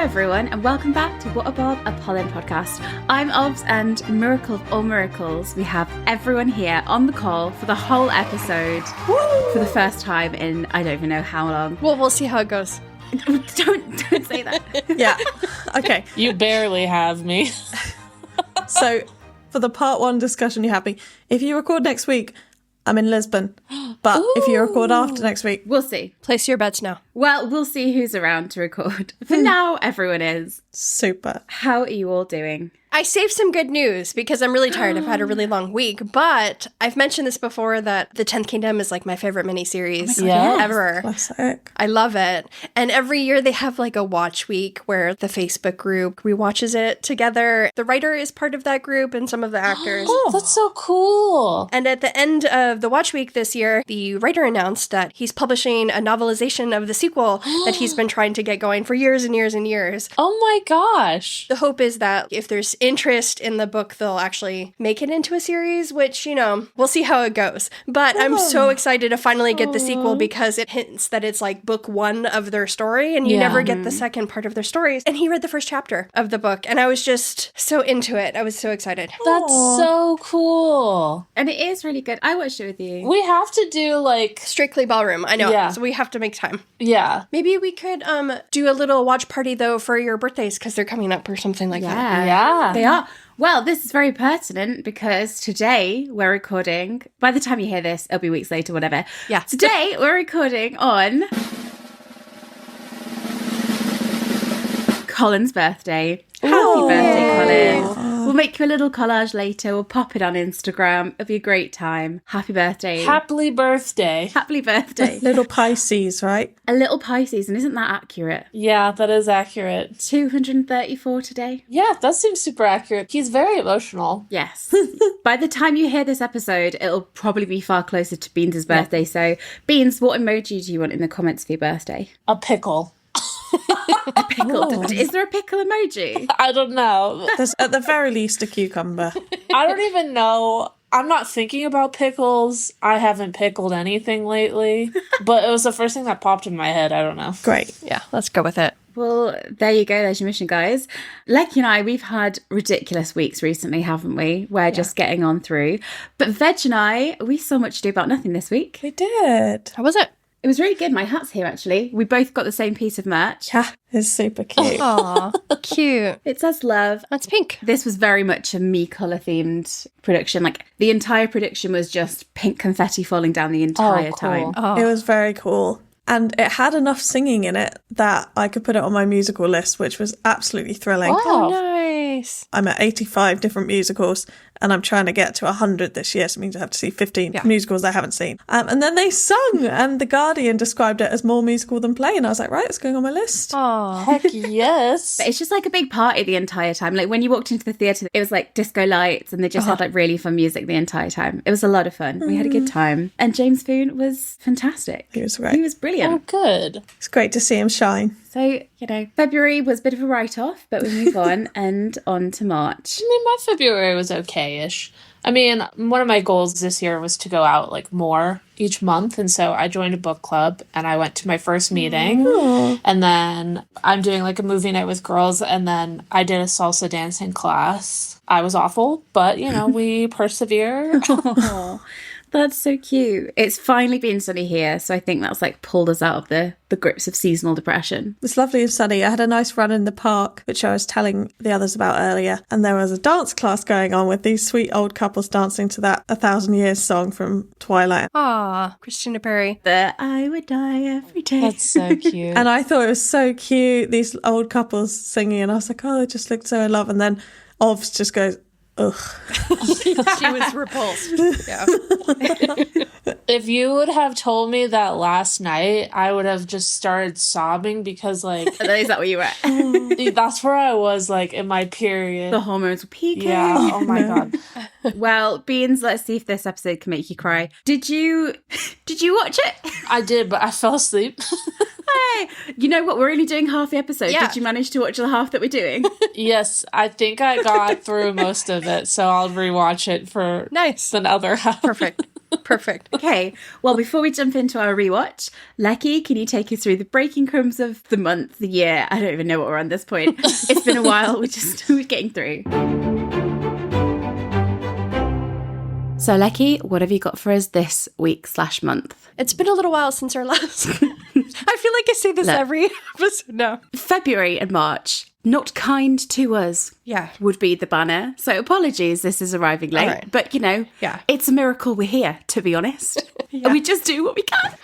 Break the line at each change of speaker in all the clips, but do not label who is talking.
everyone, and welcome back to What a Barb, a Polin podcast. I'm Obs, and miracle of all miracles, we have everyone here on the call for the whole episode. Woo! For the first time in I don't even know how long.
Well, we'll see how it goes.
Don't say that.
Yeah. Okay.
You barely have me.
So, for the part one discussion you have me, if you record next week, I'm in Lisbon. But if you record after next week,
We'll see.
Place your bets now.
Well, we'll see who's around to record. For now, everyone is.
super.
How are you all doing?
I saved some good news because I'm really tired. I've had a really long week, but I've mentioned this before that The 10th Kingdom is like my favorite miniseries ever.
Classic.
I love it. And every year they have like a watch week where the Facebook group rewatches it together. The writer is part of that group and some of the actors.
Oh, that's so cool.
And at the end of the watch week this year, the writer announced that he's publishing a novelization of the sequel that he's been trying to get going for years and years and years.
Oh my gosh.
The hope is that if there's interest in the book, they'll actually make it into a series, which, you know, we'll see how it goes. But I'm so excited to finally get the sequel because it hints that it's like book one of their story and you never get the second part of their stories. And he read the first chapter of the book and I was just so into it. I was so excited.
That's so cool.
And it is really good. I watched it with you.
We have to do like,
Strictly Ballroom, I know.
Yeah.
So we have to make time.
yeah.
Maybe we could do a little watch party though for your birthdays because they're coming up or something like that.
Yeah.
They are. Well, this is very pertinent because today we're recording. By the time you hear this, it'll be weeks later, whatever.
Yeah.
Today we're recording on Colin's birthday. Happy birthday, Colin. We'll make you a little collage later. We'll pop it on Instagram. It'll be a great time. Happy birthday.
Happily birthday.
Happy birthday.
Little Pisces, right?
A little Pisces, and isn't that accurate?
Yeah, that is accurate.
234 today?
Yeah, that seems super accurate. He's very emotional.
Yes. By the time you hear this episode, it'll probably be far closer to Beans' birthday. So, Beans, what emoji do you want in the comments for your birthday?
A pickle.
A pickle. Is there a pickle emoji?
I don't know.
There's at the very least a cucumber.
I don't even know. I'm not thinking about pickles. I haven't pickled anything lately. But it was the first thing that popped in my head. I don't know.
Great.
Yeah, let's go with it.
Well, there you go. There's your mission, guys. Lecky and I, we've had ridiculous weeks recently, haven't we? We're just getting on through. But Veg and I, we saw Much Ado About Nothing this week.
We did.
How was it?
It was really good. My hat's here, actually. We both got the same piece of merch.
Yeah, it's super cute.
Aw, cute.
It says love.
That's pink.
This was very much a me colour themed production. Like the entire production was just pink confetti falling down the entire time.
Oh.
It was very cool. And it had enough singing in it that I could put it on my musical list, which was absolutely thrilling.
Oh, nice.
I'm at 85 different musicals and I'm trying to get to 100 this year. So it means I have to see 15 musicals I haven't seen. And then they sung and The Guardian described it as more musical than play. And I was like, right, it's going on my list.
Oh,
Heck yes.
But it's just like a big party the entire time. Like when you walked into the theatre, it was like disco lights and they just had like really fun music the entire time. It was a lot of fun. We had a good time. And James Foon was fantastic.
He was great.
He was brilliant.
Oh, good.
It's great to see him shine.
So, you know, February was a bit of a write-off, but we move on and on to March.
I mean, my February was okay-ish. I mean, one of my goals this year was to go out like more each month. And so I joined a book club and I went to my first meeting. And then I'm doing like a movie night with girls. And then I did a salsa dancing class. I was awful, but you know, we persevere.
Oh, that's so cute. It's finally been sunny here. So I think that's like pulled us out of the grips of seasonal depression.
It's lovely and sunny. I had a nice run in the park, which I was telling the others about earlier. And there was a dance class going on with these sweet old couples dancing to that 1,000 Years song from Twilight.
Aw, Christina Perry.
The I would die every day.
That's so cute.
And I thought it was so cute, these old couples singing. And I was like, oh, they just looked so in love. And then Ovs just goes, ugh.
She was repulsed. Yeah.
If you would have told me that last night, I would have just started sobbing because, like,
Is that where you were?
that's where I was, like, in my period.
The hormones were peaking.
Yeah, oh my God.
Well, Beans, let's see if this episode can make you cry. Did you watch it?
I did, but I fell asleep.
Hey, you know what? We're only doing half the episode.
Yeah.
Did you manage to watch the half that we're doing?
Yes, I think I got through most of it, so I'll rewatch it for
Nice.
the other half.
Perfect. Perfect.
Okay, well, before we jump into our rewatch, Lecky, can you take us through the breaking crumbs of the month, the year? I don't even know what we're on this point. It's been a while. We're getting through. So, Lecky, what have you got for us this week/month?
It's been a little while since our last. I feel like I say this every episode. No.
February and March. Not kind to us.
Yeah.
Would be the banner. So apologies, this is arriving late.
Right.
But, it's a miracle we're here, to be honest. And we just do what we can.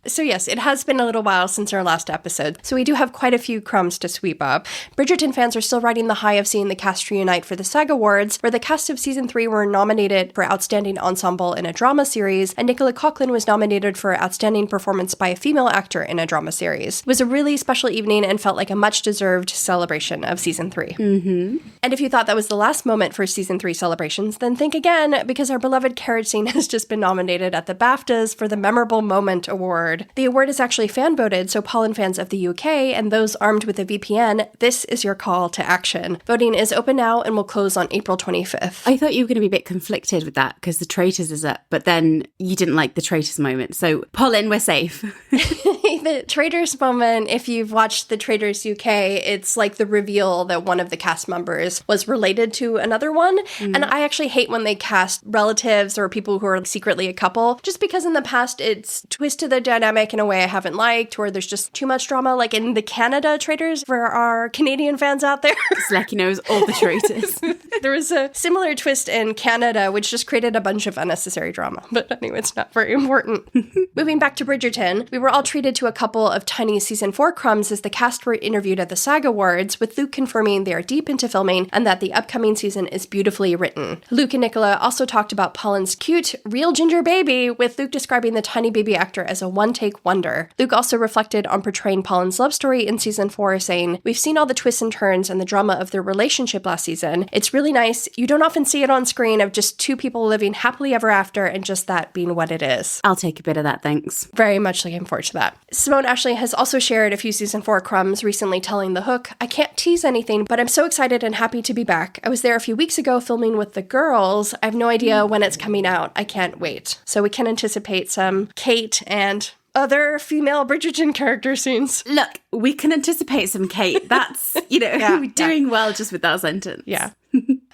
So yes, it has been a little while since our last episode. So we do have quite a few crumbs to sweep up. Bridgerton fans are still riding the high of seeing the cast reunite for the SAG Awards, where the cast of season 3 were nominated for Outstanding Ensemble in a Drama Series, and Nicola Coughlan was nominated for Outstanding Performance by a Female Actor in a Drama Series. It was a really special evening and felt like a much-deserved celebration of season 3. Mm-hmm. And if you thought that was the last moment for season 3 celebrations, then think again, because our beloved carriage scene has just been nominated at the BAFTAs for the Memorable Moment Award. The award is actually fan voted, so Polin fans of the UK and those armed with a VPN, this is your call to action. Voting is open now and will close on April 25th.
I thought you were going to be a bit conflicted with that because the Traitors is up, but then you didn't like the Traitors moment. So, Polin, we're safe.
The Traitors moment, if you've watched the Traitors UK, it's like the reveal that one of the cast members was related to another one. And I actually hate when they cast relatives or people who are secretly a couple, just because in the past it's twisted the dynamic in a way I haven't liked, or there's just too much drama, like in the Canada Traitors, for our Canadian fans out there.
Lecky knows all the Traitors.
There was a similar twist in Canada, which just created a bunch of unnecessary drama. But anyway, it's not very important. Moving back to Bridgerton, we were all treated to a couple of tiny season 4 crumbs as the cast were interviewed at the SAG Awards, with Luke confirming they are deep into filming and that the upcoming season is beautifully written. Luke and Nicola also talked about Polin's cute, real ginger baby, with Luke describing the tiny baby actor as a one-take wonder. Luke also reflected on portraying Polin's love story in season 4, saying, "We've seen all the twists and turns and the drama of their relationship last season. It's really nice. You don't often see it on screen of just two people living happily ever after and just that being what it is."
I'll take a bit of that, thanks.
Very much looking forward to that. Simone Ashley has also shared a few season 4 crumbs, recently telling The Hook, "I can't tease anything, but I'm so excited and happy to be back. I was there a few weeks ago filming with the girls. I have no idea when it's coming out. I can't wait." So we can anticipate some Kate and other female Bridgerton character scenes.
Look, we can anticipate some Kate. That's, doing well just with that sentence.
Yeah.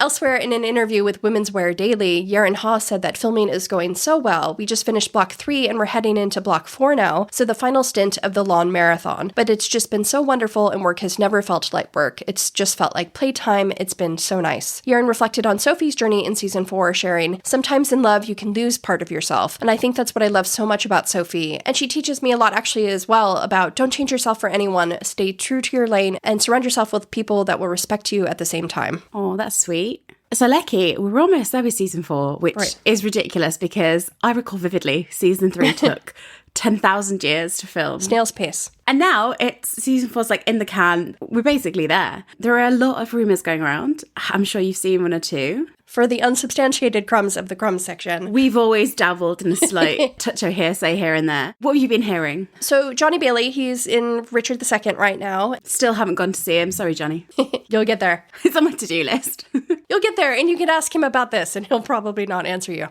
Elsewhere, in an interview with Women's Wear Daily, Yaron Haas said that filming is going so well. We just finished block 3 and we're heading into block 4 now, so the final stint of the lawn marathon. But it's just been so wonderful and work has never felt like work. It's just felt like playtime. It's been so nice. Yaron reflected on Sophie's journey in season 4, sharing, "Sometimes in love you can lose part of yourself. And I think that's what I love so much about Sophie. And she teaches me a lot actually as well about don't change yourself for anyone, stay true to your lane, and surround yourself with people that will respect you at the same time."
Oh, that's sweet. So, Lecky, we're almost there with season 4, which is ridiculous because I recall vividly season 3 took 10,000 years to film.
Snail's pace.
And now season 4's like in the can. We're basically there. There are a lot of rumours going around. I'm sure you've seen one or two.
For the unsubstantiated crumbs of the crumbs section.
We've always dabbled in a slight touch of hearsay here and there. What have you been hearing?
So Johnny Bailey, he's in Richard II right now.
Still haven't gone to see him. Sorry, Johnny.
You'll get there.
It's on my to-do list.
You'll get there and you can ask him about this and he'll probably not answer you.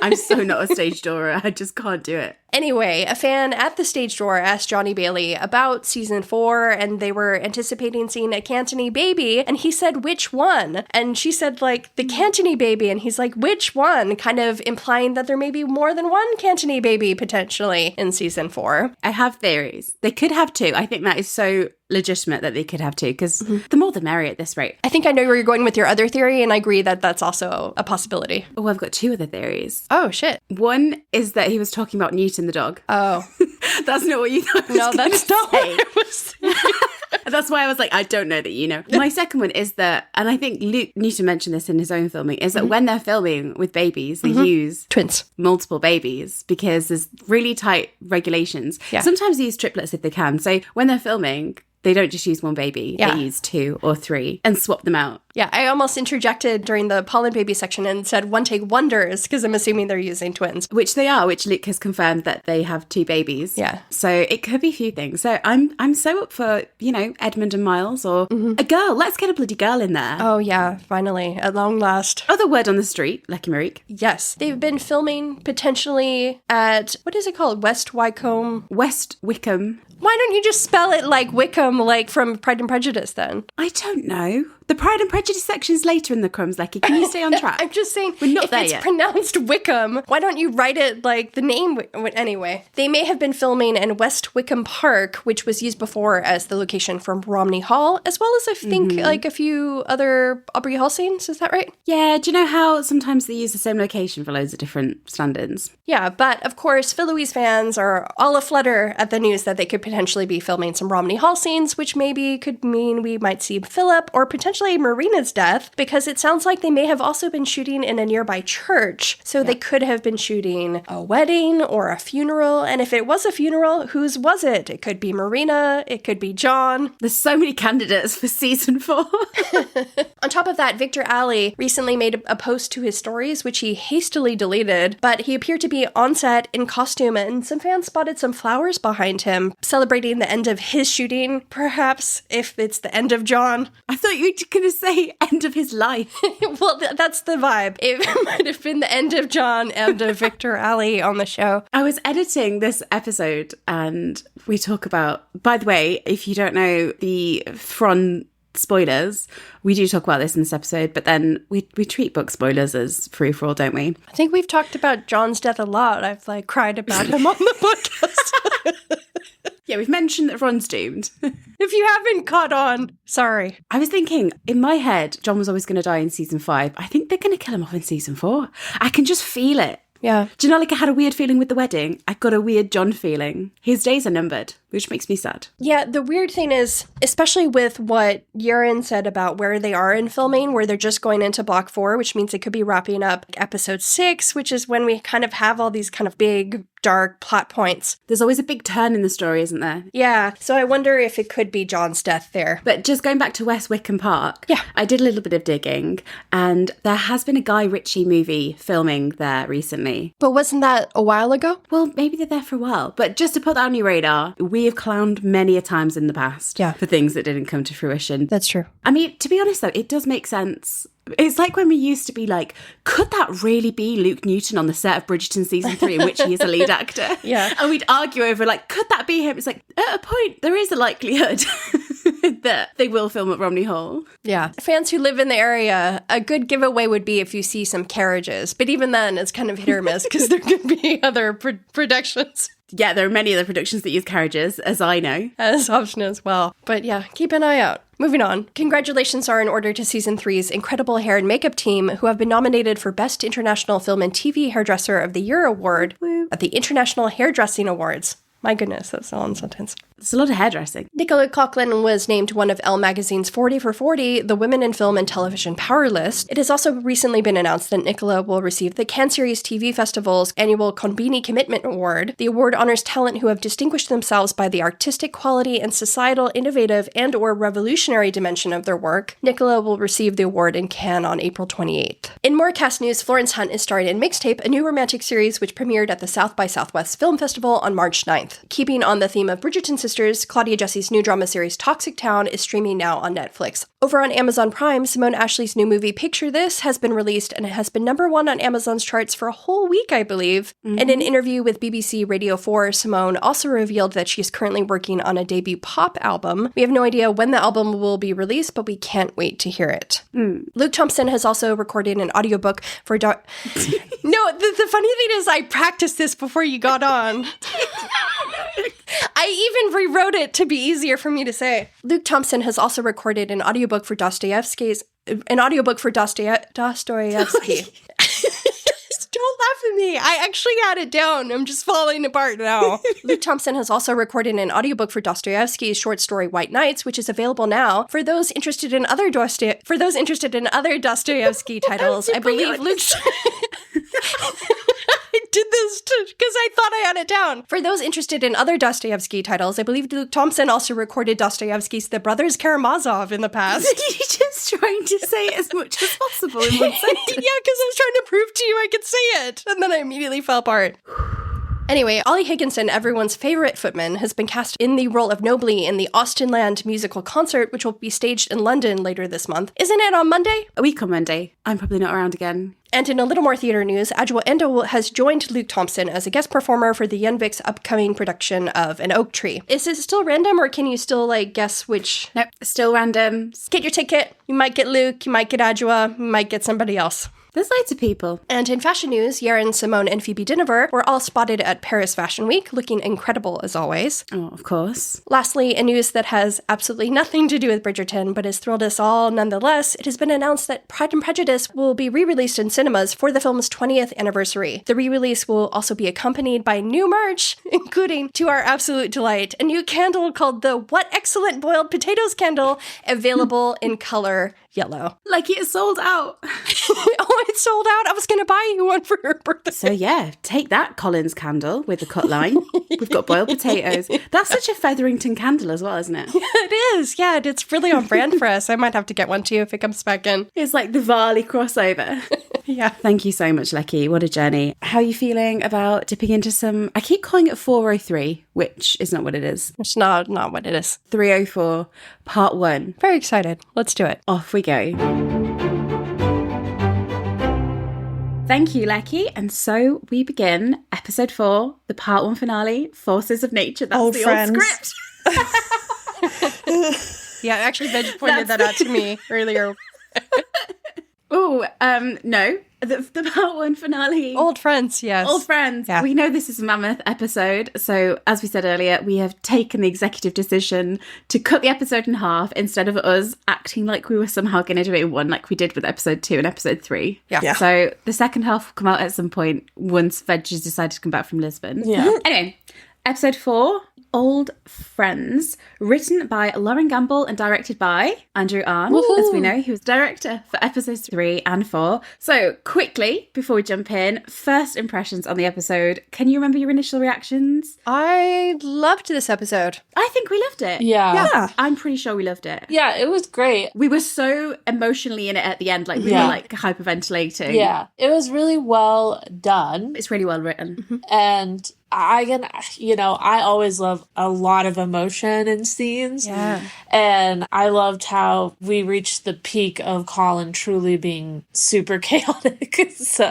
I'm so not a stage door. I just can't do it.
Anyway, a fan at the stage door asked Johnny Bailey about season 4, and they were anticipating seeing a Cantony baby, and he said, "Which one?" And she said, like, "The Cantony baby," and he's like, "Which one?" Kind of implying that there may be more than one Cantony baby potentially in season 4.
I have theories. They could have 2. I think that is so legitimate that they could have 2, because the more the merrier at this rate.
I think I know where you're going with your other theory, and I agree that that's also a possibility.
Oh, I've got 2 other theories.
Oh, shit.
One is that he was talking about Newton the dog.
Oh.
That's not what you thought I was
No, that's not what I was saying.
That's why I was like, I don't know that you know. My second one is that, and I think Luke Newton mentioned this in his own filming, is that when they're filming with babies, they use
twins,
multiple babies, because there's really tight regulations.
Yeah.
Sometimes they use triplets if they can. So when they're filming, they don't just use one baby, they use 2 or 3 and swap them out.
Yeah, I almost interjected during the Polin baby section and said one take wonders, because I'm assuming they're using twins.
Which they are, which Luke has confirmed that they have 2 babies.
Yeah.
So it could be a few things. So I'm so up for, Edmund and Miles, or a girl. Let's get a bloody girl in there.
Oh, yeah, finally, at long last.
Other word on the street, Lecky Marique.
Yes. They've been filming potentially at, what is it called? West Wickham?
West Wickham.
Why don't you just spell it like Wickham, like from Pride and Prejudice then?
I don't know. The Pride and Prejudice section is later in the crumbs, Lecky. Can you stay on track?
I'm just saying,
We're not
if
there
it's
yet.
pronounced Wickham, why don't you write it like the name? Anyway, they may have been filming in West Wickham Park, which was used before as the location from Romney Hall, as well as I think like a few other Aubrey Hall scenes. Is that right?
Yeah, do you know how sometimes they use the same location for loads of different stand-ins?
Yeah, but of course, Phil Louise fans are all aflutter at the news that they could potentially be filming some Romney Hall scenes, which maybe could mean we might see Philip or potentially Marina's death, because it sounds like they may have also been shooting in a nearby church. So they could have been shooting a wedding or a funeral. And if it was a funeral, whose was it? It could be Marina. It could be John.
There's so many candidates for season 4.
On top of that, Victor Alley recently made a post to his stories, which he hastily deleted, but he appeared to be on set in costume, and some fans spotted some flowers behind him, celebrating the end of his shooting, perhaps, if it's the end of John.
I thought you were going to say end of his life.
Well, that's the vibe. It might have been the end of John and of Victor Alley on the show.
I was editing this episode and we talk about, by the way, if you don't know the Fron spoilers, we do talk about this in this episode, but then we treat book spoilers as free for all, don't we?
I think we've talked about John's death a lot. I've cried about him on the podcast.
Yeah, we've mentioned that Ron's doomed.
If you haven't caught on, sorry.
I was thinking, in my head, John was always going to die in season 5. I think they're going to kill him off in season 4. I can just feel it.
Yeah.
Do you know, I had a weird feeling with the wedding? I got a weird John feeling. His days are numbered, which makes me sad.
Yeah, the weird thing is, especially with what Yurin said about where they are in filming, where they're just going into block 4, which means they could be wrapping up episode 6, which is when we kind of have all these kind of big, dark plot points.
There's always a big turn in the story, isn't there?
Yeah, so I wonder if it could be John's death there.
But just going back to West Wickham Park,
yeah,
I did a little bit of digging, and there has been a Guy Ritchie movie filming there recently.
But wasn't that a while ago?
Well, maybe they're there for a while. But just to put that on your radar, we have clowned many a times in the past for things that didn't come to fruition.
That's true.
I mean, to be honest, though, it does make sense. It's like when we used to be like, could that really be Luke Newton on the set of Bridgerton season 3 in which he is a lead actor?
Yeah.
And we'd argue over could that be him? It's like, at a point, there is a likelihood that they will film at Romney Hall.
Yeah. Fans who live in the area, a good giveaway would be if you see some carriages. But even then, it's kind of hit or miss because there could be other productions.
Yeah, there are many other productions that use carriages, as I know.
As option as well. But yeah, keep an eye out. Moving on. Congratulations are in order to season 3's incredible hair and makeup team, who have been nominated for Best International Film and TV Hairdresser of the Year award at the International Hairdressing Awards. My goodness, that's a long sentence.
It's a lot of hairdressing.
Nicola Coughlan was named one of Elle Magazine's 40 for 40, the Women in Film and Television Power List. It has also recently been announced that Nicola will receive the Cannes Series TV Festival's annual Konbini Commitment Award. The award honors talent who have distinguished themselves by the artistic quality and societal, innovative, and or revolutionary dimension of their work. Nicola will receive the award in Cannes on April 28th. In more cast news, Florence Hunt is starring in Mixtape, a new romantic series which premiered at the South by Southwest Film Festival on March 9th. Keeping on the theme of Bridgerton sisters, Claudia Jesse's new drama series Toxic Town is streaming now on Netflix. Over on Amazon Prime, Simone Ashley's new movie Picture This has been released and it has been #1 on Amazon's charts for a whole week, I believe. In an interview with BBC Radio 4, Simone also revealed that she is currently working on a debut pop album. We have no idea when the album will be released, but we can't wait to hear it. Luke Thompson has also recorded an audiobook for No, the funny thing is I practiced this before you got on. I even rewrote it to be easier for me to say. Luke Thompson has also recorded an audiobook for Dostoevsky. Don't laugh at me. I actually had it down. I'm just falling apart now. Luke Thompson has also recorded an audiobook for Dostoevsky's short story White Nights, which is available now. For those interested in other Dostoevsky titles, I believe Luke did this because I thought I had it down. For those interested in other Dostoevsky titles, I believe Luke Thompson also recorded Dostoevsky's The Brothers Karamazov in the past.
You're just trying to say it as much as possible in one sentence.
Yeah, because I was trying to prove to you I could say it. And then I immediately fell apart. Anyway, Ollie Higginson, everyone's favorite footman, has been cast in the role of Nobly in the Austenland musical concert, which will be staged in London later this month. Isn't it on Monday?
A week on Monday. I'm probably not around again.
And in a little more theatre news, Adjoa Endo has joined Luke Thompson as a guest performer for the Yenvik's upcoming production of An Oak Tree. Is it still random, or can you still, guess which?
Nope, still random.
Get your ticket. You might get Luke, you might get Adjoa, you might get somebody else.
There's loads of people.
And in fashion news, Yaren, Simone, and Phoebe Dynevor were all spotted at Paris Fashion Week, looking incredible as always.
Oh, of course.
Lastly, a news that has absolutely nothing to do with Bridgerton, but has thrilled us all nonetheless, it has been announced that Pride and Prejudice will be re-released in cinemas for the film's 20th anniversary. The re-release will also be accompanied by new merch, including, to our absolute delight, a new candle called the What Excellent Boiled Potatoes candle, available in color yellow.
Like it's sold out.
Oh, it's sold out. I was going to buy you one for your birthday.
So yeah, take that Colin's candle with the cut line. We've got boiled potatoes. That's such a Featherington candle as well, isn't it?
Yeah, it is. Yeah, it's really on brand for us. I might have to get one too if it comes back in.
It's like the Varley crossover.
Yeah.
Thank you so much, Lecky. What a journey. How are you feeling about dipping into some... I keep calling it 403, which is not what it is.
It's not what it is.
304, part 1.
Very excited. Let's do it.
Off we go. Thank you, Lecky. And so we begin episode 4, the part 1 finale, Forces of Nature. That's
Old
the
friends.
old script.
Yeah, actually, Veg pointed that out to me earlier.
Oh, no. The part 1 finale.
Old friends, yes.
Old friends.
Yeah.
We know this is a mammoth episode. So as we said earlier, we have taken the executive decision to cut the episode in half instead of us acting like we were somehow going to do it in one, like we did with episode 2 and episode 3.
Yeah.
So the second half will come out at some point once Veg has decided to come back from Lisbon.
Yeah.
Anyway, episode 4, Old Friends, written by Lauren Gamble and directed by Andrew Arn.
Woohoo.
As we know, he was director for episodes 3 and 4. So quickly, before we jump in, first impressions on the episode. Can you remember your initial reactions?
I loved this episode.
I think we loved it.
Yeah.
I'm pretty sure we loved it.
Yeah, it was great.
We were so emotionally in it at the end, like we were like hyperventilating.
Yeah, it was really well done.
It's really well written.
And I always love a lot of emotion in scenes.
Yeah.
And I loved how we reached the peak of Colin truly being super chaotic. So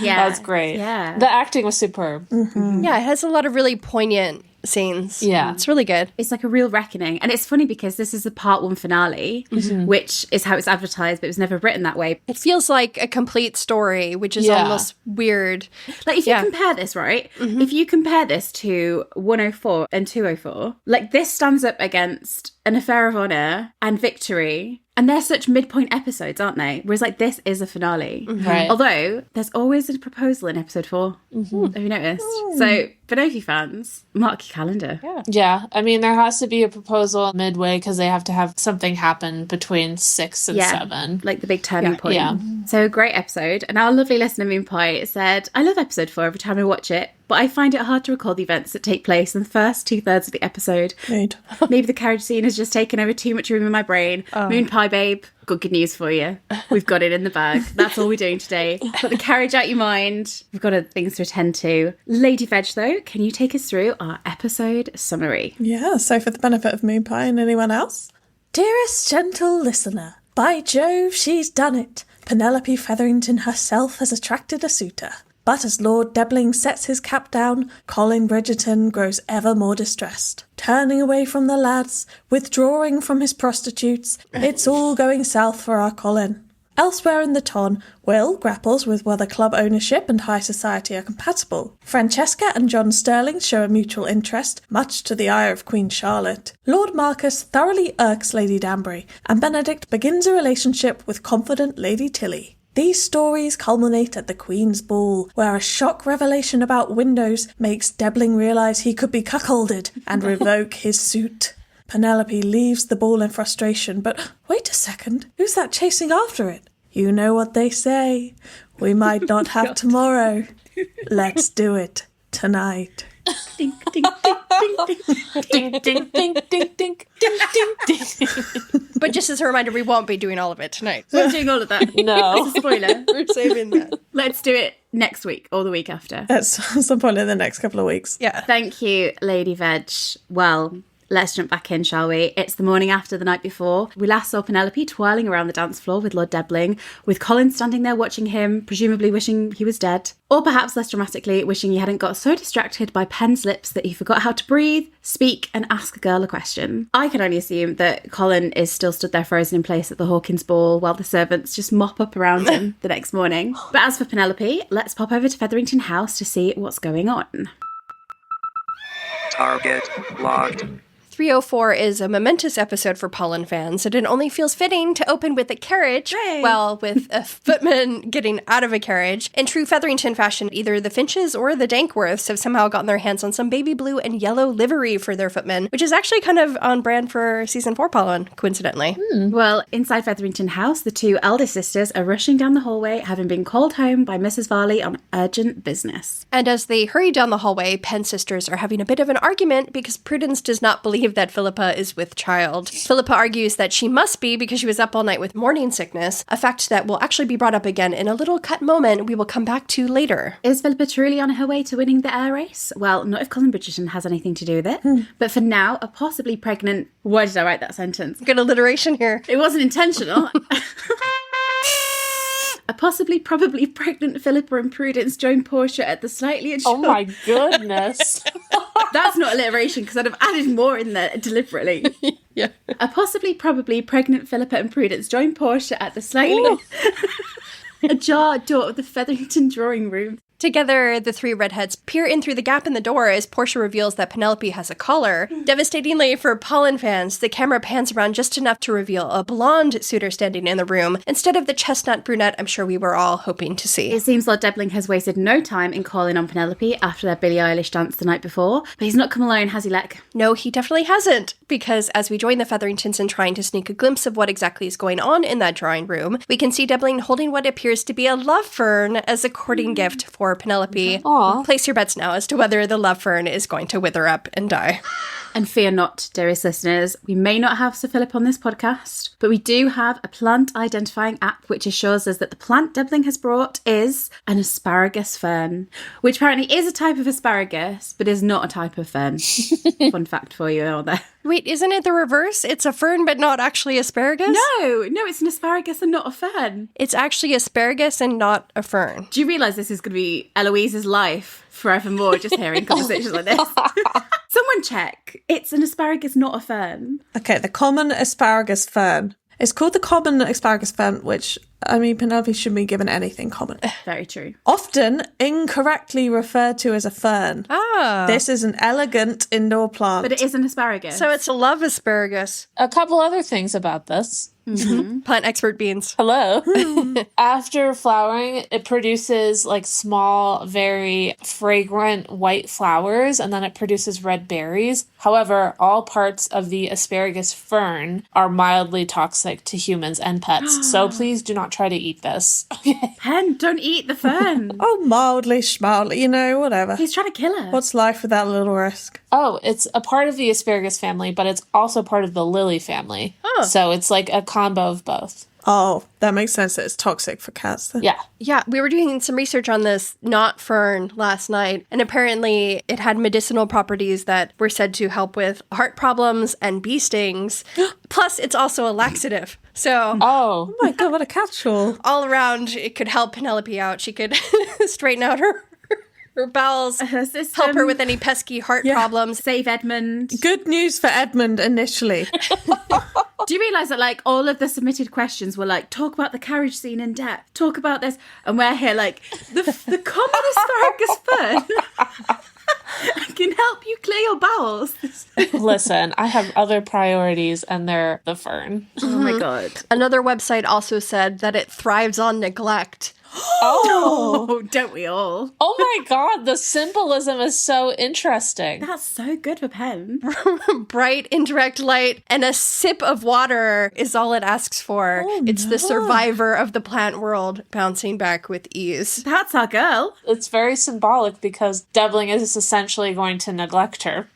that was great.
Yeah.
The acting was superb.
Yeah, it has a lot of really poignant scenes.
Yeah.
It's really good.
It's like a real reckoning. And it's funny because this is the part 1 finale, which is how it's advertised, but it was never written that way.
It feels like a complete story, which is almost weird.
Like if you compare this, right? If you compare this to 104 and 204, like this stands up against An Affair of Honour and Victory. And they're such midpoint episodes, aren't they? Whereas like this is a finale.
Right.
Although there's always a proposal in episode 4. Have you noticed? So Penelope fans, mark your calendar.
Yeah. I mean, there has to be a proposal midway because they have to have something happen between 6 and 7.
Like the big turning point.
Yeah.
So great episode. And our lovely listener Moon Pie said, I love episode 4 every time I watch it, but I find it hard to recall the events that take place in the first 2/3 of the episode.
Mood.
Maybe the carriage scene has just taken over too much room in my brain. Moon Pie babe, got good news for you. We've got it in the bag. That's all we're doing today. Put the carriage out your mind. We've got other things to attend to. Lady Veg, though, can you take us through our episode summary?
Yeah, so for the benefit of Moon Pie and anyone else. Dearest gentle listener, by Jove, she's done it. Penelope Featherington herself has attracted a suitor. But as Lord Debling sets his cap down, Colin Bridgerton grows ever more distressed. Turning away from the lads, withdrawing from his prostitutes, it's all going south for our Colin. Elsewhere in the ton, Will grapples with whether club ownership and high society are compatible. Francesca and John Sterling show a mutual interest, much to the ire of Queen Charlotte. Lord Marquess thoroughly irks Lady Danbury, and Benedict begins a relationship with confident Lady Tilly. These stories culminate at the Queen's Ball, where a shock revelation about windows makes Debling realise he could be cuckolded and revoke his suit. Penelope leaves the ball in frustration, but wait a second, who's that chasing after it? You know what they say. We might not have tomorrow. Let's do it tonight.
Ding, ding, ding, ding, ding.
Ding, ding, ding, ding, ding, ding, ding, ding.
But just as a reminder, we won't be doing all of it tonight.
We're doing all of that.
No.
It's a spoiler.
We're saving that.
Let's do it next week or the week after.
At some point in the next couple of weeks.
Yeah.
Thank you, Lady Veg. Well, let's jump back in, shall we? It's the morning after the night before. We last saw Penelope twirling around the dance floor with Lord Debling, with Colin standing there watching him, presumably wishing he was dead. Or perhaps less dramatically, wishing he hadn't got so distracted by Pen's lips that he forgot how to breathe, speak, and ask a girl a question. I can only assume that Colin is still stood there frozen in place at the Hawkins ball while the servants just mop up around him the next morning. But as for Penelope, let's pop over to Featherington House to see what's going on.
Target locked.
304 is a momentous episode for Polin fans, and it only feels fitting to open with a carriage, well, with a footman getting out of a carriage. In true Featherington fashion, either the Finches or the Dankworths have somehow gotten their hands on some baby blue and yellow livery for their footmen, which is actually kind of on brand for season 4 Polin, coincidentally.
Well, inside Featherington House, the two eldest sisters are rushing down the hallway, having been called home by Mrs. Varley on urgent business.
And as they hurry down the hallway, Pen's sisters are having a bit of an argument because Prudence does not believe that Philippa is with child. Philippa argues that she must be because she was up all night with morning sickness, a fact that will actually be brought up again in a little cut moment we will come back to later.
Is Philippa truly on her way to winning the air race? Well, not if Colin Bridgerton has anything to do with it. But for now, a possibly pregnant... Why did I write that sentence?
Good alliteration here.
It wasn't intentional. A possibly, probably pregnant Philippa and Prudence join Portia at the slightly adjourned...
Oh my goodness.
That's not alliteration, because I'd have added more in there deliberately.
Yeah.
A possibly, probably pregnant Philippa and Prudence join Portia at the slightly ajar door of the Featherington drawing room.
Together, the three redheads peer in through the gap in the door as Portia reveals that Penelope has a collar. Devastatingly for Polin fans, the camera pans around just enough to reveal a blonde suitor standing in the room, instead of the chestnut brunette I'm sure we were all hoping to see.
It seems Lord Debling has wasted no time in calling on Penelope after their Billie Eilish dance the night before, but he's not come alone, has he, Lek?
No, he definitely hasn't, because as we join the Featheringtons in trying to sneak a glimpse of what exactly is going on in that drawing room, we can see Debling holding what appears to be a love fern as a courting gift for Penelope.
Aww.
Place your bets now as to whether the love fern is going to wither up and die.
And fear not, dearest listeners, we may not have Sir Philip on this podcast, but we do have a plant identifying app which assures us that the plant Debling has brought is an asparagus fern, which apparently is a type of asparagus, but is not a type of fern. Fun fact for you out there.
Wait, isn't it the reverse? It's a fern but not actually asparagus?
No, it's an asparagus and not a fern.
It's actually asparagus and not a fern.
Do you realise this is going to be Eloise's life forevermore, just hearing conversations like this? Someone check. It's an asparagus, not a fern.
Okay, the common asparagus fern. It's called the common asparagus fern, which, I mean, Penelope shouldn't be given anything common.
Very true.
Often incorrectly referred to as a fern.
Ah.
This is an elegant indoor plant.
But it is an asparagus.
So it's a love asparagus.
A couple other things about this.
Plant expert beans.
Hello. After flowering, it produces like small, very fragrant white flowers, and then it produces red berries. However, all parts of the asparagus fern are mildly toxic to humans and pets, so please do not try to eat this.
Pen, don't eat the fern.
Oh, mildly, schmildly, whatever.
He's trying to kill her.
What's life without a little risk?
Oh, it's a part of the asparagus family, but it's also part of the lily family. Oh. So it's like a combo of both.
Oh, that makes sense that it's toxic for cats then.
Yeah.
Yeah, we were doing some research on this not fern last night, and apparently it had medicinal properties that were said to help with heart problems and bee stings. Plus, it's also a laxative. So,
Oh
my God, what a catch-all.
all around, it could help Penelope out. She could straighten out her bowels, help her with any pesky heart problems.
Save Edmund.
Good news for Edmund initially.
Do you realise that, like, all of the submitted questions were like, talk about the carriage scene in depth, talk about this, and we're here like, the common asparagus fern can help you clear your bowels.
Listen, I have other priorities, and they're the fern.
Oh my God.
Another website also said that it thrives on neglect.
Oh, don't we all?
Oh my god, the symbolism is so interesting.
That's so good for Pen.
Bright, indirect light, and a sip of water is all it asks for. It's the survivor of the plant world bouncing back with ease.
That's our girl.
It's very symbolic because Devling is essentially going to neglect her.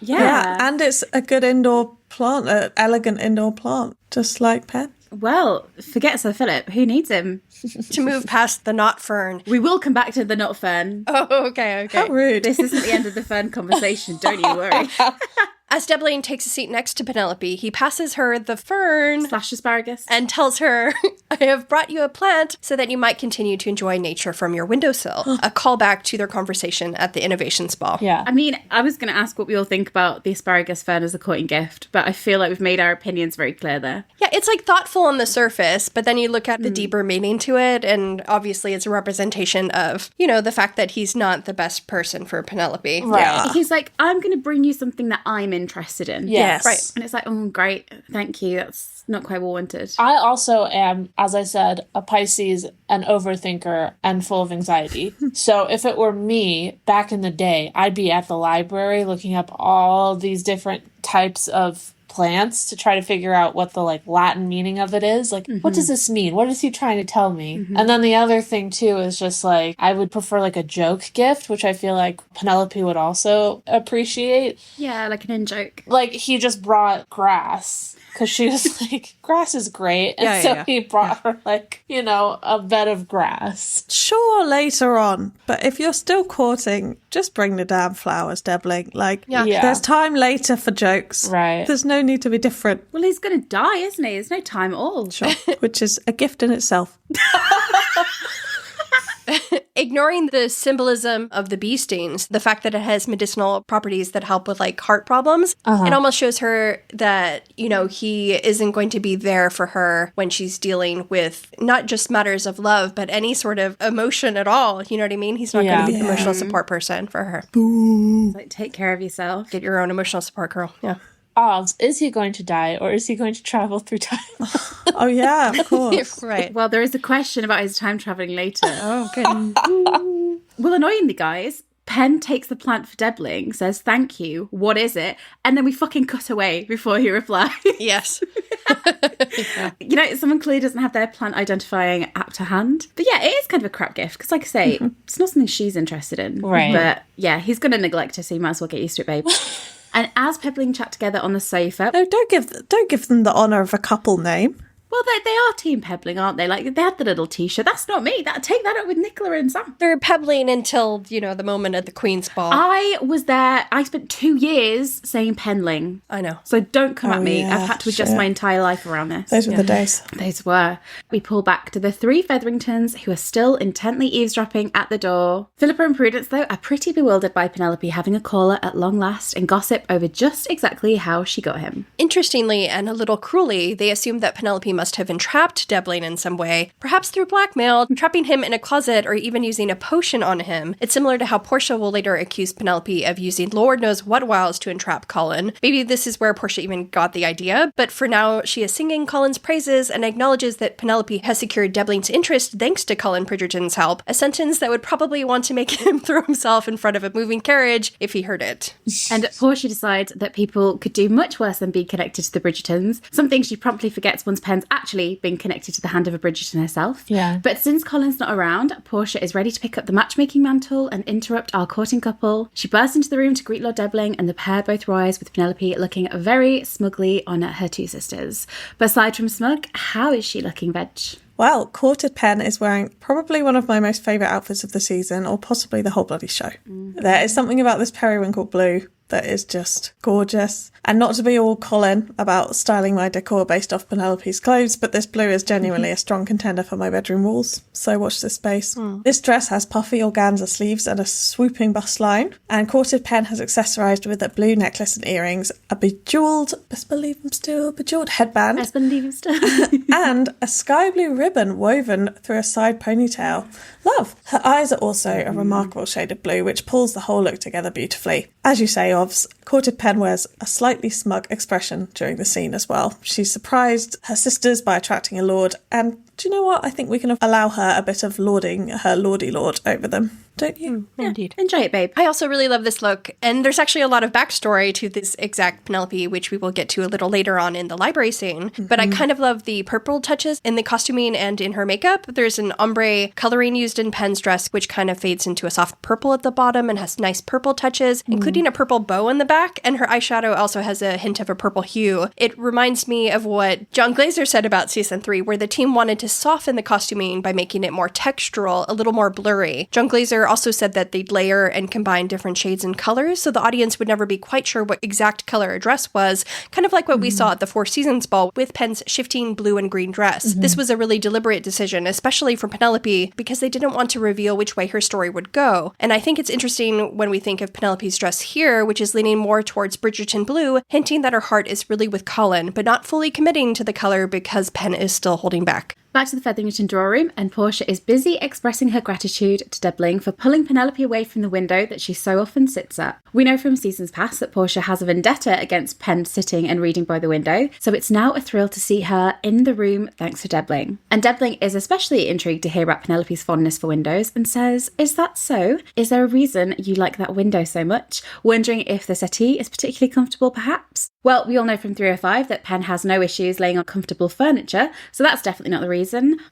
Yeah.
And it's a good indoor plant, an elegant indoor plant, just like Pen.
Well, forget Sir Philip. Who needs him?
To move past the not fern.
We will come back to the not Fern.
Oh, okay.
How rude.
This isn't the end of the Fern conversation. Don't you worry.
As Devling takes a seat next to Penelope, he passes her the fern
/ asparagus.
and tells her, I have brought you a plant so that you might continue to enjoy nature from your windowsill. A callback to their conversation at the Innovations Ball.
Yeah.
I mean, I was going to ask what we all think about the asparagus fern as a courting gift, but I feel like we've made our opinions very clear there.
Yeah, it's like thoughtful on the surface, but then you look at the deeper meaning to it, and obviously it's a representation of, you know, the fact that he's not the best person for Penelope.
Right.
Yeah.
He's like, I'm going to bring you something that I'm interested in.
Yes.
Right.
And it's like, oh, great. Thank you. That's not quite what I wanted.
I also am, as I said, a Pisces, an overthinker, and full of anxiety. So if it were me back in the day, I'd be at the library looking up all these different types of plants to try to figure out what the like Latin meaning of it is. Like, what does this mean? What is he trying to tell me? And then the other thing too is just like, I would prefer like a joke gift, which I feel like Penelope would also appreciate.
Yeah, like an in-joke.
Like, he just brought grass because she was like, grass is great. And so he brought her like, you know, a bed of grass.
Sure, later on, but if you're still courting, just bring the damn flowers, Devling. Like,
Yeah.
there's time later for jokes.
Right.
There's no need to be different.
Well, he's going to die, isn't he? There's no time at all.
Sure. Which is a gift in itself.
Ignoring the symbolism of the bee stings, the fact that it has medicinal properties that help with like heart problems, it almost shows her that, you know, he isn't going to be there for her when she's dealing with not just matters of love, but any sort of emotion at all. You know what I mean? He's not going to be the emotional support person for her.
It's like, take care of yourself.
Get your own emotional support, girl. Yeah.
Ovs, is he going to die or is he going to travel through time?
Oh, yeah, of course.
Right.
Well, there is a question about his time traveling later.
Oh, good.
Well, annoyingly, guys, Pen takes the plant for Devling, says, thank you, what is it? And then we fucking cut away before he replies.
Yes.
You know, someone clearly doesn't have their plant identifying app to hand. But yeah, it is kind of a crap gift because, like I say, it's not something she's interested in.
Right.
But yeah, he's going to neglect her, so you might as well get used to it, babe. And as Pebbling chat together on the sofa...
No, don't give them the honour of a couple name.
Well, they are Team Pebbling, aren't they? Like, they had the little T-shirt. That's not me. Take that up with Nicola and Sam.
They're pebbling until, you know, the moment at the Queen's Ball.
I was there. I spent 2 years saying Penling.
I know.
So don't come at me.
yeah,
I've had to adjust my entire life around this.
Those were the days.
Those were. We pull back to the 3 Featheringtons who are still intently eavesdropping at the door. Philippa and Prudence, though, are pretty bewildered by Penelope having a caller at long last and gossip over just exactly how she got him.
Interestingly, and a little cruelly, they assume that Penelope must have entrapped Devling in some way, perhaps through blackmail, trapping him in a closet, or even using a potion on him. It's similar to how Portia will later accuse Penelope of using Lord knows what wiles to entrap Colin. Maybe this is where Portia even got the idea, but for now, she is singing Colin's praises and acknowledges that Penelope has secured Devling's interest thanks to Colin Bridgerton's help, a sentence that would probably want to make him throw himself in front of a moving carriage if he heard it.
And Portia decides that people could do much worse than be connected to the Bridgertons, something she promptly forgets once Pen's actually been connected to the hand of a Bridgerton herself.
Yeah.
But since Colin's not around, Portia is ready to pick up the matchmaking mantle and interrupt our courting couple. She bursts into the room to greet Lord Devling, and the pair both rise with Penelope looking very smugly on at her 2 sisters. But aside from smug, how is she looking, Veg?
Well, courted Pen is wearing probably one of my most favourite outfits of the season, or possibly the whole bloody show. There is something about this periwinkle blue that is just gorgeous. And not to be all Colin about styling my decor based off Penelope's clothes, but this blue is genuinely a strong contender for my bedroom walls. So watch this space. This dress has puffy organza sleeves and a swooping bust line. And courted Pen has accessorised with a blue necklace and earrings, a bejewelled, best believe I'm still, bejewelled headband.
Best believe him still.
And a sky blue ribbon woven through a side ponytail. Love. Her eyes are also a remarkable shade of blue, which pulls the whole look together beautifully. As you say, Ovs, courted Pen wears a slightly smug expression during the scene as well. She surprised her sisters by attracting a lord, and do you know what? I think we can allow her a bit of lording her lordy lord over them. Don't you?
Indeed.
Enjoy it, babe.
I also really love this look, and there's actually a lot of backstory to this exact Penelope, which we will get to a little later on in the library scene. But I kind of love the purple touches in the costuming and in her makeup. There's an ombre coloring used in Pen's dress, which kind of fades into a soft purple at the bottom and has nice purple touches, including a purple bow in the back, and her eyeshadow also has a hint of a purple hue. It reminds me of what John Glazer said about season 3, where the team wanted to soften the costuming by making it more textural, a little more blurry. John Glazer also said that they'd layer and combine different shades and colors, so the audience would never be quite sure what exact color a dress was, kind of like what we saw at the Four Seasons Ball with Pen's shifting blue and green dress. This was a really deliberate decision, especially for Penelope, because they didn't want to reveal which way her story would go. And I think it's interesting when we think of Penelope's dress here, which is leaning more towards Bridgerton blue, hinting that her heart is really with Colin, but not fully committing to the color because Pen is still holding back.
Back to the Featherington drawing room, and Portia is busy expressing her gratitude to Debbling for pulling Penelope away from the window that she so often sits at. We know from seasons past that Portia has a vendetta against Pen sitting and reading by the window, so it's now a thrill to see her in the room thanks to Debbling. And Debbling is especially intrigued to hear about Penelope's fondness for windows and says, "Is that so? Is there a reason you like that window so much? Wondering if the settee is particularly comfortable, perhaps?" Well, we all know from 305 that Pen has no issues laying on comfortable furniture, so that's definitely not the reason.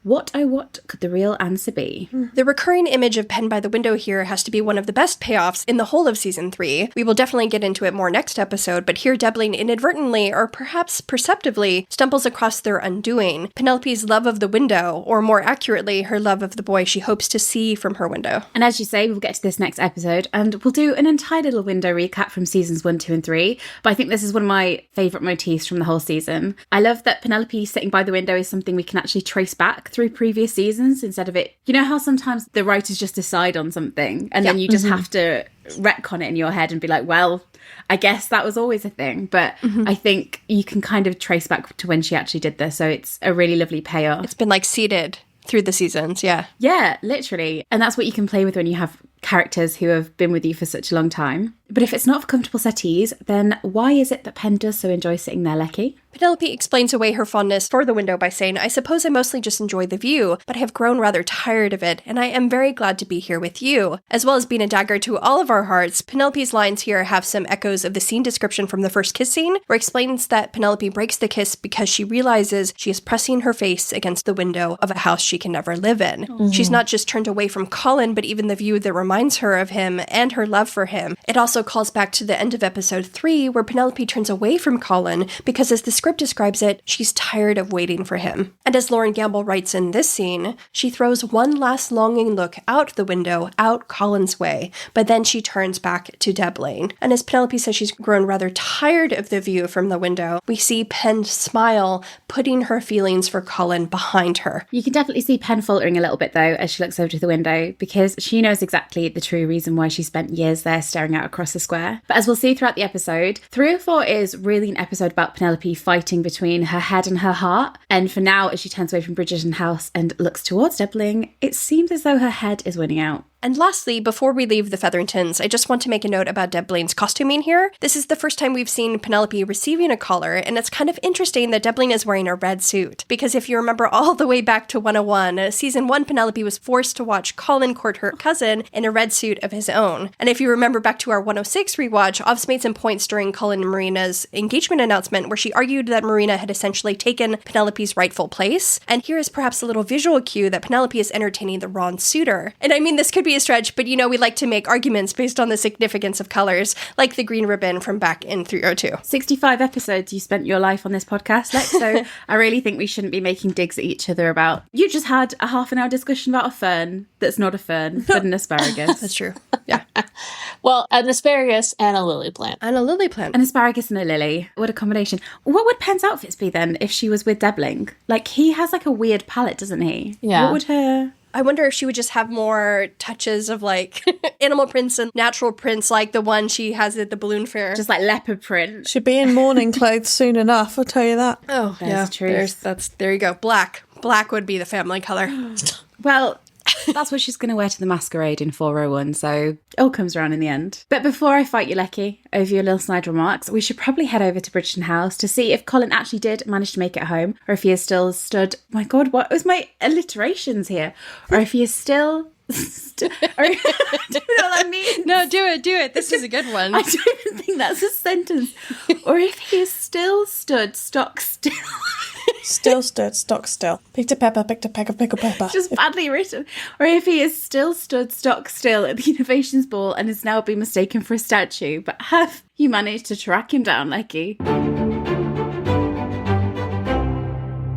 What, oh what, could the real answer be?
The recurring image of Pen by the window here has to be one of the best payoffs in the whole of season 3. We will definitely get into it more next episode, but here Debbling inadvertently, or perhaps perceptively, stumbles across their undoing. Penelope's love of the window, or more accurately, her love of the boy she hopes to see from her window.
And as you say, we'll get to this next episode, and we'll do an entire little window recap from seasons 1, 2, and 3, but I think this is one of my favourite motifs from the whole season. I love that Penelope sitting by the window is something we can actually trace back through previous seasons instead of it. You know how sometimes the writers just decide on something and then you just have to retcon it in your head and be like, well, I guess that was always a thing. But I think you can kind of trace back to when she actually did this. So it's a really lovely payoff.
It's been like seeded through the seasons, yeah.
Yeah, literally. And that's what you can play with when you have characters who have been with you for such a long time. But if it's not for comfortable settees, then why is it that Pen does so enjoy sitting there, Lecky?
Penelope explains away her fondness for the window by saying, "I suppose I mostly just enjoy the view, but I have grown rather tired of it, and I am very glad to be here with you." As well as being a dagger to all of our hearts, Penelope's lines here have some echoes of the scene description from the first kiss scene, where it explains that Penelope breaks the kiss because she realizes she is pressing her face against the window of a house she can never live in. She's not just turned away from Colin, but even the view that reminds her of him and her love for him. It also calls back to the end of episode 3, where Penelope turns away from Colin because, as the script describes it, she's tired of waiting for him. And as Lauren Gamble writes in this scene, she throws one last longing look out the window, out Colin's way, but then she turns back to Debbling. And as Penelope says she's grown rather tired of the view from the window, we see Pen smile, putting her feelings for Colin behind her.
You can definitely see Pen faltering a little bit, though, as she looks over to the window, because she knows exactly the true reason why she spent years there staring out across the square. But as we'll see throughout the episode, 304 is really an episode about Penelope fighting between her head and her heart. And for now, as she turns away from Bridgerton House and looks towards Debbling, it seems as though her head is winning out.
And lastly, before we leave the Featheringtons, I just want to make a note about Debbling's costuming here. This is the first time we've seen Penelope receiving a collar, and it's kind of interesting that Debbling is wearing a red suit. Because if you remember all the way back to 101, season 1 Penelope was forced to watch Colin court her cousin in a red suit of his own. And if you remember back to our 106 rewatch, Ovs made some points during Colin and Marina's engagement announcement where she argued that Marina had essentially taken Penelope's rightful place. And here is perhaps a little visual cue that Penelope is entertaining the wrong suitor. And I mean, this could be a stretch, but you know, we like to make arguments based on the significance of colors, like the green ribbon from back in 302.
65 episodes you spent your life on this podcast, Lex, so I really think we shouldn't be making digs at each other about, you just had a half an hour discussion about a fern that's not a fern, but an asparagus.
That's true. Yeah.
Well, an asparagus and a lily plant.
And a lily plant.
An asparagus and a lily. What a combination. What would Pen's outfits be then if she was with Debbling? Like, he has like a weird palette, doesn't he?
Yeah.
What would her...
I wonder if she would just have more touches of like animal prints and natural prints, like the one she has at the balloon fair.
Just like leopard print.
She'll be in mourning clothes soon enough, I'll tell you that.
Oh,
There's truth.
There you go. Black. Black would be the family color.
Well, That's what she's going to wear to the masquerade in 401, so it all comes around in the end. But before I fight you, Lecky, over your little snide remarks, we should probably head over to Bridgerton House to see if Colin actually did manage to make it home, or if he is still stood... My God, what was my alliterations here? Or if he is still... do you know what I mean?
No, do it. This is a good one.
I don't even think that's a sentence. Or if he is still stood stock still.
Still stood stock still. Picked a pepper, picked a peck of pickled pepper.
Just badly written. Or if he is still stood stock still at the Innovations Ball and has now been mistaken for a statue. But have you managed to track him down, Lecky?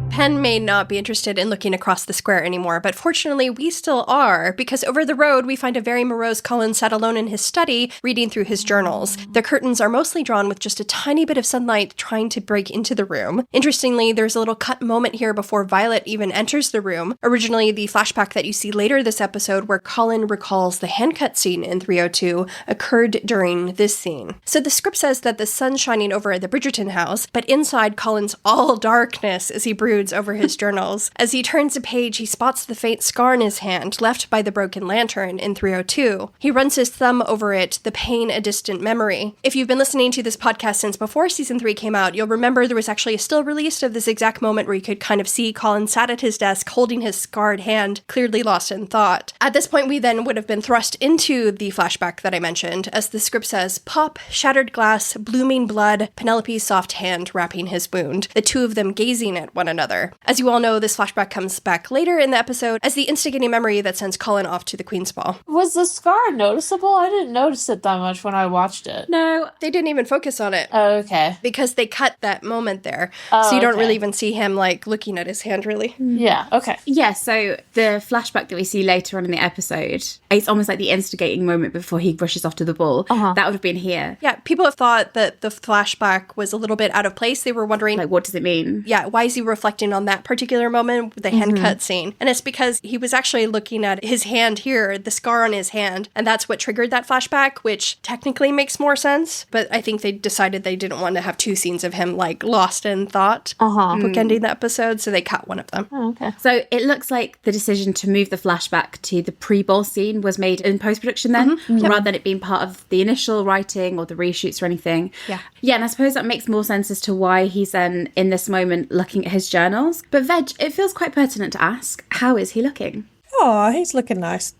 Pen may not be interested in looking across the square anymore, but fortunately we still are, because over the road we find a very morose Colin sat alone in his study, reading through his journals. The curtains are mostly drawn with just a tiny bit of sunlight trying to break into the room. Interestingly, there's a little cut moment here before Violet even enters the room. Originally, the flashback that you see later this episode where Colin recalls the hand-cut scene in 302 occurred during this scene. So the script says that the sun's shining over at the Bridgerton house, but inside Colin's all darkness as he broods over his journals. As he turns a page, he spots the faint scar in his hand left by the broken lantern in 302. He runs his thumb over it, the pain a distant memory. If you've been listening to this podcast since before season 3 came out, you'll remember there was actually a still released of this exact moment where you could kind of see Colin sat at his desk holding his scarred hand, clearly lost in thought. At this point, we then would have been thrust into the flashback that I mentioned, as the script says, pop, shattered glass, blooming blood, Penelope's soft hand wrapping his wound, the two of them gazing at one another. As you all know, this flashback comes back later in the episode as the instigating memory that sends Colin off to the Queen's Ball.
Was the scar noticeable? I didn't notice it that much when I watched it.
No, they didn't even focus on it.
Oh, okay.
Because they cut that moment there.
Oh,
so you don't
okay.
really even see him, like, looking at his hand, really.
Yeah, okay.
Yeah, so the flashback that we see later on in the episode, it's almost like the instigating moment before he rushes off to the ball. That would have been here.
Yeah, people have thought that the flashback was a little bit out of place. They were wondering,
Like, what does it mean?
yeah, why is he reflecting on that particular moment with the hand cut scene? And it's because he was actually looking at his hand here, the scar on his hand, and that's what triggered that flashback, which technically makes more sense. But I think they decided they didn't want to have two scenes of him, like, lost in thought, bookending the episode, so they cut one of them.
Oh, okay.
So it looks like the decision to move the flashback to the pre-ball scene was made in post-production then, rather than it being part of the initial writing or the reshoots or anything.
Yeah.
Yeah, and I suppose that makes more sense as to why he's then in this moment looking at his journals. But Veg, it feels quite pertinent to ask, how is he looking?
Oh, he's looking nice.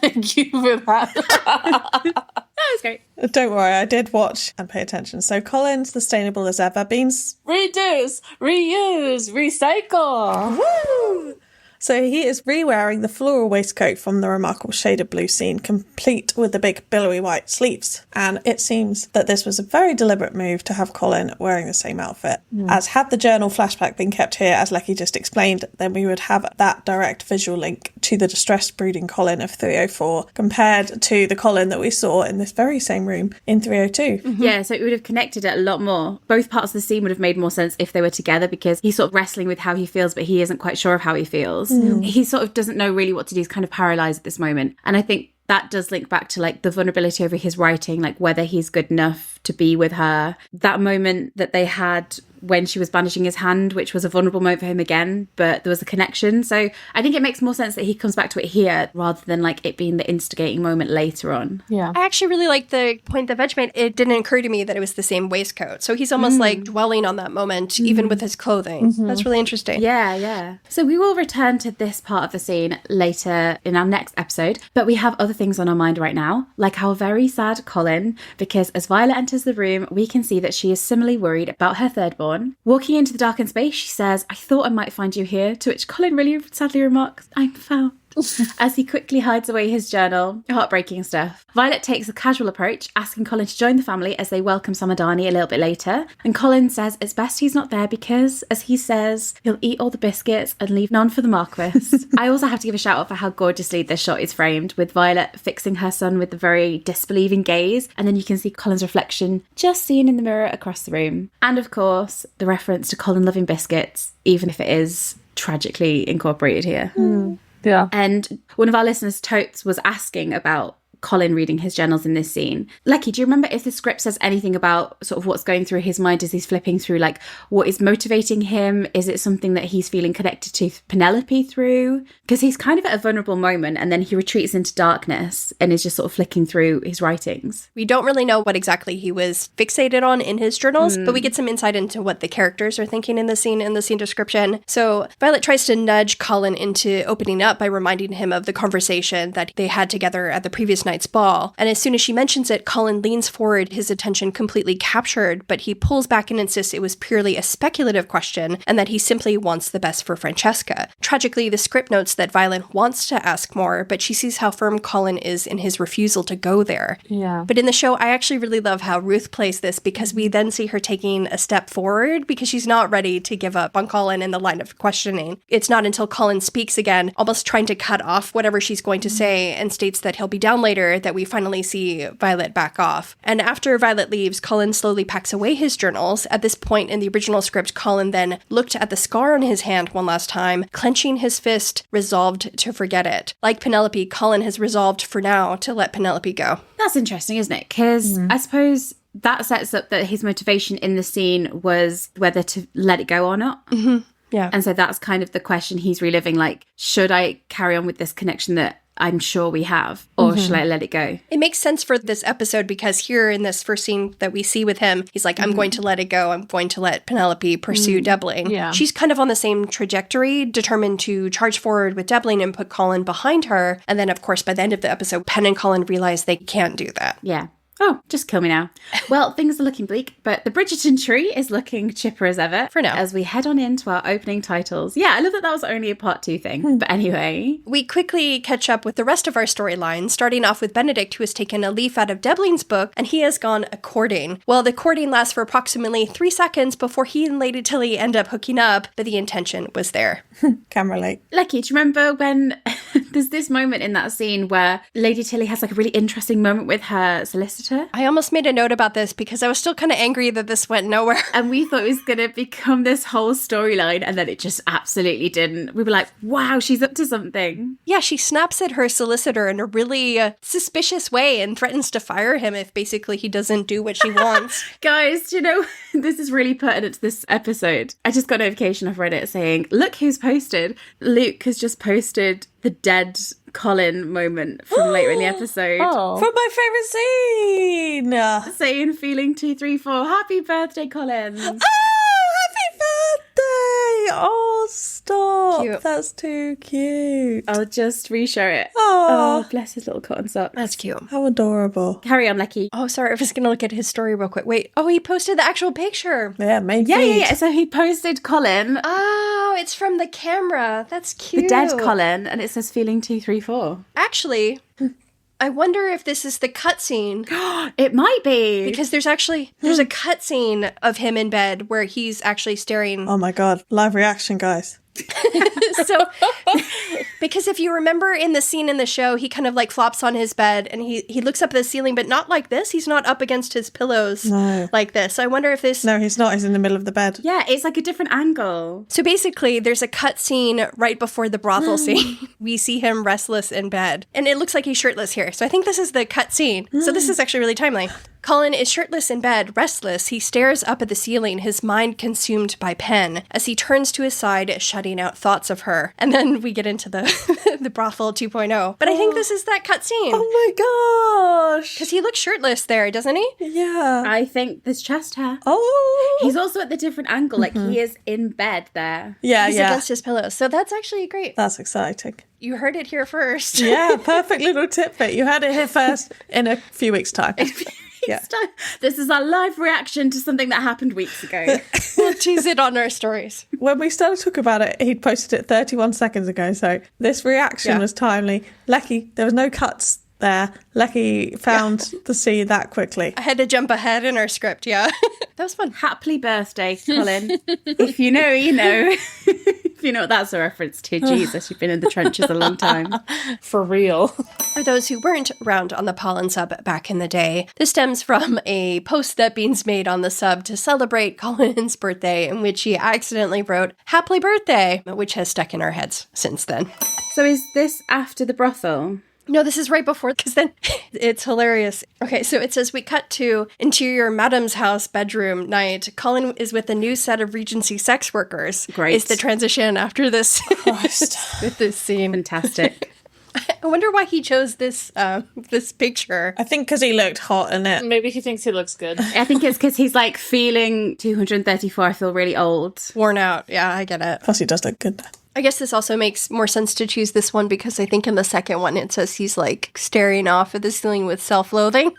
Thank you for that.
That was great.
Don't worry, I did watch and pay attention. So Colin's sustainable as ever. Beans.
Reduce, reuse, recycle.
Woo! So he is re-wearing the floral waistcoat from the remarkable shade of blue scene, complete with the big billowy white sleeves. And it seems that this was a very deliberate move to have Colin wearing the same outfit. As had the journal flashback been kept here, as Lecky just explained, then we would have that direct visual link to the distressed brooding Colin of 304 compared to the Colin that we saw in this very same room in 302.
Yeah, so it would have connected it a lot more. Both parts of the scene would have made more sense if they were together, because he's sort of wrestling with how he feels, but he isn't quite sure of how he feels. He sort of doesn't know really what to do. He's kind of paralyzed at this moment. And I think that does link back to like the vulnerability over his writing, like whether he's good enough to be with her. That moment that they had when she was bandaging his hand, which was a vulnerable moment for him again, but there was a connection. So I think it makes more sense that he comes back to it here rather than like it being the instigating moment later on.
Yeah.
I actually really like the point that Veg made. It didn't occur to me that it was the same waistcoat. So he's almost like dwelling on that moment, even with his clothing. That's really interesting.
Yeah. So we will return to this part of the scene later in our next episode, but we have other things on our mind right now, like our very sad Colin, because as Violet enters the room, we can see that she is similarly worried about her third born. Walking into the darkened space, she says, "I thought I might find you here," to which Colin really sadly remarks, "I'm found." As he quickly hides away his journal. Heartbreaking stuff. Violet takes a casual approach, asking Colin to join the family as they welcome Samadani a little bit later. And Colin says it's best he's not there because, as he says, he'll eat all the biscuits and leave none for the Marquess. I also have to give a shout out for how gorgeously this shot is framed, with Violet fixing her son with the very disbelieving gaze, and then you can see Colin's reflection just seen in the mirror across the room. And of course, the reference to Colin loving biscuits, even if it is tragically incorporated here.
Yeah.
And one of our listeners, Totes, was asking about Colin reading his journals in this scene. Lecky, do you remember if the script says anything about sort of what's going through his mind as he's flipping through, like what is motivating him? Is it something that he's feeling connected to Penelope through? Because he's kind of at a vulnerable moment and then he retreats into darkness and is just sort of flicking through his writings.
We don't really know what exactly he was fixated on in his journals, but we get some insight into what the characters are thinking in the scene description. So Violet tries to nudge Colin into opening up by reminding him of the conversation that they had together at the previous night's ball. And as soon as she mentions it, Colin leans forward, his attention completely captured, but he pulls back and insists it was purely a speculative question and that he simply wants the best for Francesca. Tragically, the script notes that Violet wants to ask more, but she sees how firm Colin is in his refusal to go there.
Yeah.
But in the show, I actually really love how Ruth plays this because we then see her taking a step forward because she's not ready to give up on Colin in the line of questioning. It's not until Colin speaks again, almost trying to cut off whatever she's going to say and states that he'll be down later, that we finally see Violet back off. And after Violet leaves, Colin slowly packs away his journals. At this point in the original script, Colin then looked at the scar on his hand one last time, clenching his fist, resolved to forget it. Like Penelope, Colin has resolved for now to let Penelope go.
That's interesting, isn't it? Because I suppose that sets up that his motivation in the scene was whether to let it go or not.
Mm-hmm. Yeah.
And so that's kind of the question he's reliving, like, should I carry on with this connection that I'm sure we have, or shall I let it go?
It makes sense for this episode because here in this first scene that we see with him, he's like, I'm going to let it go. I'm going to let Penelope pursue Debling.
Yeah.
She's kind of on the same trajectory, determined to charge forward with Debling and put Colin behind her. And then, of course, by the end of the episode, Pen and Colin realize they can't do that.
Yeah. Oh, just kill me now. Well, things are looking bleak, but the Bridgerton tree is looking chipper as ever.
For now.
As we head on into our opening titles. Yeah, I love that that was only a part 2 thing. But anyway.
We quickly catch up with the rest of our storyline, starting off with Benedict, who has taken a leaf out of Debling's book, and he has gone a-courting. Well, the courting lasts for approximately 3 seconds before he and Lady Tilly end up hooking up, but the intention was there.
Can relate.
Lecky, do you remember when there's this moment in that scene where Lady Tilly has like a really interesting moment with her solicitor?
I almost made a note about this because I was still kind of angry that this went nowhere.
And we thought it was going to become this whole storyline, and then it just absolutely didn't. We were like, wow, she's up to something.
Yeah, she snaps at her solicitor in a really suspicious way and threatens to fire him if basically he doesn't do what she wants.
Guys, do you know, this is really pertinent to this episode. I just got a notification off Reddit saying, look who's posted. Luke has just posted the dead Colin moment from later in the episode.
Oh.
From my favourite scene!
Saying, feeling 234, happy birthday, Colin.
Oh, happy birthday! Oh, stop.
Cute.
That's too cute.
I'll just re-show it.
Oh,
Oh, bless his little cotton socks.
That's cute.
how adorable.
Carry on, Lecky.
Oh, sorry, I was going to look at his story real quick. Wait, oh, he posted the actual picture.
Yeah, main
Yeah,
feed.
yeah. So he posted Colin,
Oh, it's from the camera. That's cute.
the dead Colin, and it says feeling 234.
Actually, I wonder if this is the cutscene.
It might be.
Because there's a cutscene of him in bed where he's actually staring.
Oh my god, live reaction, guys.
So, because if you remember in the scene in the show, he kind of like flops on his bed and he looks up at the ceiling, but not like this. He's not up against his pillows like this. So I wonder if this...
No, he's not. He's in the middle of the bed.
Yeah, it's like a different angle.
So basically, there's a cut scene right before the brothel scene. We see him restless in bed. And it looks like he's shirtless here. So I think this is the cut scene. So this is actually really timely. Colin is shirtless in bed, restless. He stares up at the ceiling, his mind consumed by Pen, as he turns to his side, shutting out thoughts of her. And then we get into the the brothel 2.0. But I think this is that cutscene.
Oh my gosh.
Because he looks shirtless there, doesn't he?
Yeah.
I think there's chest hair.
Oh.
He's also at the different angle, like he is in bed there.
Yeah,
He's
yeah.
against his pillows. So that's actually great.
That's exciting.
You heard it here first.
Yeah, perfect little tidbit. You had it here first in a few weeks' time. Yeah.
This is our live reaction to something that happened weeks ago.
We'll tease it on our stories.
When we started talking about it, he'd posted it 31 seconds ago, so this reaction was timely. Lecky, there was no cuts there. Lecky found the scene that quickly.
I had to jump ahead in our script, yeah. That was fun.
Happy birthday, Colin. If you know, you know. If you know what that's a reference to. Jesus, you've been in the trenches a long time.
For real.
For those who weren't around on the Polin sub back in the day, this stems from a post that Beans made on the sub to celebrate Colin's birthday, in which he accidentally wrote, "Happy birthday," which has stuck in our heads since then.
So is this after the brothel?
No, this is right before, because then it's hilarious. Okay, so it says, we cut to interior Madam's house bedroom night. Colin is with a new set of Regency sex workers.
Great.
Is the transition after this, with this scene.
Fantastic.
I wonder why he chose this this picture.
I think because he looked hot in it.
Maybe he thinks he looks good.
I think it's because he's like feeling 234, I feel really old.
Worn out. Yeah, I get it.
Plus, he does look good.
I guess this also makes more sense to choose this one because I think in the second one it says he's like staring off at the ceiling with self-loathing.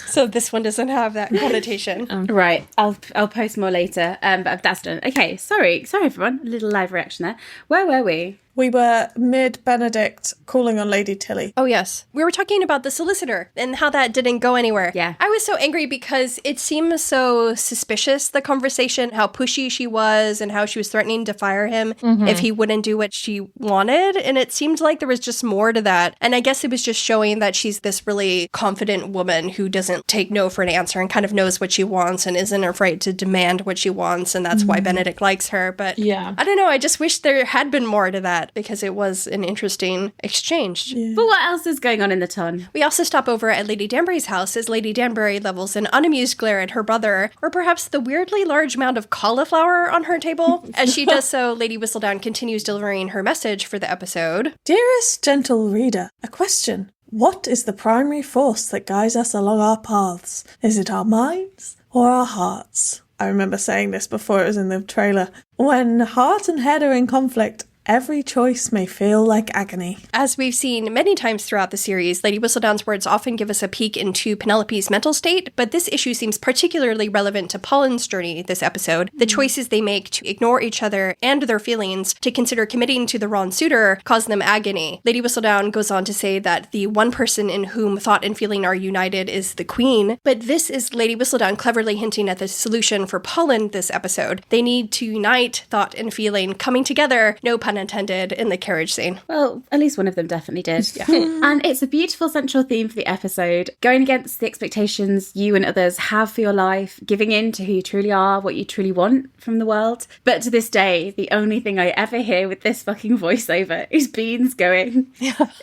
So this one doesn't have that connotation.
Right. I'll post more later. But that's done. Okay. Sorry everyone. A little live reaction there. Where were we?
We were mid-Benedict calling on Lady Tilly.
Oh, yes. We were talking about the solicitor and how that didn't go anywhere.
Yeah.
I was so angry because it seemed so suspicious, the conversation, how pushy she was and how she was threatening to fire him if he wouldn't do what she wanted. And it seemed like there was just more to that. And I guess it was just showing that she's this really confident woman who doesn't take no for an answer and kind of knows what she wants and isn't afraid to demand what she wants. And that's why Benedict likes her. But
Yeah.
I don't know. I just wish there had been more to that, because it was an interesting exchange.
Yeah.
But what else is going on in the ton?
We also stop over at Lady Danbury's house as Lady Danbury levels an unamused glare at her brother, or perhaps the weirdly large amount of cauliflower on her table. As she does so, Lady Whistledown continues delivering her message for the episode.
Dearest gentle reader, a question. What is the primary force that guides us along our paths? Is it our minds or our hearts? I remember saying this before it was in the trailer. When heart and head are in conflict, every choice may feel like agony.
As we've seen many times throughout the series, Lady Whistledown's words often give us a peek into Penelope's mental state, but this issue seems particularly relevant to Polin's journey this episode. The choices they make to ignore each other and their feelings to consider committing to the wrong suitor cause them agony. Lady Whistledown goes on to say that the one person in whom thought and feeling are united is the Queen, but this is Lady Whistledown cleverly hinting at the solution for Polin this episode. They need to unite thought and feeling, coming together, no pun intended, in the carriage scene.
Well, at least one of them definitely did. And it's a beautiful central theme for the episode, going against the expectations you and others have for your life, giving in to who you truly are, what you truly want from the world. But to this day, the only thing I ever hear with this fucking voiceover is Beans going,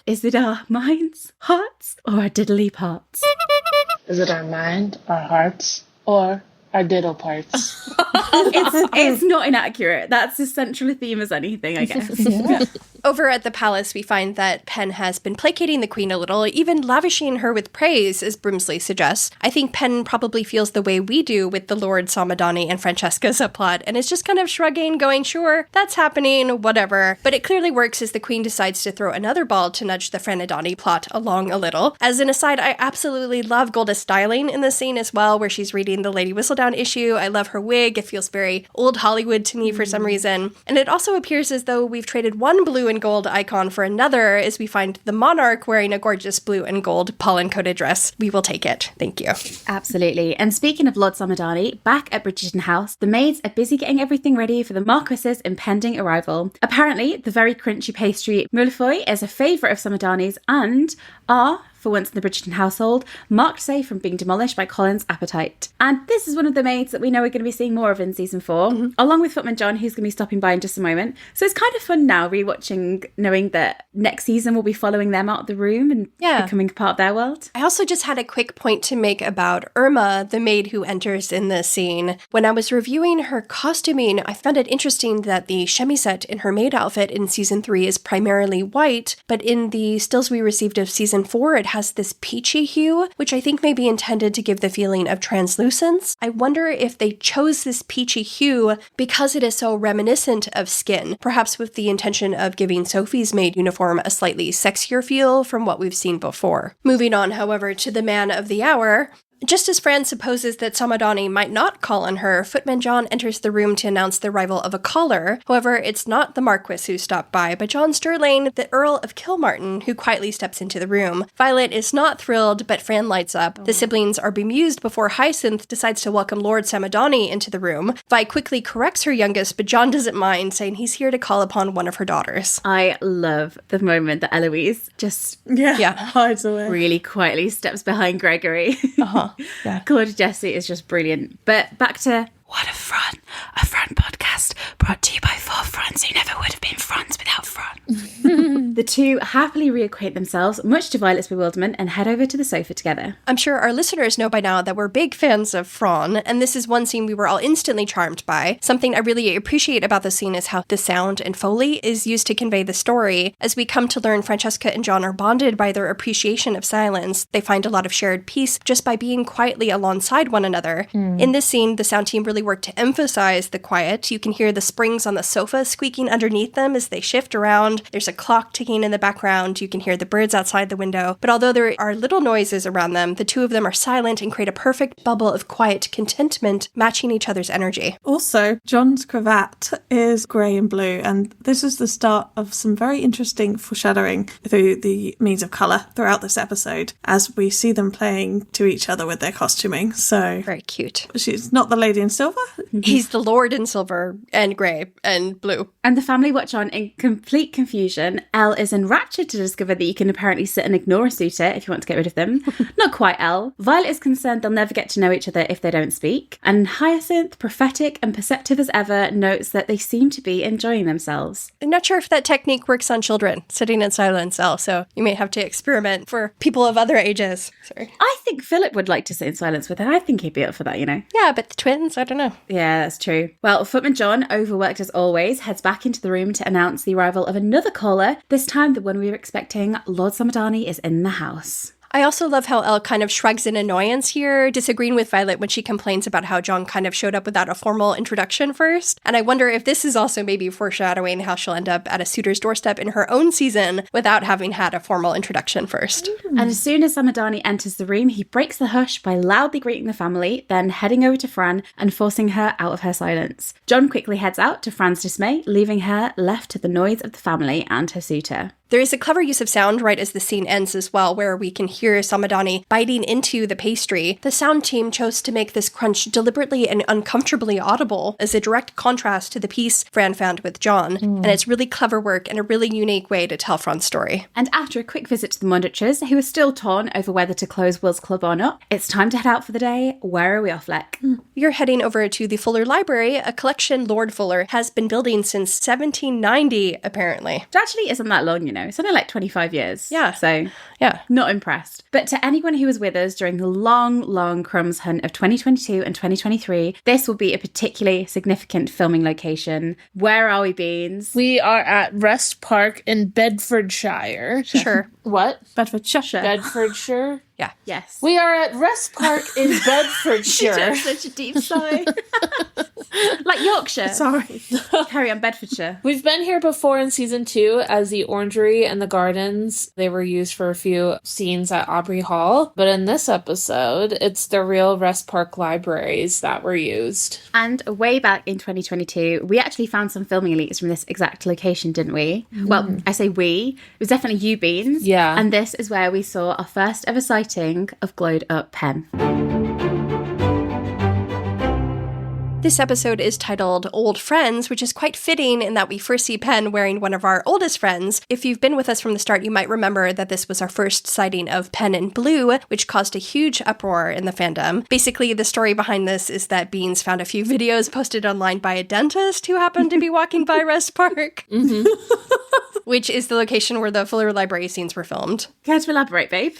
is it our minds, hearts, or our diddly parts?
Is it our mind, our hearts, or our diddle parts?
It's not inaccurate. That's as central a theme as anything, I guess.
Over at the palace, we find that Pen has been placating the Queen a little, even lavishing her with praise, as Brimsley suggests. I think Pen probably feels the way we do with the Lord Samadani and Francesca subplot, and is just kind of shrugging, going, sure, that's happening, whatever. But it clearly works as the Queen decides to throw another ball to nudge the Frenadani plot along a little. As an aside, I absolutely love Golda's styling in this scene as well, where she's reading the Lady Whistledown issue. I love her wig. It feels very old Hollywood to me for some reason. And it also appears as though we've traded one blue and gold icon for another, as we find the monarch wearing a gorgeous blue and gold pollen-coated dress. We will take it. Thank you.
Absolutely. And speaking of Lord Samadani, back at Bridgerton House, the maids are busy getting everything ready for the Marquess's impending arrival. Apparently, the very crunchy pastry mille-feuilles is a favourite of Samadani's and are, for once in the Bridgerton household, marked safe from being demolished by Colin's appetite. And this is one of the maids that we know we're going to be seeing more of in season 4, along with Footman John, who's going to be stopping by in just a moment. So it's kind of fun now rewatching, knowing that next season we'll be following them out of the room and becoming a part of their world.
I also just had a quick point to make about Irma, the maid who enters in this scene. When I was reviewing her costuming, I found it interesting that the chemisette in her maid outfit in season 3 is primarily white, but in the stills we received of season 4, it has this peachy hue, which I think may be intended to give the feeling of translucence. I wonder if they chose this peachy hue because it is so reminiscent of skin, perhaps with the intention of giving Sophie's maid uniform a slightly sexier feel from what we've seen before. Moving on, however, to the man of the hour. Just as Fran supposes that Samadani might not call on her, Footman John enters the room to announce the arrival of a caller. However, it's not the Marquess who stopped by, but John Sterling, the Earl of Kilmartin, who quietly steps into the room. Violet is not thrilled, but Fran lights up. The siblings are bemused before Hyacinth decides to welcome Lord Samadani into the room. Vi quickly corrects her youngest, but John doesn't mind, saying he's here to call upon one of her daughters.
I love the moment that Eloise just
hides away.
really quietly steps behind Gregory.
Yeah.
Claudia Jessie is just brilliant. But back to What a Fran podcast brought to you by 4 friends who never would have been friends without Fern. The two happily reacquaint themselves, much to Violet's bewilderment, and head over to the sofa together.
I'm sure our listeners know by now that we're big fans of Fern, and this is one scene we were all instantly charmed by. Something I really appreciate about the scene is how the sound and Foley is used to convey the story. As we come to learn Francesca and John are bonded by their appreciation of silence, they find a lot of shared peace just by being quietly alongside one another. In this scene, the sound team really worked to emphasize the quiet. You can hear the springs on the sofa squeaking underneath them as they shift around. There's a clock ticking in the background. You can hear the birds outside the window. But although there are little noises around them, the two of them are silent and create a perfect bubble of quiet contentment, matching each other's energy.
Also, John's cravat is grey and blue, and this is the start of some very interesting foreshadowing through the means of colour throughout this episode, as we see them playing to each other with their costuming. So
Very cute.
she's not the lady in silver.
He's the Lord in silver and grey and blue.
And the family watch on in complete confusion. Elle is enraptured to discover that you can apparently sit and ignore a suitor if you want to get rid of them. Not quite Elle. Violet is concerned they'll never get to know each other if they don't speak. And Hyacinth, prophetic and perceptive as ever, notes that they seem to be enjoying themselves.
I'm not sure if that technique works on children, sitting in silence, so you may have to experiment for people of other ages. Sorry.
I think Philip would like to sit in silence with her. I think he'd be up for that, you know.
Yeah, but the twins, I don't know.
Yeah, that's true. Well, Footman John, overworked as always, heads back into the room to announce the arrival of another caller, this time the one we were expecting. Lord Samadani is in the house.
I also love how Elle kind of shrugs in annoyance here, disagreeing with Violet when she complains about how John kind of showed up without a formal introduction first. And I wonder if this is also maybe foreshadowing how she'll end up at a suitor's doorstep in her own season without having had a formal introduction first.
And as soon as Samadani enters the room, he breaks the hush by loudly greeting the family, then heading over to Fran and forcing her out of her silence. John quickly heads out to Fran's dismay, leaving her left to the noise of the family and her suitor.
There is a clever use of sound right as the scene ends as well, where we can hear Samadani biting into the pastry. The sound team chose to make this crunch deliberately and uncomfortably audible as a direct contrast to the piece Fran found with John. And it's really clever work and a really unique way to tell Fran's story.
And after a quick visit to the Monditchers, who are still torn over whether to close Will's Club or not, it's time to head out for the day. Where are we off, Leck?
You're heading over to the Fuller Library, a collection Lord Fuller has been building since 1790, apparently.
It actually isn't that long, you know. It's only like 25 years.
Yeah.
So,
Yeah.
not impressed. But to anyone who was with us during the long, long crumbs hunt of 2022 and 2023, this will be a particularly significant filming location. Where are we, Beans?
We are at Rest Park in Bedfordshire.
Sure.
What?
Bedfordshire.
Bedfordshire?
Yeah.
Yes.
We are at Rest Park in Bedfordshire.
Such a deep sigh. Like Yorkshire.
Sorry.
Carry on, Bedfordshire.
We've been here before in season 2 as the orangery and the gardens. They were used for a few scenes at Aubrey Hall. But in this episode, it's the real Rest Park libraries that were used.
And way back in 2022, we actually found some filming leaks from this exact location, didn't we? Well, I say we. It was definitely you, Beans.
Yeah.
And this is where we saw our first ever sighting of glowed up pen.
This episode is titled Old Friends, which is quite fitting in that we first see Pen wearing one of our oldest friends. If you've been with us from the start, you might remember that this was our first sighting of Pen in blue, which caused a huge uproar in the fandom. Basically, the story behind this is that Beans found a few videos posted online by a dentist who happened to be walking by Rest Park, which is the location where the Fuller Library scenes were filmed.
Care to elaborate, babe?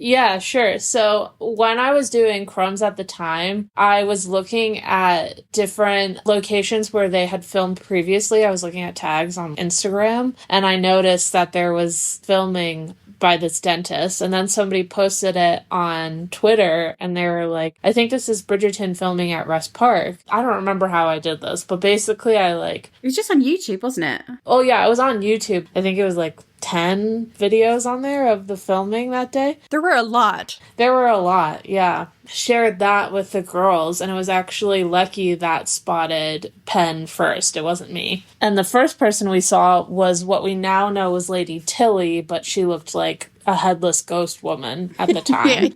Yeah, sure. So when I was doing Crumbs at the time, I was looking at different locations where they had filmed previously. I was looking at tags on Instagram, and I noticed that there was filming by this dentist, and then somebody posted it on Twitter, and they were like, I think this is Bridgerton filming at Rest Park. I don't remember how I did this, but basically
It was just on YouTube, wasn't it?
Oh yeah, it was on YouTube. I think it was like 10 videos on there of the filming that day.
There were a lot.
There were a lot, yeah. Shared that with the girls, and it was actually Lucky that spotted Pen first. It wasn't me. And the first person we saw was what we now know was Lady Tilly, but she looked like a headless ghost woman at the time.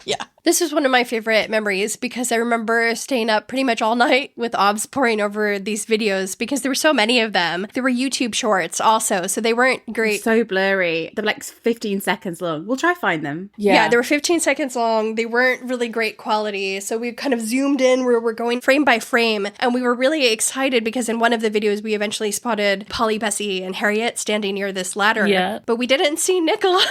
Yeah. This was one of my favorite memories because I remember staying up pretty much all night with Obs poring over these videos because there were so many of them. There were YouTube shorts also, so they weren't great.
So blurry. They're like 15 seconds long. We'll try find them.
Yeah, they were 15 seconds long. They weren't really great quality, so we kind of zoomed in where we're going frame by frame, and we were really excited because in one of the videos we eventually spotted Polly, Bessie, and Harriet standing near this ladder.
Yeah.
But we didn't see Nicola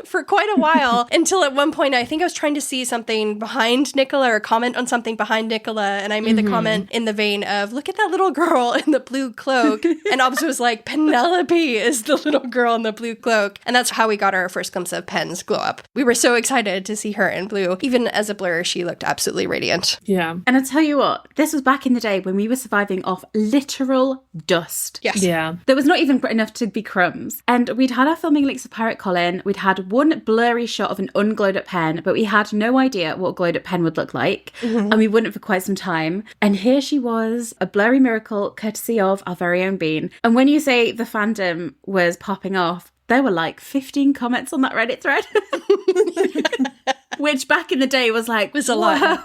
for quite a while until at one point I think I was trying to see something behind Nicola or comment on something behind Nicola, and I made the comment in the vein of, look at that little girl in the blue cloak. And Obs was like, Penelope is the little girl in the blue cloak. And that's how we got our first glimpse of Pen's glow up. We were so excited to see her in blue. Even as a blur, she looked absolutely radiant.
Yeah.
And I tell you what, this was back in the day when we were surviving off literal dust.
Yes.
Yeah.
There was not even enough to be crumbs. And we'd had our filming links of Pirate Colin. We'd had one blurry shot of an unglowed up pen, but we had no idea what a glowed up pen would look like. And we wouldn't for quite some time. And here she was, a blurry miracle, courtesy of our very own Bean. And when you say the fandom was popping off, there were like 15 comments on that Reddit thread. Which back in the day was like,
was a lot.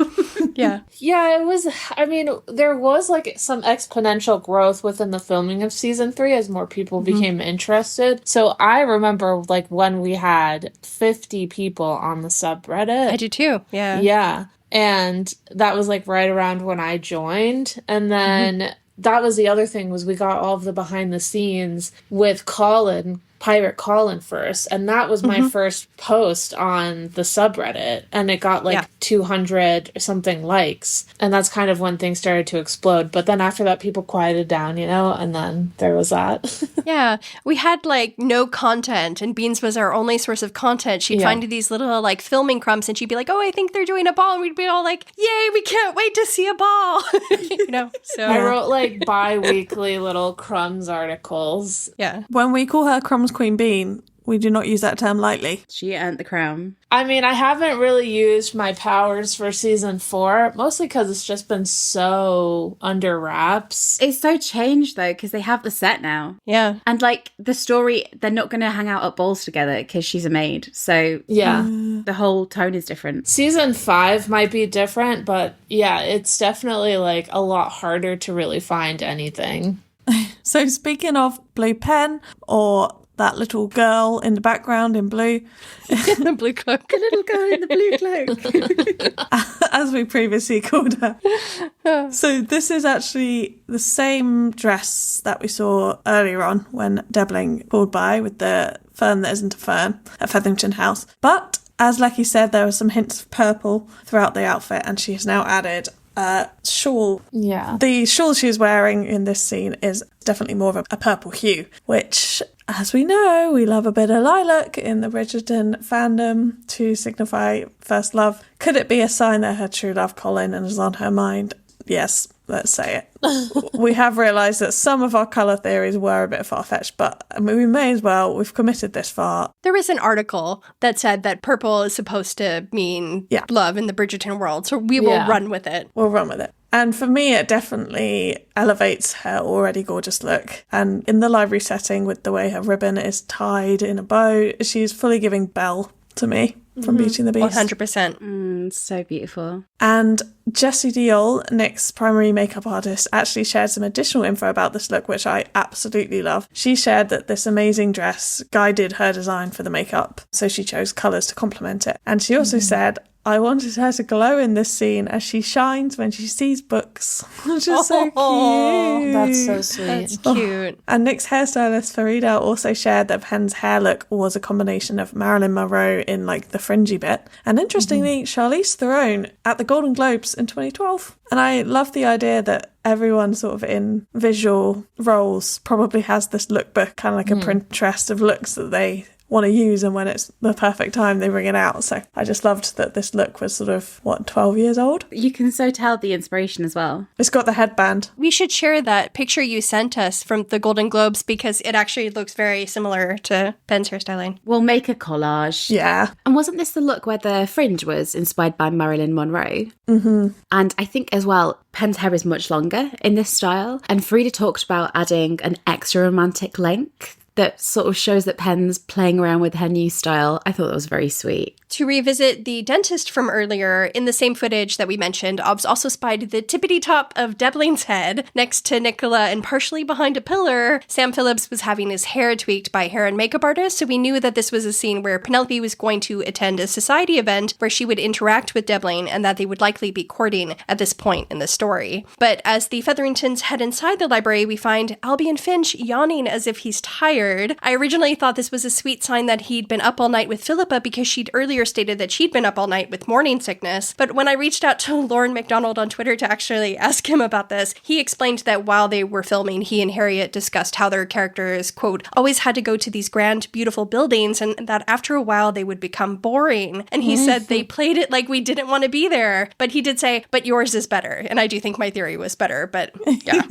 Yeah.
Yeah, it was, I mean, there was like some exponential growth within the filming of season 3 as more people became interested. So I remember like when we had 50 people on the subreddit.
I do too. Yeah.
Yeah. And that was like right around when I joined. And then that was the other thing, was we got all of the behind the scenes with Colin, Pirate Colin first, and that was my first post on the subreddit, and it got like 200 or something likes, and that's kind of when things started to explode. But then after that, people quieted down, you know, and then there was that.
Yeah, we had like no content, and Beans was our only source of content. She'd find these little like filming crumbs, and she'd be like, "Oh, I think they're doing a ball," and we'd be all like, "Yay, we can't wait to see a ball!" You know. So
I wrote like bi-weekly little crumbs articles.
Yeah.
When we call her Crumbs Queen Bean, we do not use that term lightly.
She earned the crown.
I mean, I haven't really used my powers for season 4, mostly because it's just been so under wraps.
It's so changed though, because they have the set now.
Yeah.
And like the story, they're not going to hang out at balls together because she's a maid. So
Yeah.
the whole tone is different.
Season 5 might be different, but yeah, it's definitely like a lot harder to really find anything.
So speaking of blue pen, or that little girl in the background in blue,
The blue cloak.
The little girl in the blue cloak.
as we previously called her. So this is actually the same dress that we saw earlier on when Debbling pulled by with the fern that isn't a fern at Featherington House. But as Lecky said, there were some hints of purple throughout the outfit, and she has now added a shawl.
Yeah.
The shawl she's wearing in this scene is definitely more of a purple hue, which, as we know, we love a bit of lilac in the Bridgerton fandom to signify first love. Could it be a sign that her true love Colin is on her mind? Yes, let's say it. We have realised that some of our colour theories were a bit far-fetched, but I mean, we may as well. We've committed this far.
There was an article that said that purple is supposed to mean love in the Bridgerton world, so we will run with it.
We'll run with it. And for me, it definitely elevates her already gorgeous look. And in the library setting, with the way her ribbon is tied in a bow, she's fully giving Belle to me from Beauty and the Beast.
100%.
So beautiful.
And Jessie Diol, Nick's primary makeup artist, actually shared some additional info about this look, which I absolutely love. She shared that this amazing dress guided her design for the makeup, so she chose colours to complement it. And she also said, I wanted her to glow in this scene as she shines when she sees books. Which is so cute.
That's so sweet.
That's cute.
And Nick's hairstylist Farida also shared that Pen's hair look was a combination of Marilyn Monroe in like the fringy bit. And interestingly, Charlize Theron at the Golden Globes in 2012. And I love the idea that everyone sort of in visual roles probably has this lookbook, kind of like a Pinterest of looks that they want to use, and when it's the perfect time they bring it out. So I just loved that this look was sort of 12 years old.
You can so tell the inspiration as well.
It's got the headband.
We should share that picture you sent us from the Golden Globes because it actually looks very similar to Pen's hairstyling.
We'll make a collage.
Yeah.
And wasn't this the look where the fringe was inspired by Marilyn Monroe? And I think as well, Pen's hair is much longer in this style. And Farida talked about adding an extra romantic length that sort of shows that Pen's playing around with her new style. I thought that was very sweet.
To revisit the dentist from earlier, in the same footage that we mentioned, Obbs also spied the tippity top of Debling's head next to Nicola, and partially behind a pillar, Sam Phillips was having his hair tweaked by hair and makeup artists, so we knew that this was a scene where Penelope was going to attend a society event where she would interact with Debling and that they would likely be courting at this point in the story. But as the Featheringtons head inside the library, we find Albion Finch yawning as if he's tired. I originally thought this was a sweet sign that he'd been up all night with Philippa because she'd earlier stated that she'd been up all night with morning sickness. But when I reached out to Lauren McDonald on Twitter to actually ask him about this, he explained that while they were filming, he and Harriet discussed how their characters, quote, always had to go to these grand, beautiful buildings and that after a while they would become boring. And he said they played it like we didn't want to be there. But he did say, but yours is better. And I do think my theory was better, but yeah.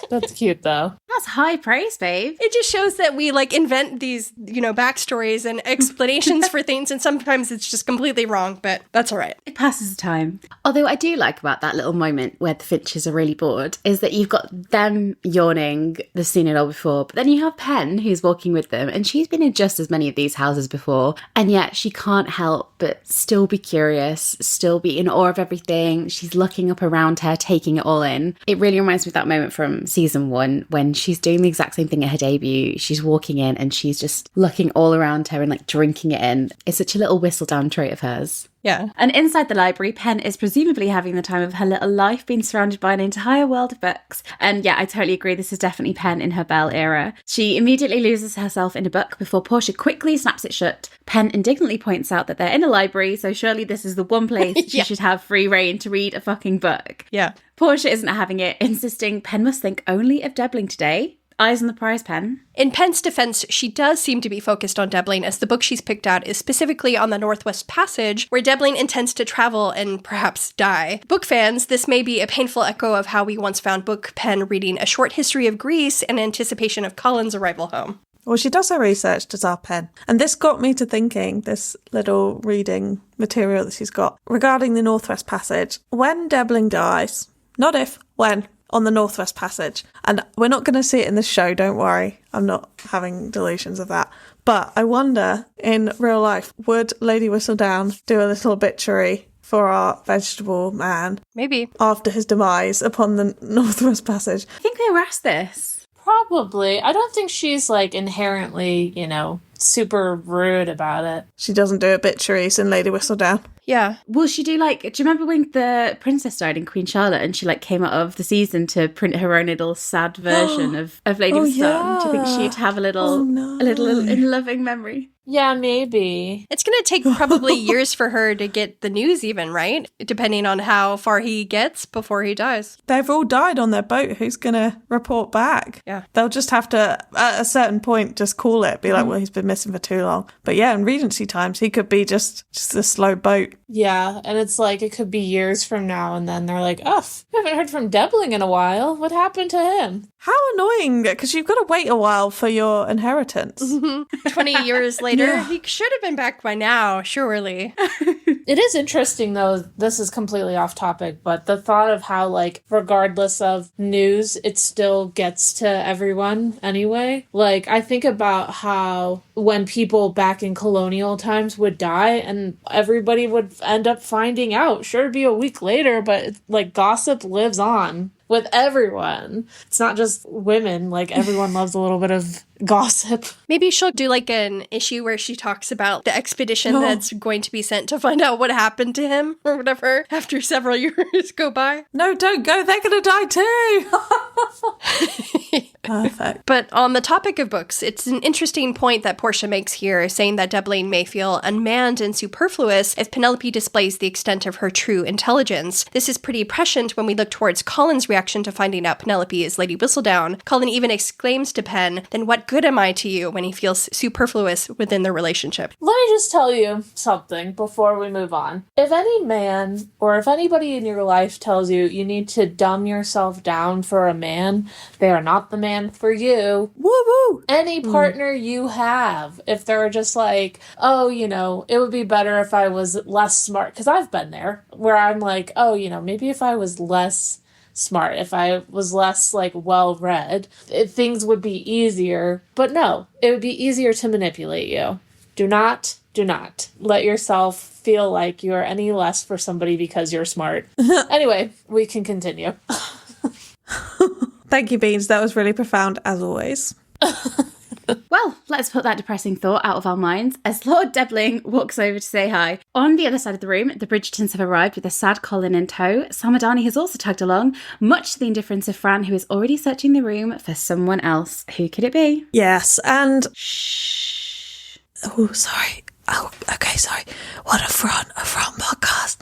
That's cute, though.
That's high praise, babe.
It just shows that we invent these, backstories and explanations for things, and sometimes it's just completely wrong, but that's all right.
It passes the time. Although I do like about that little moment where the Finches are really bored is that you've got them yawning, they've seen it all before, but then you have Pen who's walking with them, and she's been in just as many of these houses before, and yet she can't help but still be curious, still be in awe of everything. She's looking up around her, taking it all in. It really reminds me of that moment from season 1 when she's doing the exact same thing at her debut. She's walking in and she's just looking all around her and drinking it in. It's such a little whistle down trait of hers.
Yeah.
And inside the library, Pen is presumably having the time of her little life, being surrounded by an entire world of books. And yeah, I totally agree. This is definitely Pen in her Belle era. She immediately loses herself in a book before Portia quickly snaps it shut. Pen indignantly points out that they're in a library, so surely this is the one place she should have free reign to read a fucking book.
Yeah.
Portia isn't having it, insisting Pen must think only of Debling today. Eyes on the prize, Pen.
In Pen's defense, she does seem to be focused on Debling, as the book she's picked out is specifically on the Northwest Passage, where Debling intends to travel and perhaps die. Book fans, this may be a painful echo of how we once found book Pen reading A Short History of Greece in anticipation of Colin's arrival home.
Well, she does her research, does our Pen. And this got me to thinking, this little reading material that she's got, regarding the Northwest Passage. When Debling dies, not if, when, on the Northwest Passage. And we're not going to see it in the show, don't worry. I'm not having delusions of that. But I wonder, in real life, would Lady Whistledown do a little obituary for our vegetable man?
Maybe.
After his demise upon the Northwest Passage.
I think they were asked this.
Probably. I don't think she's inherently, super rude about it.
She doesn't do obituaries in Lady Whistledown.
Yeah.
Will she do do you remember when the princess died in Queen Charlotte and she came out of the season to print her own little sad version of Lady Whistledown?
Yeah.
Do you think she'd have a little in loving memory?
Yeah, maybe.
It's going to take probably years for her to get the news even, right? Depending on how far he gets before he dies.
They've all died on their boat. Who's going to report back?
Yeah.
They'll just have to, at a certain point, just call it. Be like, well, he's been missing for too long. But yeah, in Regency times, he could be just a slow boat.
Yeah, and it's it could be years from now, and then they're like, oh, we haven't heard from Debling in a while. What happened to him?
How annoying, because you've got to wait a while for your inheritance.
20 years later, he should have been back by now, surely.
It is interesting, though, this is completely off topic, but the thought of how, regardless of news, it still gets to everyone anyway. I think about how when people back in colonial times would die and everybody would end up finding out. Sure, it'd be a week later, but gossip lives on with everyone. It's not just women. Everyone loves a little bit of gossip.
Maybe she'll do an issue where she talks about the expedition that's going to be sent to find out what happened to him or whatever after several years go by.
No, don't go. They're going to die too. Perfect.
But on the topic of books, it's an interesting point that Portia makes here, saying that Debling may feel unmanned and superfluous if Penelope displays the extent of her true intelligence. This is pretty prescient when we look towards Colin's reaction to finding out Penelope is Lady Whistledown. Colin even exclaims to Pen, "Then what good am I to you?" when he feels superfluous within their relationship.
Let me just tell you something before we move on. If any man or if anybody in your life tells you you need to dumb yourself down for a man, they are not the man for you.
Woo woo.
Any partner you have, if they're just oh, it would be better if I was less smart. Because I've been there where I'm maybe if I was less smart, if I was less like well-read, things would be easier. But no, it would be easier to manipulate you. Do not let yourself feel like you're any less for somebody because you're smart. Anyway, we can continue.
Thank you, Beans. That was really profound, as always.
Well, let's put that depressing thought out of our minds as Lord Debling walks over to say hi. On the other side of the room, the Bridgertons have arrived with a sad Colin in tow. Samadani has also tagged along, much to the indifference of Fran, who is already searching the room for someone else. Who could it be?
Yes, and... Shh. Oh, sorry. Oh, okay, sorry. What a Fran podcast.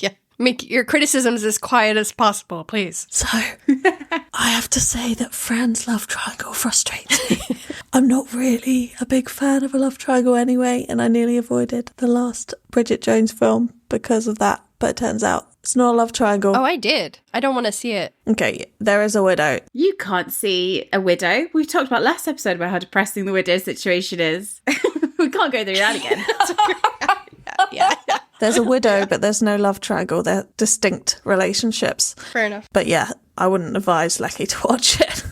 Yeah. Make your criticisms as quiet as possible, please.
So, I have to say that Fran's love triangle frustrates me. I'm not really a big fan of a love triangle anyway, and I nearly avoided the last Bridget Jones film because of that. But it turns out it's not a love triangle.
Oh, I did. I don't want to see it.
Okay, there is a widow.
You can't see a widow. We've talked about last episode about how depressing the widow situation is. We can't go through that again.
Yeah.
There's a widow, but there's no love triangle. They're distinct relationships.
Fair enough.
But yeah, I wouldn't advise Lecky to watch it.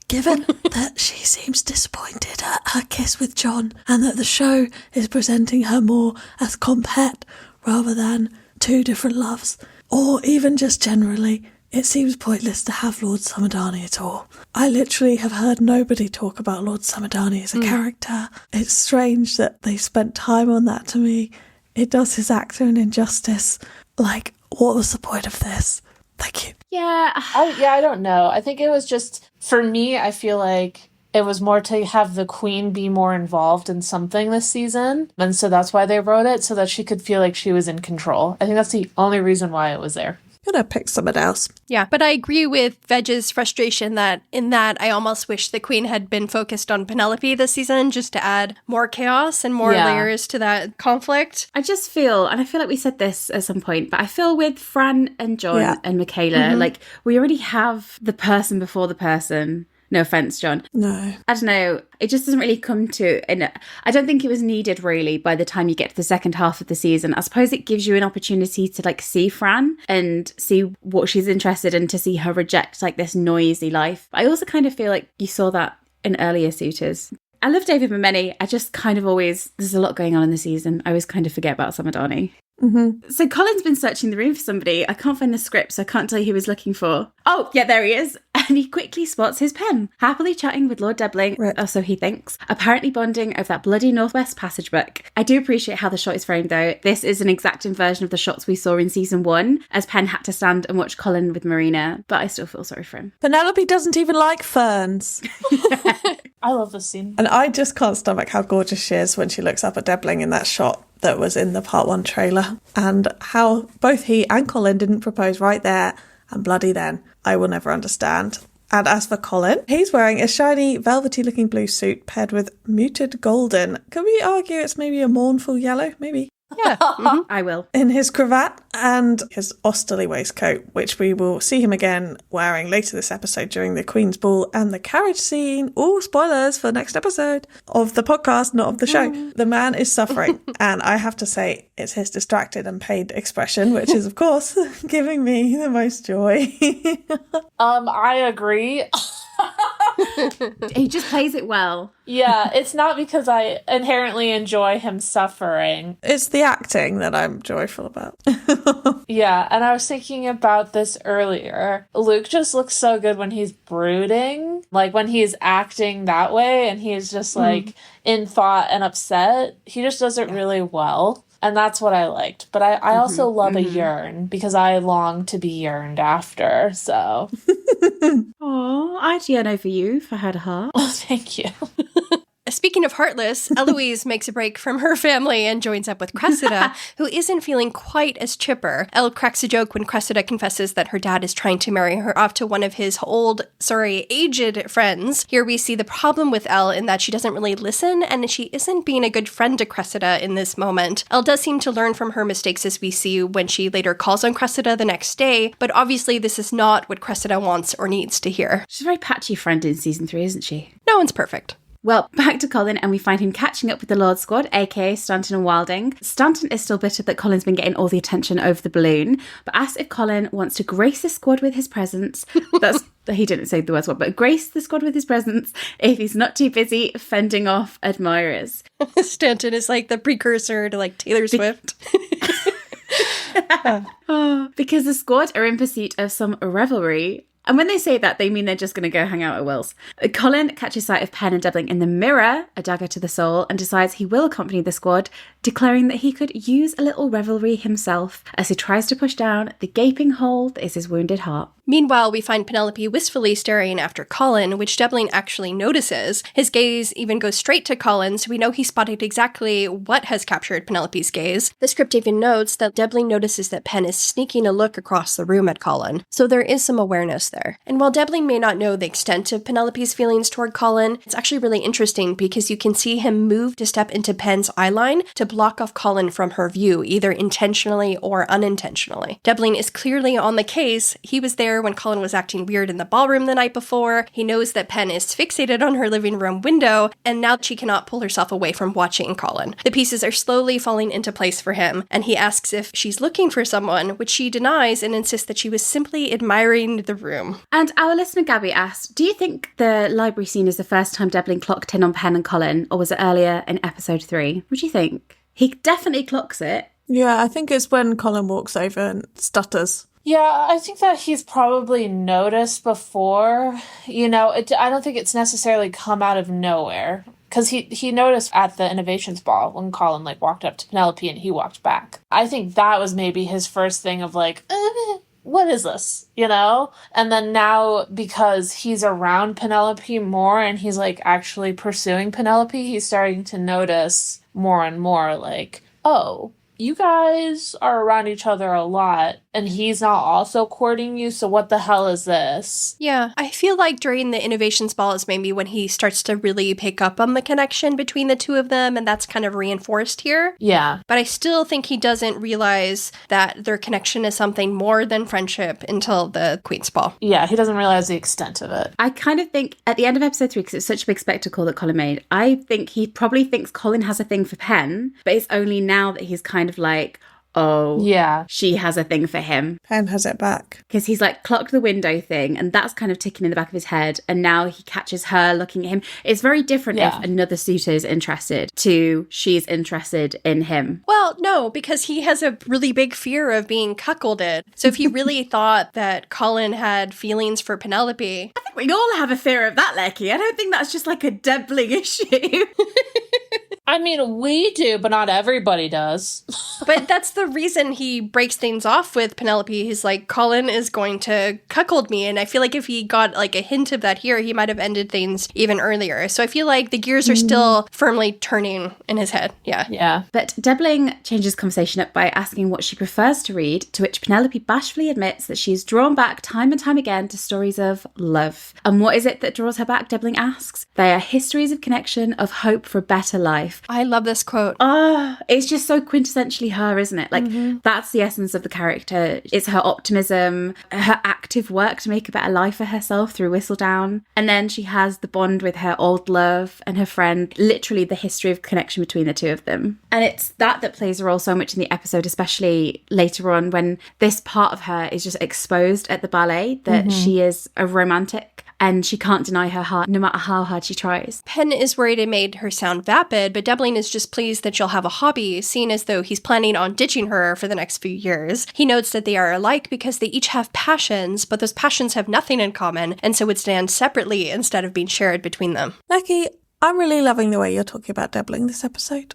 Given that she seems disappointed at her kiss with John and that the show is presenting her more as compet rather than two different loves, or even just generally, it seems pointless to have Lord Samadani at all. I literally have heard nobody talk about Lord Samadani as a character. It's strange that they spent time on that to me. It does his actor an injustice. Like, what was the point of this? Thank you.
Yeah.
I don't know. I think it was just, for me, I feel like it was more to have the queen be more involved in something this season. And so that's why they wrote it, so that she could feel like she was in control. I think that's the only reason why it was there.
Gonna pick someone else.
Yeah, but I agree with Veg's frustration that I almost wish the queen had been focused on Penelope this season, just to add more chaos and more layers to that conflict.
I just feel, and I feel like we said this at some point, but I feel with Fran and John and Michaela, like we already have the person before the person. No offense, John.
No.
I don't know. It just doesn't really come to... And I don't think it was needed, really, by the time you get to the second half of the season. I suppose it gives you an opportunity to, like, see Fran and see what she's interested in, to see her reject, like, this noisy life. But I also kind of feel like you saw that in earlier suitors. I love David Mameni. I just kind of always... There's a lot going on in the season. I always kind of forget about Samadani.
Mm-hmm.
So Colin's been searching the room for somebody. I can't find the script, so I can't tell you who he was looking for. Oh, yeah, there he is. And he quickly spots his pen, happily chatting with Lord Debling, or so he thinks, apparently bonding over that bloody Northwest Passage book. I do appreciate how the shot is framed, though. This is an exact version of the shots we saw in season 1, as Penn had to stand and watch Colin with Marina, but I still feel sorry for him.
Penelope doesn't even like ferns.
I love this scene.
And I just can't stomach how gorgeous she is when she looks up at Debling in that shot that was in the part 1 trailer, and how both he and Colin didn't propose right there and bloody then. I will never understand. And as for Colin, he's wearing a shiny, velvety looking blue suit paired with muted golden. Can we argue it's maybe a mournful yellow? Maybe.
Yeah, I will.
In his cravat and his Osterley waistcoat, which we will see him again wearing later this episode during the Queen's Ball and the carriage scene. All spoilers for next episode of the podcast, not of the show. The man is suffering, and I have to say it's his distracted and pained expression, which is, of course, giving me the most joy.
I agree.
He just plays it well.
Yeah, it's not because I inherently enjoy him suffering.
It's the acting that I'm joyful about.
Yeah, and I was thinking about this earlier. Luke just looks so good when he's brooding. Like, when he's acting that way and he's just, like, in thought and upset. He just does it really well. And that's what I liked. But I also love a yearn, because I long to be yearned after, so.
Oh, I'd yearn over you if I had a heart.
Oh, thank you.
Speaking of heartless, Eloise makes a break from her family and joins up with Cressida, who isn't feeling quite as chipper. Elle cracks a joke when Cressida confesses that her dad is trying to marry her off to one of his aged friends. Here we see the problem with Elle in that she doesn't really listen, and she isn't being a good friend to Cressida in this moment. Elle does seem to learn from her mistakes, as we see when she later calls on Cressida the next day, but obviously this is not what Cressida wants or needs to hear.
She's a very patchy friend in season 3, isn't she?
No one's perfect.
Well, back to Colin, and we find him catching up with the Lord Squad, aka Stanton and Wilding. Stanton is still bitter that Colin's been getting all the attention over the balloon, but asks if Colin wants to grace the squad with his presence. He didn't say the words what, but grace the squad with his presence if he's not too busy fending off admirers.
Stanton is like the precursor to like Taylor Swift.
Because the squad are in pursuit of some revelry. And when they say that, they mean they're just going to go hang out at Will's. Colin catches sight of Pen and Doubling in the mirror, a dagger to the soul, and decides he will accompany the squad, declaring that he could use a little revelry himself as he tries to push down the gaping hole that is his wounded heart.
Meanwhile, we find Penelope wistfully staring after Colin, which Doubling actually notices. His gaze even goes straight to Colin, so we know he spotted exactly what has captured Penelope's gaze. The script even notes that Doubling notices that Pen is sneaking a look across the room at Colin, so there is some awareness there. And while Doubling may not know the extent of Penelope's feelings toward Colin, it's actually really interesting because you can see him move to step into Pen's eyeline to block off Colin from her view, either intentionally or unintentionally. Doubling is clearly on the case. He was there when Colin was acting weird in the ballroom the night before. He knows that Pen is fixated on her living room window, and now she cannot pull herself away from watching Colin. The pieces are slowly falling into place for him, and he asks if she's looking for someone, which she denies and insists that she was simply admiring the room.
And our listener Gabby asked, do you think the library scene is the first time Doubling clocked in on Pen and Colin, or was it earlier in episode 3? What do you think? He definitely clocks it.
Yeah, I think it's when Colin walks over and stutters.
Yeah, I think that he's probably noticed before. You know, I don't think it's necessarily come out of nowhere. Because he noticed at the Innovations Ball when Colin, like, walked up to Penelope and he walked back. I think that was maybe his first thing of, like, what is this? You know? And then now, because he's around Penelope more and he's, like, actually pursuing Penelope, he's starting to notice more and more, like, oh, you guys are around each other a lot, and he's not also courting you, so what the hell is this?
Yeah, I feel like during the Innovations Ball is maybe when he starts to really pick up on the connection between the two of them, and that's kind of reinforced here.
Yeah.
But I still think he doesn't realize that their connection is something more than friendship until the Queen's Ball.
Yeah, he doesn't realize the extent of it.
I kind of think at the end of episode 3, because it's such a big spectacle that Colin made, I think he probably thinks Colin has a thing for Pen, but it's only now that he's kind of like, oh,
yeah,
she has a thing for him.
Pen has it back.
Because he's like clocked the window thing, and that's kind of ticking in the back of his head, and now he catches her looking at him. It's very different if another suitor is interested to she's interested in him.
Well, no, because he has a really big fear of being cuckolded. So if he really thought that Colin had feelings for Penelope...
I think we all have a fear of that, Lecky. I don't think that's just like a Doubling issue.
I mean, we do, but not everybody does.
But that's the reason he breaks things off with Penelope. He's like, Colin is going to cuckold me. And I feel like if he got like a hint of that here, he might have ended things even earlier. So I feel like the gears are still firmly turning in his head. Yeah.
Yeah.
But Doubling changes conversation up by asking what she prefers to read, to which Penelope bashfully admits that she's drawn back time and time again to stories of love. And what is it that draws her back, Doubling asks? They are histories of connection, of hope for a better life.
I love this quote.
Oh, it's just so quintessentially her, isn't it? Like, that's the essence of the character. It's her optimism, her active work to make a better life for herself through Whistledown. And then she has the bond with her old love and her friend, literally the history of connection between the two of them. And it's that plays a role so much in the episode, especially later on when this part of her is just exposed at the ballet, that she is a romantic. And she can't deny her heart, no matter how hard she tries.
Pen is worried it made her sound vapid, but Doubling is just pleased that she'll have a hobby, seeing as though he's planning on ditching her for the next few years. He notes that they are alike because they each have passions, but those passions have nothing in common, and so would stand separately instead of being shared between them.
Lucky, I'm really loving the way you're talking about Doubling this episode.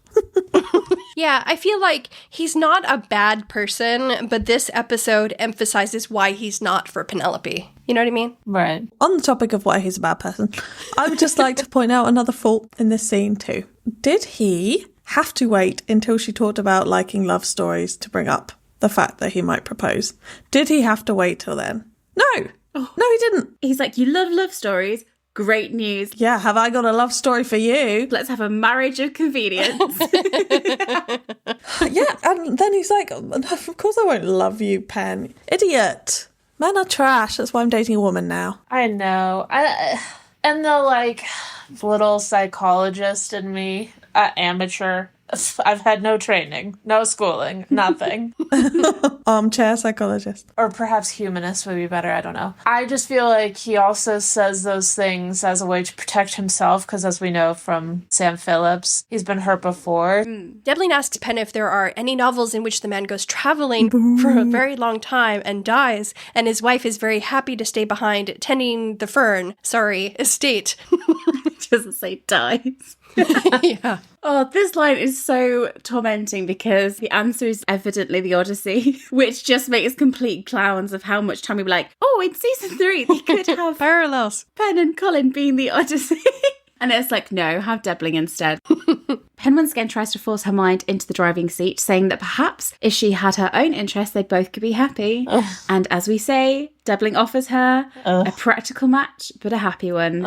Yeah, I feel like he's not a bad person, but this episode emphasizes why he's not for Penelope. You know what I mean?
Right.
On the topic of why he's a bad person, I would just like to point out another fault in this scene too. Did he have to wait until she talked about liking love stories to bring up the fact that he might propose? Did he have to wait till then? No. No, he didn't.
He's like, you love love stories. Great news.
Yeah, have I got a love story for you?
Let's have a marriage of convenience.
Yeah, and then he's like, of course I won't love you, Pen. Idiot. Men are trash. That's why I'm dating a woman now.
I know. And the, like, little psychologist in me, amateur, I've had no training, no schooling, nothing.
Armchair psychologist.
Or perhaps humanist would be better, I don't know. I just feel like he also says those things as a way to protect himself, because as we know from Sam Phillips, he's been hurt before.
Devlin asks Pen if there are any novels in which the man goes traveling for a very long time and dies, and his wife is very happy to stay behind tending the Fern, estate.
Doesn't say dies.
Yeah.
Oh, this line is so tormenting because the answer is evidently the Odyssey, which just makes complete clowns of how much time we were like, oh, in season 3, they could have
Parallels.
Pen and Colin being the Odyssey. And it's like, no, have Debbling instead. Pen once again tries to force her mind into the driving seat, saying that perhaps if she had her own interests, they both could be happy. Ugh. And as we say, Debbling offers her a practical match, but a happy one.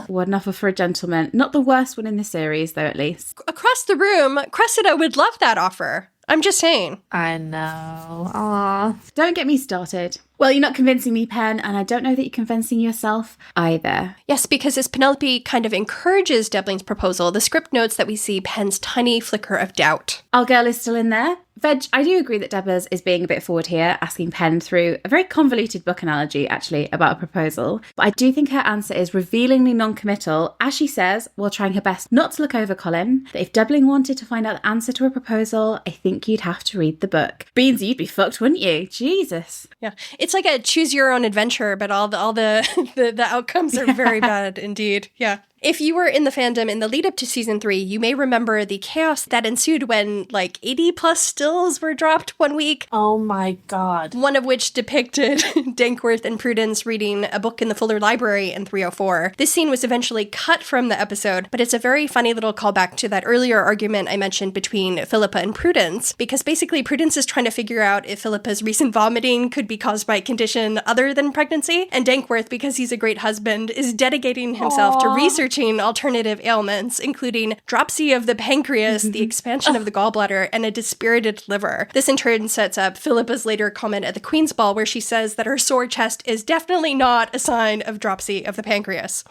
One offer for a gentleman. Not the worst one in the series, though, at least.
Across the room, Cressida would love that offer. I'm just saying.
I know. Aww.
Don't get me started. Well, you're not convincing me, Pen, and I don't know that you're convincing yourself either.
Yes, because as Penelope kind of encourages Debling's proposal, the script notes that we see Pen's tiny flicker of doubt.
Our girl is still in there. Veg, I do agree that Debbers is being a bit forward here, asking Pen through a very convoluted book analogy, actually, about a proposal. But I do think her answer is revealingly non-committal, as she says, while trying her best not to look over Colin, that if Debbling wanted to find out the answer to a proposal, I think you'd have to read the book. Beans, you'd be fucked, wouldn't you? Jesus.
Yeah, it's like a choose your own adventure, but all the outcomes are very bad indeed. Yeah. If you were in the fandom in the lead up to season 3, you may remember the chaos that ensued when like 80 plus stills were dropped one week.
Oh my god.
One of which depicted Dankworth and Prudence reading a book in the Fuller Library in 304. This scene was eventually cut from the episode, but it's a very funny little callback to that earlier argument I mentioned between Philippa and Prudence, because basically Prudence is trying to figure out if Philippa's recent vomiting could be caused by a condition other than pregnancy, and Dankworth, because he's a great husband, is dedicating himself to researching alternative ailments, including dropsy of the pancreas, the expansion of the gallbladder, and a dispirited liver. This in turn sets up Philippa's later comment at the Queen's Ball, where she says that her sore chest is definitely not a sign of dropsy of the pancreas.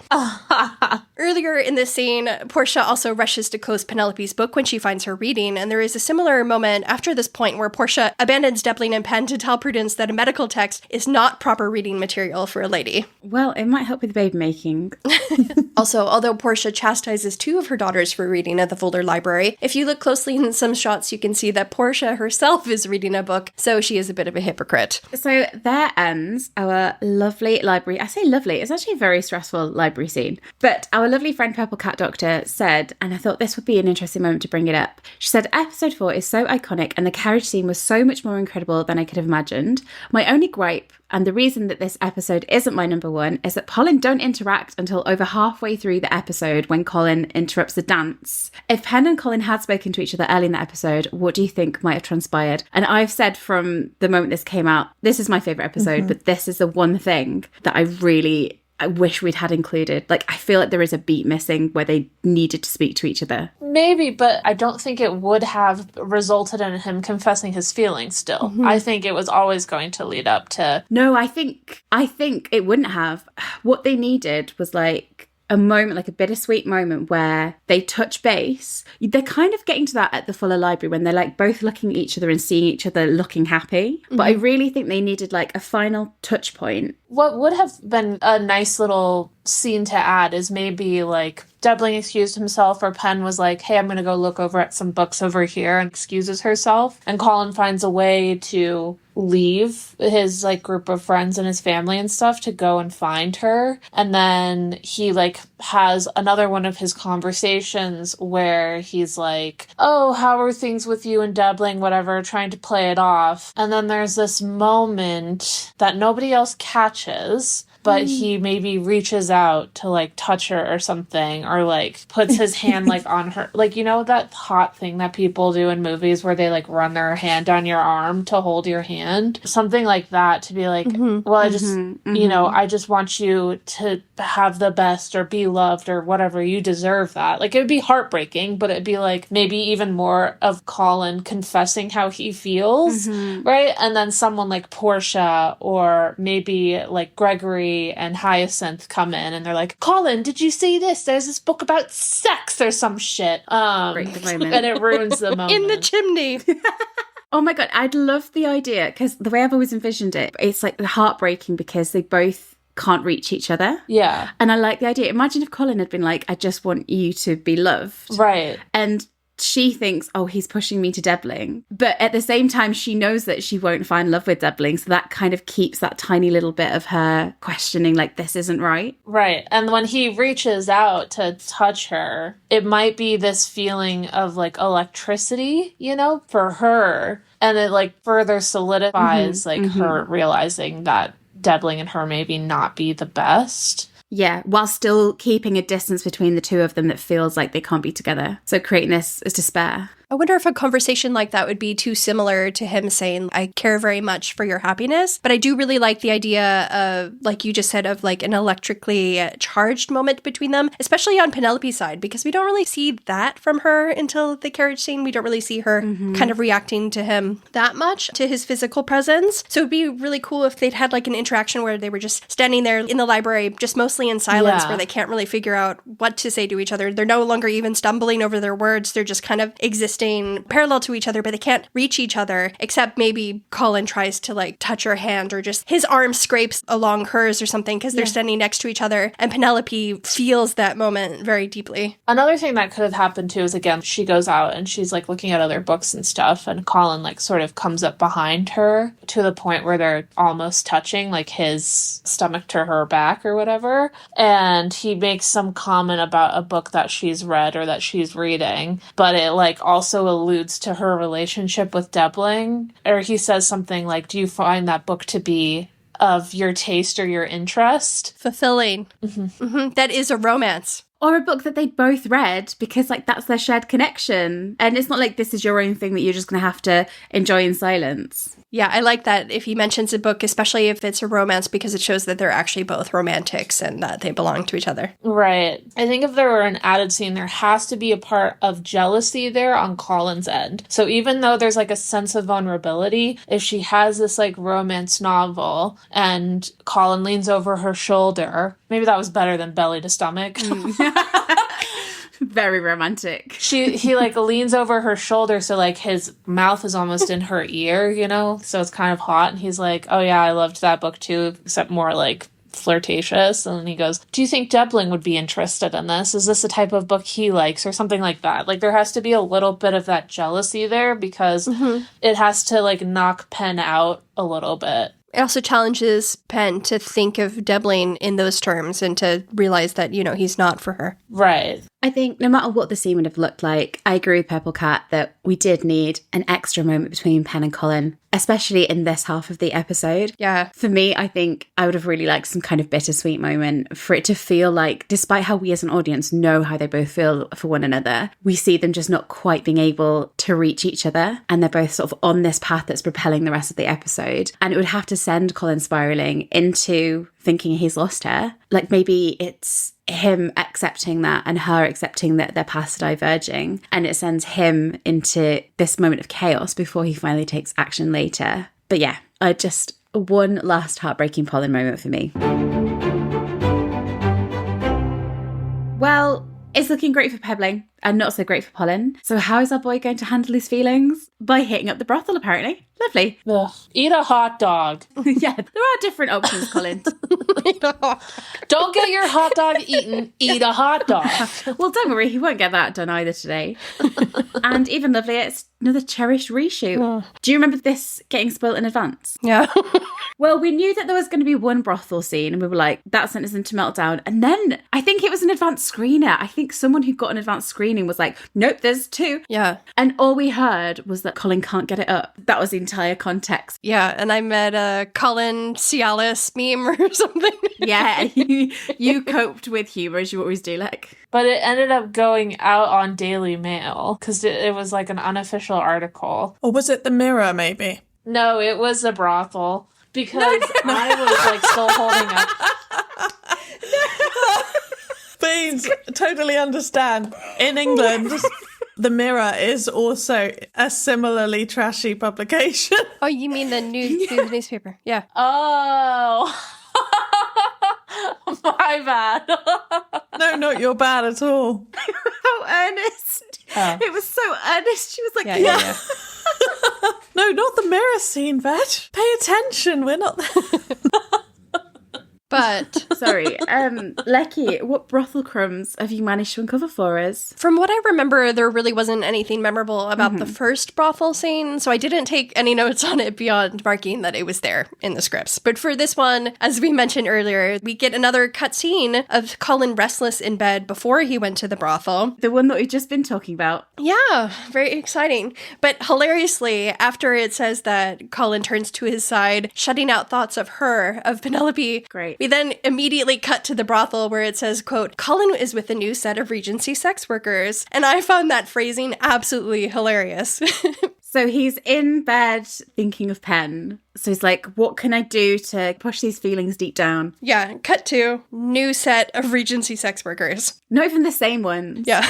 Earlier in this scene, Portia also rushes to close Penelope's book when she finds her reading, and there is a similar moment after this point where Portia abandons Debbling and Pen to tell Prudence that a medical text is not proper reading material for a lady.
Well, it might help with baby making.
Also, although Portia chastises 2 of her daughters for reading at the Fuller Library, if you look closely in some shots, you can see that Portia herself is reading a book, so she is a bit of a hypocrite.
So there ends our lovely library. I say lovely, it's actually a very stressful library scene. But our lovely friend Purple Cat Doctor said, and I thought this would be an interesting moment to bring it up, she said, episode 4 is so iconic and the carriage scene was so much more incredible than I could have imagined. My only gripe, and the reason that this episode isn't my number 1, is that Polin don't interact until over halfway through the episode when Colin interrupts the dance. If Pen and Colin had spoken to each other early in the episode, what do you think might have transpired? And I've said from the moment this came out, this is my favourite episode, but this is the one thing that I wish we'd had included. Like, I feel like there is a beat missing where they needed to speak to each other.
Maybe, but I don't think it would have resulted in him confessing his feelings still. I think it was always going to lead up to...
No, I think it wouldn't have. What they needed was like a moment, like a bittersweet moment where they touch base. They're kind of getting to that at the Fuller Library when they're like both looking at each other and seeing each other looking happy. But I really think they needed like a final touch point.
What would have been a nice little scene to add is maybe like Debbling excused himself, or Pen was like, hey, I'm going to go look over at some books over here, and excuses herself. And Colin finds a way to leave his like group of friends and his family and stuff to go and find her. And then he like has another one of his conversations where he's like, oh, how are things with you and Debbling, whatever, trying to play it off. And then there's this moment that nobody else catches, but he maybe reaches out to like touch her or something, or like puts his hand like on her, like, you know, that hot thing that people do in movies where they like run their hand down your arm to hold your hand, something like that, to be like, well, I just, you know, I just want you to have the best or be loved or whatever, you deserve that. Like, it would be heartbreaking, but it'd be like maybe even more of Colin confessing how he feels, right? And then someone like Portia, or maybe like Gregory Revelry and Hyacinth come in and they're like, Colin, did you see this? There's this book about sex or some shit.
Break the moment.
And it ruins the moment.
In the chimney.
Oh my God, I'd love the idea, because the way I've always envisioned it, it's like heartbreaking because they both can't reach each other.
Yeah.
And I like the idea. Imagine if Colin had been like, I just want you to be loved.
Right.
And she thinks, oh, he's pushing me to Debbling. But at the same time, she knows that she won't find love with Debbling. So that kind of keeps that tiny little bit of her questioning, like, this isn't right.
Right. And when he reaches out to touch her, it might be this feeling of like electricity, you know, for her. And it like further solidifies her realizing that Debbling and her maybe not be the best.
Yeah, while still keeping a distance between the two of them that feels like they can't be together. So creating this is despair.
I wonder if a conversation like that would be too similar to him saying, I care very much for your happiness. But I do really like the idea of, like you just said, of like an electrically charged moment between them, especially on Penelope's side, because we don't really see that from her until the carriage scene. We don't really see her kind of reacting to him that much, to his physical presence. So it'd be really cool if they'd had like an interaction where they were just standing there in the library, just mostly in silence, where they can't really figure out what to say to each other. They're no longer even stumbling over their words. They're just kind of existing parallel to each other, but they can't reach each other, except maybe Colin tries to like touch her hand, or just his arm scrapes along hers or something, because they're standing next to each other, and Penelope feels that moment very deeply.
Another thing that could have happened too is, again, she goes out and she's like looking at other books and stuff, and Colin like sort of comes up behind her to the point where they're almost touching, like his stomach to her back or whatever, and he makes some comment about a book that she's read or that she's reading, but it like also alludes to her relationship with Debbling, or he says something like, do you find that book to be of your taste or your interest?
Fulfilling. That is a romance.
Or a book that they both read, because like that's their shared connection. And it's not like this is your own thing that you're just going to have to enjoy in silence.
Yeah, I like that if he mentions a book, especially if it's a romance, because it shows that they're actually both romantics and that they belong to each other.
Right. I think if there were an added scene, there has to be a part of jealousy there on Colin's end. So even though there's like a sense of vulnerability, if she has this like romance novel and Colin leans over her shoulder, maybe that was better than belly to stomach.
Very romantic.
He like leans over her shoulder, so like his mouth is almost in her ear, you know, so it's kind of hot, and he's like, oh yeah, I loved that book too, except more like flirtatious. And then he goes, do you think Debbling would be interested in this? Is this the type of book he likes, or something like that? Like there has to be a little bit of that jealousy there, because it has to like knock Pen out a little bit.
It also challenges Pen to think of Debbling in those terms and to realize that, you know, he's not for her.
Right.
I think no matter what the scene would have looked like, I agree with Purple Cat that we did need an extra moment between Pen and Colin, especially in this half of the episode.
Yeah.
For me, I think I would have really liked some kind of bittersweet moment for it to feel like, despite how we as an audience know how they both feel for one another, we see them just not quite being able to reach each other. And they're both sort of on this path that's propelling the rest of the episode. And it would have to send Colin spiraling into thinking he's lost her. Like maybe it's him accepting that and her accepting that their paths are diverging, and it sends him into this moment of chaos before he finally takes action later. But yeah, just one last heartbreaking Polin moment for me. Well, it's looking great for Pebbling and not so great for Polin. So how is our boy going to handle his feelings? By hitting up the brothel, apparently. Lovely.
Ugh. Eat a hot dog.
Yeah, there are different options, Colin.
Don't get your hot dog eaten. Eat a hot dog.
Well, don't worry, he won't get that done either today. And even lovelier, it's another cherished reshoot. Oh. Do you remember this getting spoilt in advance?
Yeah.
Well, we knew that there was going to be one brothel scene, and we were like, that sent us into meltdown. And then I think it was an advanced screener. I think someone who got an advanced screening was like, nope, there's two.
Yeah.
And all we heard was that Colin can't get it up. That was the entire context.
Yeah, and I met a Colin Cialis meme or something.
Yeah, you coped with humour, as you always do, like.
But it ended up going out on Daily Mail because it was like an unofficial article.
Or was it the Mirror, maybe?
No, it was a brothel because I was like still holding up.
Beans, totally understand. In England, the Mirror is also a similarly trashy publication.
Oh, you mean the newspaper? Yeah.
Oh. My bad.
No, not your bad at all.
How earnest.
Oh.
It was so earnest. She was like,
Yeah.
No, not the mirror scene, Veg. Pay attention. We're not there.
But
Sorry. Lecky, what brothel crumbs have you managed to uncover for us?
from what I remember, there really wasn't anything memorable about the first brothel scene, so I didn't take any notes on it beyond marking that it was there in the scripts. But for this one, as we mentioned earlier, we get another cutscene of Colin restless in bed before he went to the brothel.
The one that we've just been talking about.
Yeah, very exciting. But hilariously, after it says that Colin turns to his side, shutting out thoughts of her, of Penelope.
Great.
We then immediately cut to the brothel where it says, quote, Colin is with a new set of Regency sex workers. And I found that phrasing absolutely hilarious.
So he's in bed thinking of Pen. So he's like, what can I do to push these feelings deep down?
Yeah, cut to new set of Regency sex workers.
Not even the same ones.
Yeah.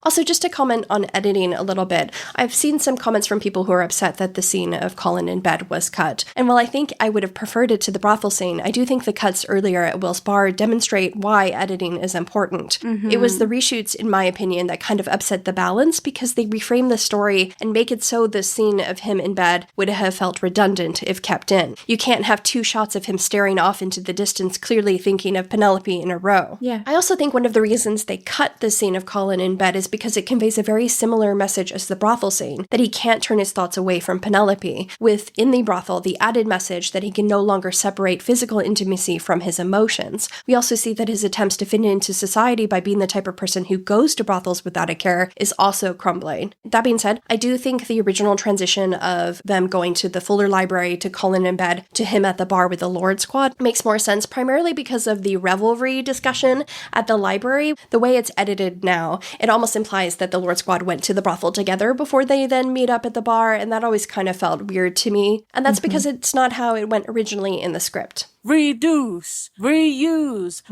Also, just to comment on editing a little bit, I've seen some comments from people who are upset that the scene of Colin in bed was cut. And while I think I would have preferred it to the brothel scene, I do think the cuts earlier at Will's Bar demonstrate why editing is important. It was the reshoots, in my opinion, that kind of upset the balance because they reframe the story and make it so the scene of him in bed would have felt redundant if kept in. You can't have two shots of him staring off into the distance, clearly thinking of Penelope in a row.
Yeah.
I also think one of the reasons they cut the scene of Colin in bed is because it conveys a very similar message as the brothel scene, that he can't turn his thoughts away from Penelope, with, in the brothel, the added message that he can no longer separate physical intimacy from his emotions. We also see that his attempts to fit into society by being the type of person who goes to brothels without a care is also crumbling. That being said, I do think the original transition of them going to the Fuller Library to Colin in bed to him at the bar with the Lord Squad makes more sense, primarily because of the revelry discussion at the library. The way it's edited now, it almost implies that the Lord Squad went to the brothel together before they then meet up at the bar, and that always kind of felt weird to me. And that's because it's not how it went originally in the script.
Reduce, reuse,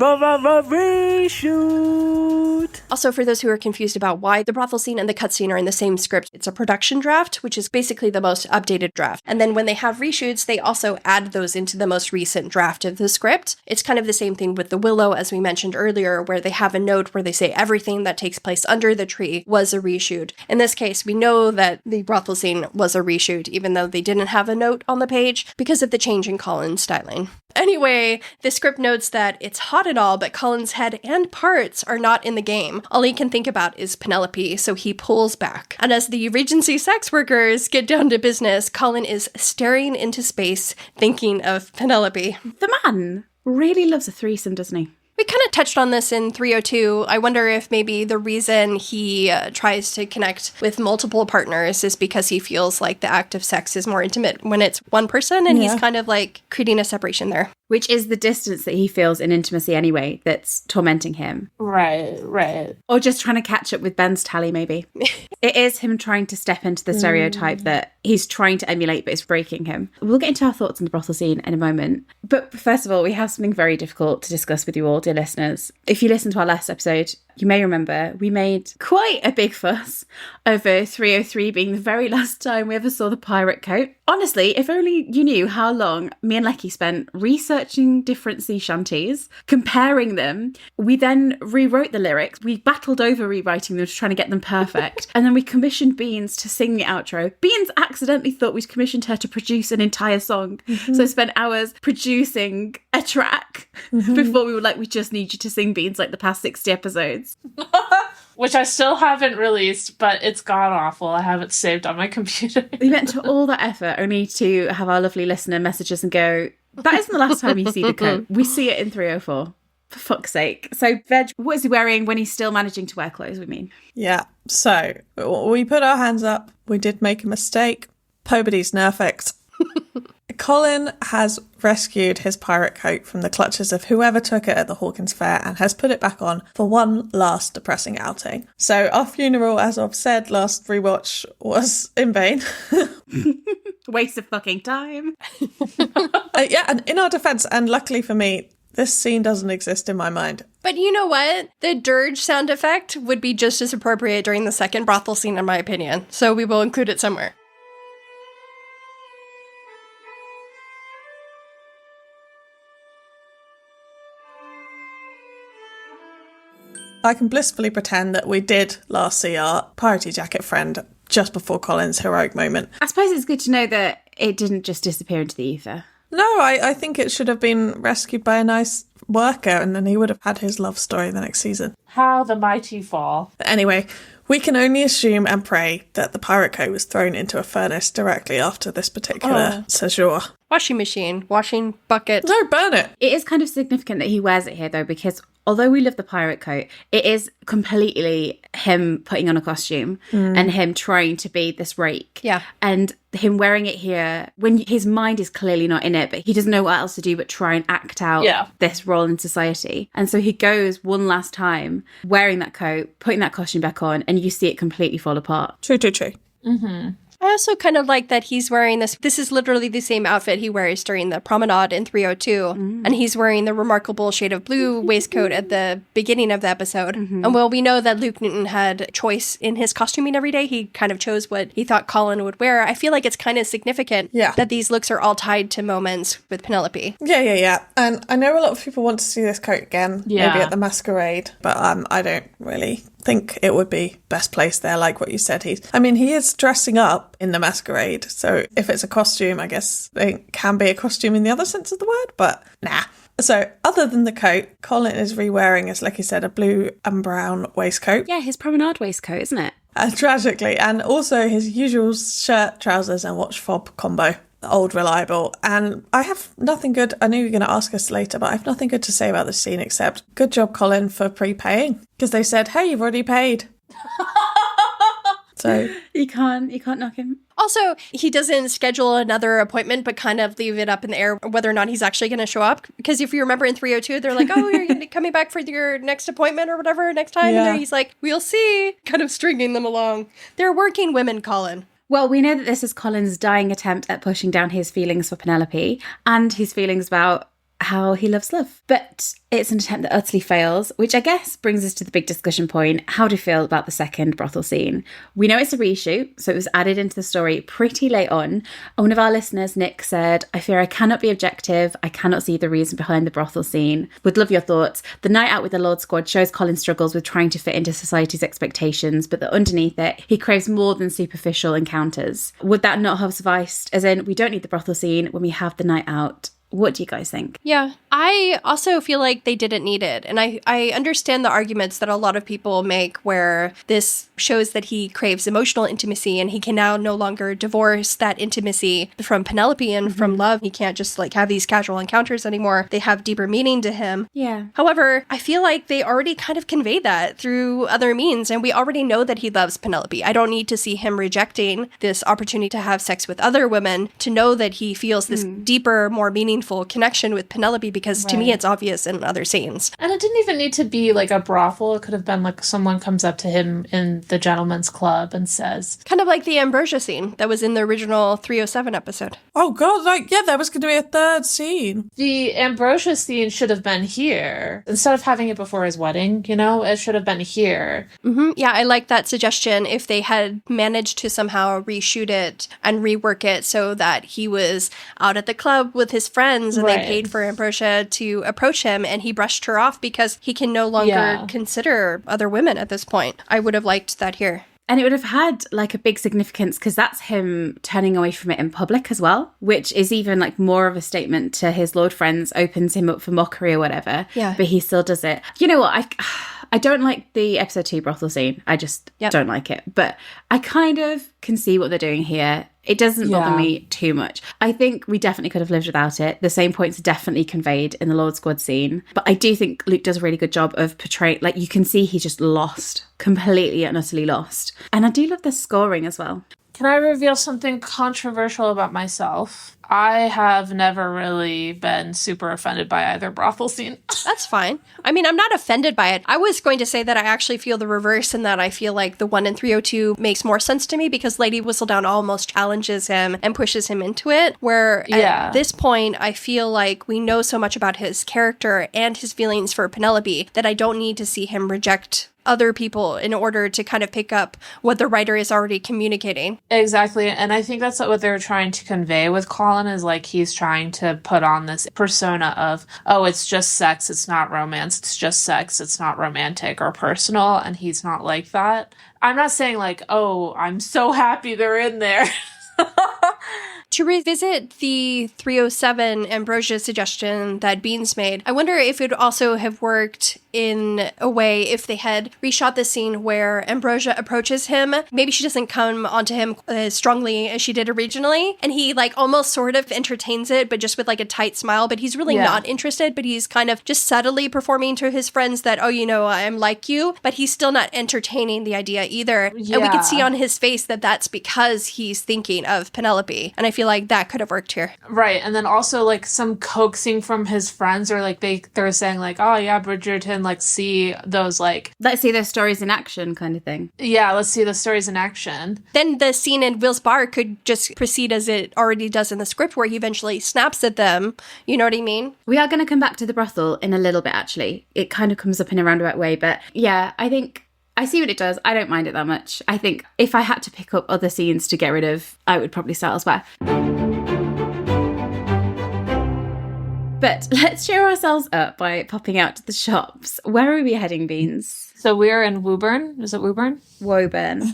reshoot.
Also, for those who are confused about why the brothel scene and the cutscene are in the same script, it's a production draft, which is basically the most updated draft. And then when they have reshoots, they also add those into the most recent draft of the script. It's kind of the same thing with The Willow, as we mentioned earlier, where they have a note where they say everything that takes place under the tree was a reshoot. In this case, we know that the brothel scene was a reshoot, even though they didn't have a note on the page, because of the change in Colin's styling. Anyway, the script notes that it's hot and all, but Colin's head and parts are not in the game. All he can think about is Penelope, so he pulls back. And as the Regency sex workers get down to business, Colin is staring into space, thinking of Penelope.
The man really loves a threesome, doesn't he?
We kind of touched on this in 302. I wonder if maybe the reason he tries to connect with multiple partners is because he feels like the act of sex is more intimate when it's one person, and he's kind of like creating a separation there.
Which is the distance that he feels in intimacy anyway that's tormenting him.
Right, right.
Or just trying to catch up with Ben's tally, maybe. It is him trying to step into the stereotype that he's trying to emulate, but it's breaking him. We'll get into our thoughts on the brothel scene in a moment. But first of all, we have something very difficult to discuss with you all, dear listeners. If you listened to our last episode, you may remember we made quite a big fuss over 303 being the very last time we ever saw the pirate coat. Honestly, if only you knew how long me and Lecky spent researching different sea shanties, comparing them. We then rewrote the lyrics. We battled over rewriting them to try to get them perfect. And then we commissioned Beans to sing the outro. Beans accidentally thought we'd commissioned her to produce an entire song. So spent hours producing a track before we were like, we just need you to sing, Beans, like the past 60 episodes.
Which I still haven't released, but it's god awful. I have it saved on my computer.
We went to all that effort only to have our lovely listener message us and go, that isn't the last time you see the coat. We see it in 304. For fuck's sake. So, Veg, what is he wearing when he's still managing to wear clothes, we mean?
Yeah, so we put our hands up. We did make a mistake. Pobody's nerfect. Colin has rescued his pirate coat from the clutches of whoever took it at the Hawkins Fair and has put it back on for one last depressing outing. So our funeral, as I've said, last rewatch was in vain.
Waste of fucking time.
Yeah, and in our defense, and luckily for me, this scene doesn't exist in my mind.
But you know what? The dirge sound effect would be just as appropriate during the second brothel scene, in my opinion. So we will include it somewhere.
I can blissfully pretend that we did last see our Piety Jacket friend just before Colin's heroic moment.
I suppose it's good to know that it didn't just disappear into the ether.
No, I think it should have been rescued by a nice worker, and then he would have had his love story the next season.
How the mighty fall.
But anyway, we can only assume and pray that the pirate coat was thrown into a furnace directly after this particular séjour.
Washing machine, washing bucket.
No, burn it.
It is kind of significant that he wears it here, though, because although we love the pirate coat, it is completely him putting on a costume and him trying to be this rake.
Yeah.
And him wearing it here when his mind is clearly not in it, but he doesn't know what else to do but try and act out this role in society. And so he goes one last time wearing that coat, putting that costume back on, and you see it completely fall apart.
True.
Mm-hmm.
I also kind of like that he's wearing this. This is literally the same outfit he wears during the promenade in 302. And he's wearing the remarkable shade of blue waistcoat at the beginning of the episode. And well, we know that Luke Newton had choice in his costuming every day. He kind of chose what he thought Colin would wear. I feel like it's kind of significant that these looks are all tied to moments with Penelope.
Yeah. And I know a lot of people want to see this coat again, maybe at the masquerade, but I don't really think it would be best placed there, like what you said. He is dressing up in the masquerade, so if it's a costume, I guess it can be a costume in the other sense of the word, but nah. So other than the coat, Colin is re-wearing, as like you said, a blue and brown waistcoat.
Yeah, his promenade waistcoat, isn't it?
Tragically, and also his usual shirt, trousers and watch fob combo. Old reliable. And I have nothing good, I know you're going to ask us later, but I have nothing good to say about this scene except good job, Colin, for prepaying, because they said, hey, you've already paid. So
you can't knock him.
Also, he doesn't schedule another appointment, but kind of leave it up in the air whether or not he's actually going to show up. Because if you remember in 302, they're like, oh, you're coming back for your next appointment or whatever next time. And then he's like, we'll see, kind of stringing them along. They're working women, Colin.
Well, we know that this is Colin's dying attempt at pushing down his feelings for Penelope and his feelings about how he loves love. But it's an attempt that utterly fails, which I guess brings us to the big discussion point. How do you feel about the second brothel scene? We know it's a reshoot, so it was added into the story pretty late on. And one of our listeners, Nick, said, I fear I cannot be objective. I cannot see the reason behind the brothel scene. Would love your thoughts. The night out with the Lord Squad shows Colin struggles with trying to fit into society's expectations, but that underneath it, he craves more than superficial encounters. Would that not have sufficed? As in, we don't need the brothel scene when we have the night out. What do you guys think?
Yeah, I also feel like they didn't need it. And I understand the arguments that a lot of people make where this shows that he craves emotional intimacy and he can now no longer divorce that intimacy from Penelope and from love. He can't just like have these casual encounters anymore. They have deeper meaning to him.
Yeah.
However, I feel like they already kind of convey that through other means. And we already know that he loves Penelope. I don't need to see him rejecting this opportunity to have sex with other women to know that he feels this deeper, more meaningful connection with Penelope, because to me it's obvious in other scenes.
And it didn't even need to be like a brothel. It could have been like someone comes up to him in the gentleman's club and says,
kind of like the Ambrosia scene that was in the original 307 episode.
Oh god, there was going to be a third scene.
The Ambrosia scene should have been here instead of having it before his wedding. It should have been here.
Yeah, I like that suggestion. If they had managed to somehow reshoot it and rework it so that he was out at the club with his friends and they paid for Ambrosia to approach him and he brushed her off because he can no longer consider other women at this point. I would have liked that here.
And it would have had like a big significance because that's him turning away from it in public as well, which is even like more of a statement to his Lord friends, opens him up for mockery or whatever.
Yeah.
But he still does it. You know what? I don't like the episode 2 brothel scene. I just don't like it. But I kind of can see what they're doing here. It doesn't bother me too much. I think we definitely could have lived without it. The same points are definitely conveyed in the Lord Squad scene. But I do think Luke does a really good job of portraying, like you can see he's just lost, completely and utterly lost. And I do love the scoring as well.
Can I reveal something controversial about myself? I have never really been super offended by either brothel scene.
That's fine. I mean, I'm not offended by it. I was going to say that I actually feel the reverse in that I feel like the one in 302 makes more sense to me because Lady Whistledown almost challenges him and pushes him into it. Where at this point, I feel like we know so much about his character and his feelings for Penelope that I don't need to see him reject other people in order to kind of pick up what the writer is already communicating.
Exactly. And I think that's what they're trying to convey with Colin Colin is like he's trying to put on this persona of, oh, it's just sex, it's not romance, it's just sex, it's not romantic or personal, and he's not like that. I'm not saying like, oh, I'm so happy they're in there.
To revisit the 307 Ambrosia suggestion that Beans made, I wonder if it would also have worked in a way if they had reshot the scene where Ambrosia approaches him. Maybe she doesn't come onto him as strongly as she did originally, and he like almost sort of entertains it, but just with like a tight smile, but he's really not interested, but he's kind of just subtly performing to his friends that, oh, you know, I'm like you, but he's still not entertaining the idea either. And we can see on his face that that's because he's thinking of Penelope, and I feel like that could have worked here.
Right, and then also like some coaxing from his friends, or like they're saying like, oh yeah, Bridgerton, like see those like...
Let's see those stories in action kind of thing.
Yeah, let's see the stories in action.
Then the scene in Will's bar could just proceed as it already does in the script, where he eventually snaps at them. You know what I mean?
We are going to come back to the brothel in a little bit, actually. It kind of comes up in a roundabout way, but yeah, I think... I see what it does. I don't mind it that much. I think if I had to pick up other scenes to get rid of, I would probably start elsewhere. But let's cheer ourselves up by popping out to the shops. Where are we heading, Beans?
So we're in Woburn. Is it Woburn?
Woburn.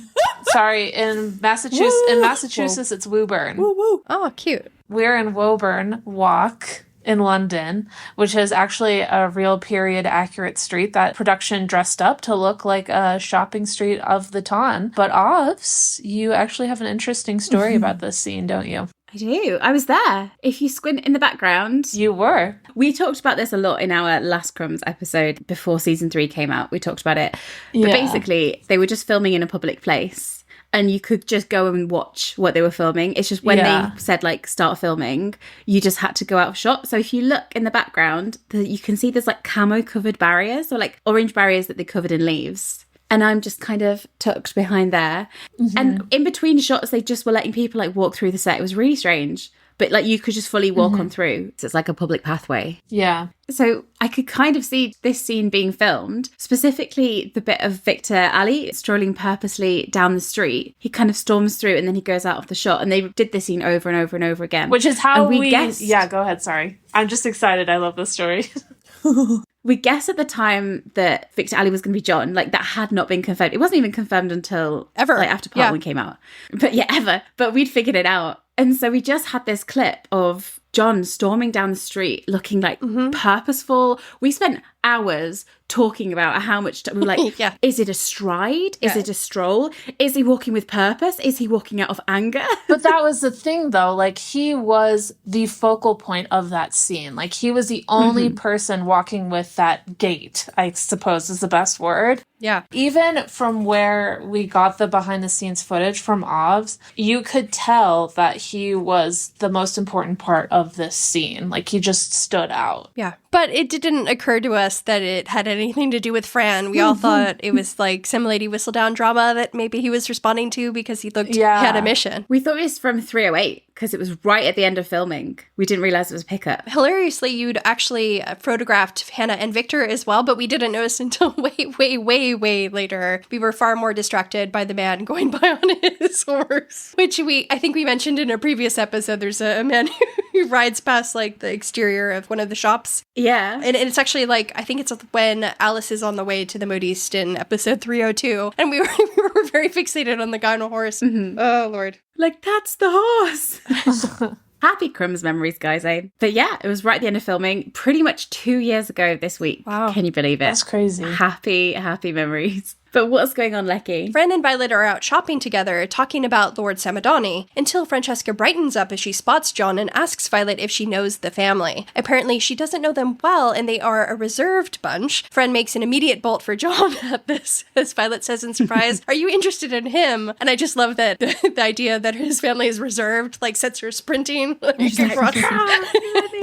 Sorry, in Massachusetts. In Massachusetts, it's Woburn.
Woo woo.
Oh, cute.
We're in Woburn Walk in London, which is actually a real period accurate street that production dressed up to look like a shopping street of the time. But Ovs, you actually have an interesting story about this scene, don't you?
I do. I was there. If you squint in the background.
You were.
We talked about this a lot in our Last Crumbs episode before season 3 came out. We talked about it. But basically, they were just filming in a public place. And you could just go and watch what they were filming. It's just when they said, like, start filming, you just had to go out of shot. So if you look in the background, you can see there's, like, camo-covered barriers, or, like, orange barriers that they covered in leaves. And I'm just kind of tucked behind there. Mm-hmm. And in between shots, they just were letting people, like, walk through the set. It was really strange. But, like, you could just fully walk on through. So it's like a public pathway.
Yeah.
So I could kind of see this scene being filmed, specifically the bit of Victor Ali strolling purposely down the street. He kind of storms through and then he goes out of the shot. And they did this scene over and over and over again.
Which is how we
guessed...
Yeah, go ahead. Sorry. I'm just excited. I love this story.
We guessed at the time that Victor Ali was going to be John. Like, that had not been confirmed. It wasn't even confirmed until...
Ever.
Like, after part 1 came out. But yeah, ever. But we'd figured it out. And so we just had this clip of John storming down the street looking like purposeful. We spent hours talking about how much we were like, is it a stride? Is it a stroll? Is he walking with purpose? Is he walking out of anger?
But that was the thing, though. Like, he was the focal point of that scene. Like, he was the only person walking with that gait, I suppose is the best word.
Yeah.
Even from where we got the behind the scenes footage from Ovs, you could tell that he was the most important part of this scene. Like, he just stood out.
Yeah. But it didn't occur to us that it had anything to do with Fran. We all thought it was like some lady whistledown drama that maybe he was responding to because he looked he had a mission.
We thought it was from 308 because it was right at the end of filming. We didn't realize it was a pickup.
Hilariously, you'd actually photographed Hannah and Victor as well, but we didn't notice until way later. We were far more distracted by the man going by on his horse, which I think we mentioned in a previous episode. There's a man who rides past like the exterior of one of the shops.
Yeah.
And it's actually like, I think it's when Alice is on the way to the Modiste in episode 302. And we were very fixated on the guy on a horse. Mm-hmm. Oh, Lord.
Like, that's the horse. Happy Crumbs memories, guys, eh? But yeah, it was right at the end of filming, pretty much 2 years ago this week.
Wow.
Can you believe it?
That's crazy.
Happy memories. But what's going on, Lecky?
Fran and Violet are out shopping together, talking about Lord Samadani, until Francesca brightens up as she spots John and asks Violet if she knows the family. Apparently, she doesn't know them well, and they are a reserved bunch. Fran makes an immediate bolt for John at this, as Violet says in surprise, "Are you interested in him?" And I just love that the idea that his family is reserved, like, sets her sprinting across.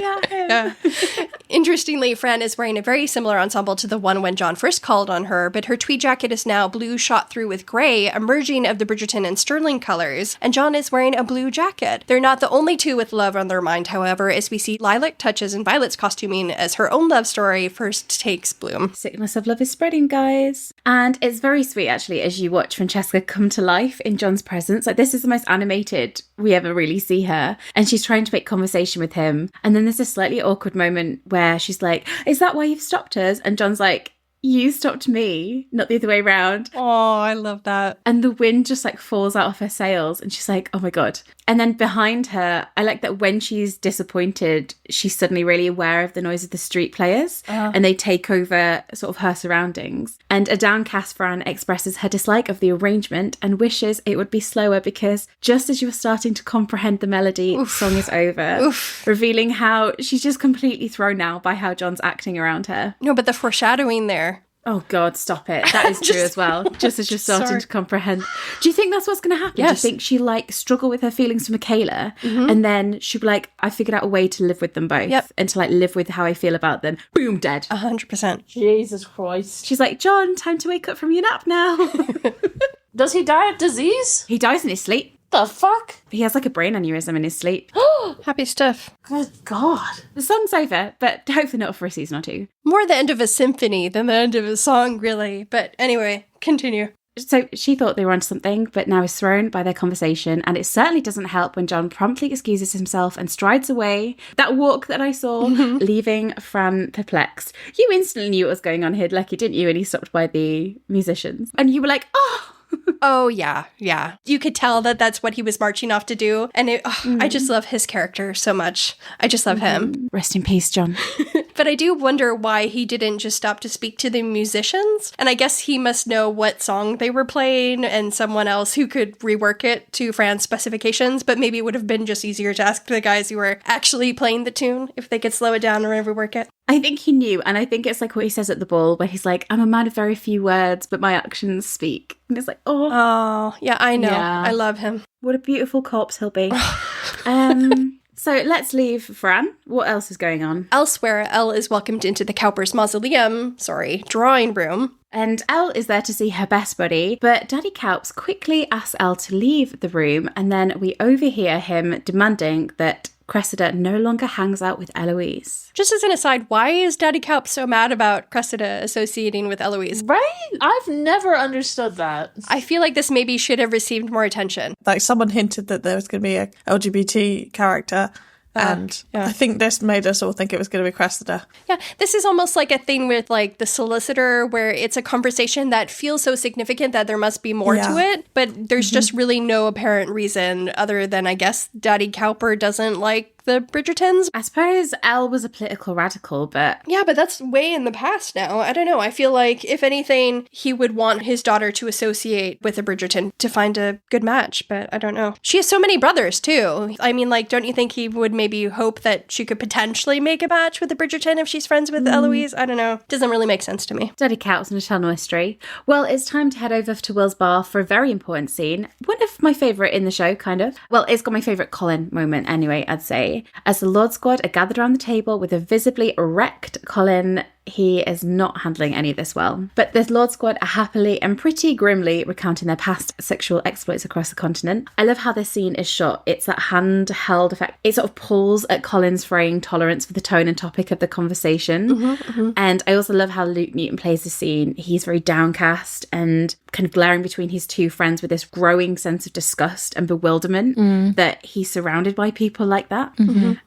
at him.
Yeah. Interestingly, Fran is wearing a very similar ensemble to the one when John first called on her, but her tweed jacket is now blue shot through with grey, a merging of the Bridgerton and Sterling colors, and John is wearing a blue jacket. They're not the only two with love on their mind, however, as we see lilac touches in Violet's costuming as her own love story first takes bloom.
Sickness of love is spreading, guys. And it's very sweet, actually, as you watch Francesca come to life in John's presence. Like, this is the most animated we ever really see her. And she's trying to make conversation with him. And then there's a slightly awkward moment where she's like, is that why you've stopped us? And John's like, you stopped me, not the other way around.
Oh, I love that.
And the wind just like falls out of her sails and she's like, oh my God. And then behind her, I like that when she's disappointed, she's suddenly really aware of the noise of the street players and they take over sort of her surroundings. And a downcast Fran expresses her dislike of the arrangement and wishes it would be slower because just as you were starting to comprehend the melody, the song is over, revealing how she's just completely thrown now by how John's acting around her.
No, but the foreshadowing there.
Oh God, stop it. That is true as well. Just as you're starting to comprehend. Do you think that's what's going to happen?
Yes.
Do you think she like struggle with her feelings for Michaela and then she'll be like, I figured out a way to live with them both and to like live with how I feel about them. Boom, dead.
100%.
Jesus Christ.
She's like, John, time to wake up from your nap now.
Does he die of disease?
He dies in his sleep.
The fuck?
He has like a brain aneurysm in his sleep.
Happy stuff.
Good God.
The song's over, but hopefully not for a season or two.
More the end of a symphony than the end of a song, really. But anyway, continue.
So she thought they were onto something, but now is thrown by their conversation, and it certainly doesn't help when John promptly excuses himself and strides away. That walk that I saw, leaving Fran perplexed. You instantly knew what was going on here, Lucky, didn't you? And he stopped by the musicians. And you were like, oh!
Oh, yeah, yeah. You could tell that that's what he was marching off to do. And I just love his character so much. I just love him.
Rest in peace, John.
But I do wonder why he didn't just stop to speak to the musicians. And I guess he must know what song they were playing and someone else who could rework it to Fran's specifications. But maybe it would have been just easier to ask the guys who were actually playing the tune if they could slow it down or rework it.
I think he knew, and I think it's like what he says at the ball, where he's like, I'm a man of very few words, but my actions speak. And it's like, oh,
yeah, I know.
Yeah.
I love him.
What a beautiful corpse he'll be. So let's leave Fran. What else is going on?
Elsewhere, Elle is welcomed into the Cowper's drawing room.
And Elle is there to see her best buddy, but Daddy Cowps quickly asks Elle to leave the room, and then we overhear him demanding that Cressida no longer hangs out with Eloise.
Just as an aside, why is Daddy Cowp so mad about Cressida associating with Eloise?
Right? I've never understood that.
I feel like this maybe should have received more attention.
Like, someone hinted that there was going to be a LGBT character, and I think this made us all think it was going to be Cressida.
Yeah, this is almost like a thing with like the solicitor where it's a conversation that feels so significant that there must be more to it, but there's just really no apparent reason other than, I guess, Daddy Cowper doesn't like the Bridgertons.
I suppose Elle was a political radical, but...
Yeah, but that's way in the past now. I don't know. I feel like, if anything, he would want his daughter to associate with a Bridgerton to find a good match, but I don't know. She has so many brothers, too. I mean, like, don't you think he would maybe hope that she could potentially make a match with a Bridgerton if she's friends with Eloise? I don't know. Doesn't really make sense to me.
Daddy Cowp's an eternal mystery. Well, it's time to head over to Will's bar for a very important scene. One of my favourite in the show, kind of. Well, it's got my favourite Colin moment anyway, I'd say. As the Lord Squad are gathered around the table with a visibly wrecked Colin, he is not handling any of this well. But the Lord Squad are happily and pretty grimly recounting their past sexual exploits across the continent. I love how this scene is shot. It's that handheld effect. It sort of pulls at Colin's fraying tolerance for the tone and topic of the conversation. And I also love how Luke Newton plays the scene. He's very downcast and kind of glaring between his two friends with this growing sense of disgust and bewilderment that he's surrounded by people like that.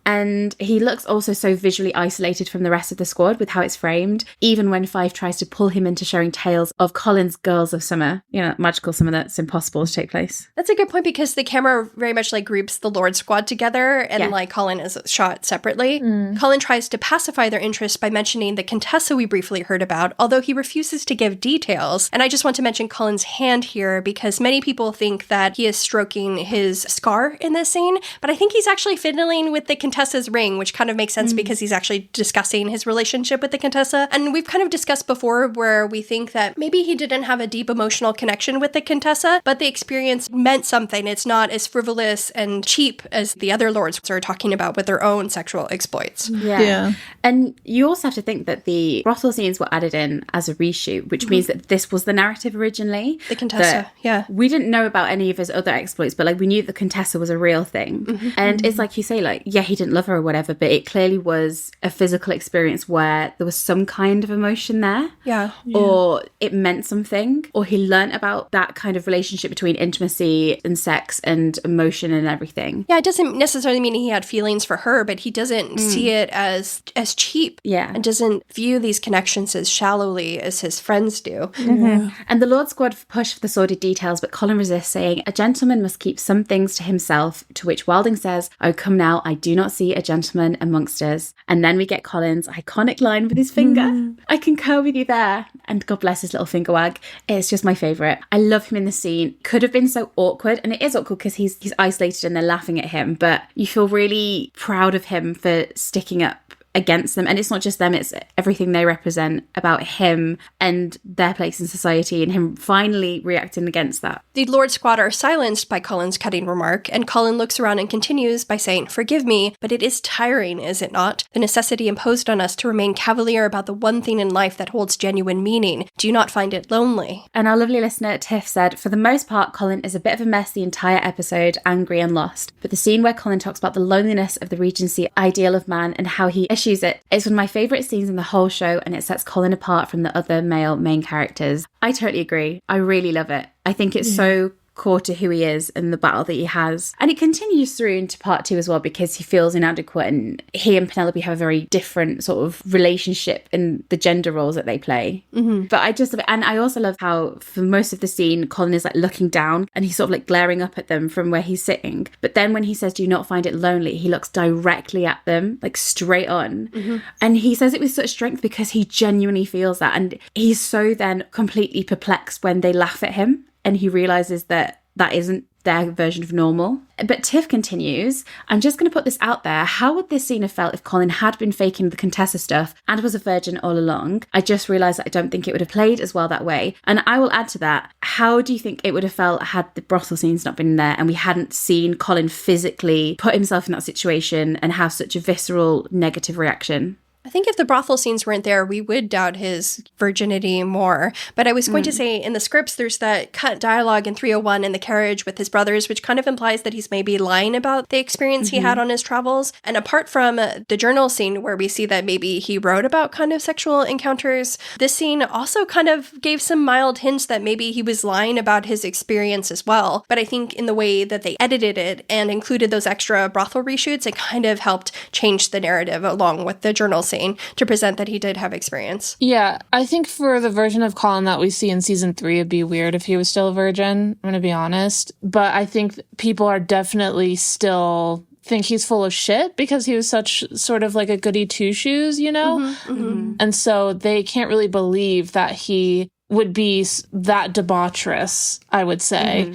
And he looks also so visually isolated from the rest of the squad with how it's framed, even when Fife tries to pull him into sharing tales of Colin's girls of summer, you know, magical summer that's impossible to take place.
That's a good point, because the camera very much like groups the Lord Squad together, and like Colin is shot separately. Colin tries to pacify their interest by mentioning the Contessa we briefly heard about, although he refuses to give details. And I just want to mention Colin's hand here, because many people think that he is stroking his scar in this scene, but I think he's actually fiddling with the Contessa's ring, which kind of makes sense because he's actually discussing his relationship with the Contessa. Contessa. And we've kind of discussed before where we think that maybe he didn't have a deep emotional connection with the Contessa, but the experience meant something. It's not as frivolous and cheap as the other lords are talking about with their own sexual exploits.
Yeah.
And you also have to think that the brothel scenes were added in as a reshoot, which means that this was the narrative originally.
The Contessa, yeah.
We didn't know about any of his other exploits, but like we knew the Contessa was a real thing. And it's like you say, like, yeah, he didn't love her or whatever, but it clearly was a physical experience where there was some kind of emotion there.
Yeah.
Or it meant something, or he learnt about that kind of relationship between intimacy and sex and emotion and everything.
Yeah, it doesn't necessarily mean he had feelings for her, but he doesn't see it as cheap.
Yeah.
And doesn't view these connections as shallowly as his friends do.
And the Lord Squad push for the sordid details, but Colin resists, saying, a gentleman must keep some things to himself, to which Wilding says, oh, come now, I do not see a gentleman amongst us. And then we get Colin's iconic line with his finger. I concur with you there. And God bless his little finger wag. It's just my favourite. I love him in the scene. Could have been so awkward, and it is awkward because he's isolated and they're laughing at him, but you feel really proud of him for sticking up against them. And it's not just them, it's everything they represent about him and their place in society, and him finally reacting against that.
The Lord Squad are silenced by Colin's cutting remark, and Colin looks around and continues by saying, forgive me, but it is tiring, is it not? The necessity imposed on us to remain cavalier about the one thing in life that holds genuine meaning. Do you not find it lonely?
And our lovely listener Tiff said, for the most part, Colin is a bit of a mess the entire episode, angry and lost. But the scene where Colin talks about the loneliness of the Regency ideal of man and how he issues it is one of my favourite scenes in the whole show, and it sets Colin apart from the other male main characters. I totally agree. I really love it. I think it's so core to who he is and the battle that he has. And it continues through into part 2 as well, because he feels inadequate, and he and Penelope have a very different sort of relationship in the gender roles that they play. But I just love it. And I also love how for most of the scene, Colin is like looking down and he's sort of like glaring up at them from where he's sitting. But then when he says, do you not find it lonely? He looks directly at them, like straight on. And he says it with such strength because he genuinely feels that. And he's so then completely perplexed when they laugh at him, and he realises that that isn't their version of normal. But Tiff continues, I'm just going to put this out there. How would this scene have felt if Colin had been faking the Contessa stuff and was a virgin all along? I just realised that I don't think it would have played as well that way. And I will add to that, how do you think it would have felt had the brothel scenes not been there and we hadn't seen Colin physically put himself in that situation and have such a visceral negative reaction?
I think if the brothel scenes weren't there, we would doubt his virginity more. But I was going to say, in the scripts, there's that cut dialogue in 301 in the carriage with his brothers, which kind of implies that he's maybe lying about the experience he had on his travels. And apart from the journal scene where we see that maybe he wrote about kind of sexual encounters, this scene also kind of gave some mild hints that maybe he was lying about his experience as well. But I think in the way that they edited it and included those extra brothel reshoots, it kind of helped change the narrative along with the journal scene to present that he did have experience.
Yeah, I think for the version of Colin that we see in season 3, it'd be weird if he was still a virgin, I'm going to be honest. But I think people are definitely still think he's full of shit because he was such sort of like a goody two-shoes, you know? And so they can't really believe that he would be that debaucherous, I would say,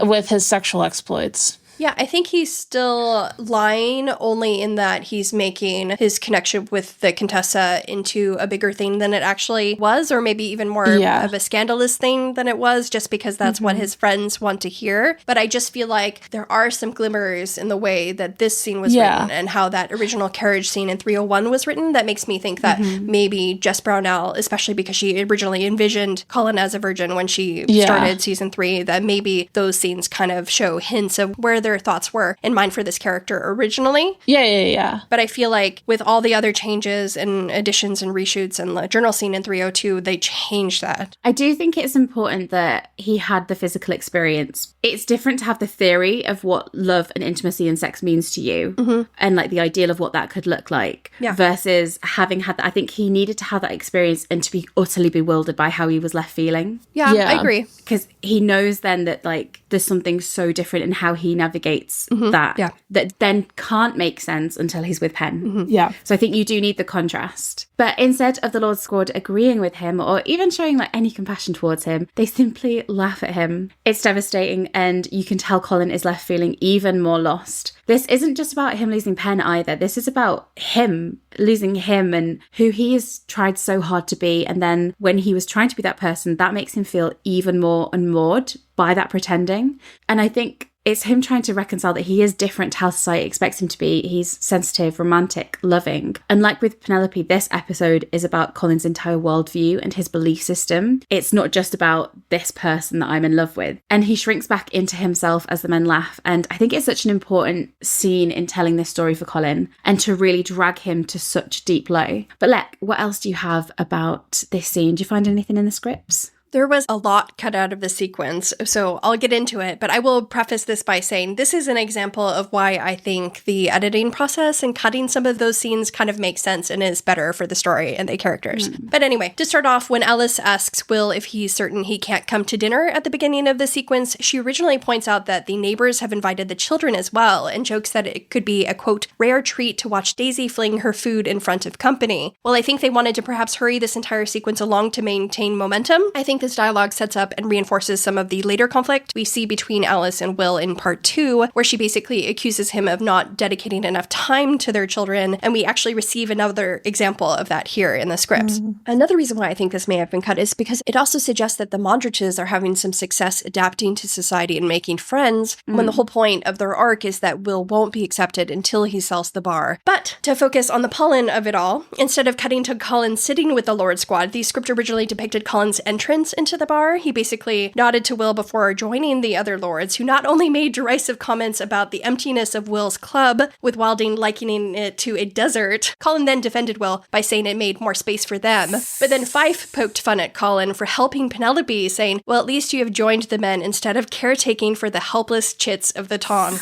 with his sexual exploits.
Yeah, I think he's still lying only in that he's making his connection with the Contessa into a bigger thing than it actually was, or maybe even more of a scandalous thing than it was, just because that's what his friends want to hear. But I just feel like there are some glimmers in the way that this scene was written and how that original carriage scene in 301 was written that makes me think that maybe Jess Brownell, especially because she originally envisioned Colin as a virgin when she started season 3, that maybe those scenes kind of show hints of where their thoughts were in mind for this character originally.
Yeah.
But I feel like with all the other changes and additions and reshoots and the journal scene in 302, they changed that.
I do think it's important that he had the physical experience. It's different to have the theory of what love and intimacy and sex means to you and like the ideal of what that could look like versus having had that. I think he needed to have that experience and to be utterly bewildered by how he was left feeling.
Yeah. I agree.
Because he knows then that like there's something so different in how he navigates that then can't make sense until he's with Pen.
Yeah.
So I think you do need the contrast. But instead of the Lord's Squad agreeing with him or even showing like any compassion towards him, they simply laugh at him. It's devastating, and you can tell Colin is left feeling even more lost. This isn't just about him losing Pen either. This is about him losing him and who he has tried so hard to be. And then when he was trying to be that person, that makes him feel even more unmoored by that pretending. And I think it's him trying to reconcile that he is different to how society expects him to be. He's sensitive, romantic, loving. And like with Penelope, this episode is about Colin's entire worldview and his belief system. It's not just about this person that I'm in love with. And he shrinks back into himself as the men laugh. And I think it's such an important scene in telling this story for Colin and to really drag him to such a deep low. But Lek, what else do you have about this scene? Do you find anything in the scripts?
There was a lot cut out of the sequence, so I'll get into it, but I will preface this by saying this is an example of why I think the editing process and cutting some of those scenes kind of makes sense and is better for the story and the characters. But anyway, to start off, when Alice asks Will if he's certain he can't come to dinner at the beginning of the sequence, she originally points out that the neighbors have invited the children as well and jokes that it could be a, quote, rare treat to watch Daisy fling her food in front of company. Well, I think they wanted to perhaps hurry this entire sequence along to maintain momentum. I think this dialogue sets up and reinforces some of the later conflict we see between Alice and Will in part 2, where she basically accuses him of not dedicating enough time to their children, and we actually receive another example of that here in the script. Another reason why I think this may have been cut is because it also suggests that the Mondriches are having some success adapting to society and making friends, when the whole point of their arc is that Will won't be accepted until he sells the bar. But to focus on the Polin of it all, instead of cutting to Colin sitting with the Lord Squad, the script originally depicted Colin's entrance into the bar. He basically nodded to Will before joining the other lords, who not only made derisive comments about the emptiness of Will's club, with Wilding likening it to a desert. Colin then defended Will by saying it made more space for them. But then Fife poked fun at Colin for helping Penelope, saying, well, at least you have joined the men instead of caretaking for the helpless chits of the Ton.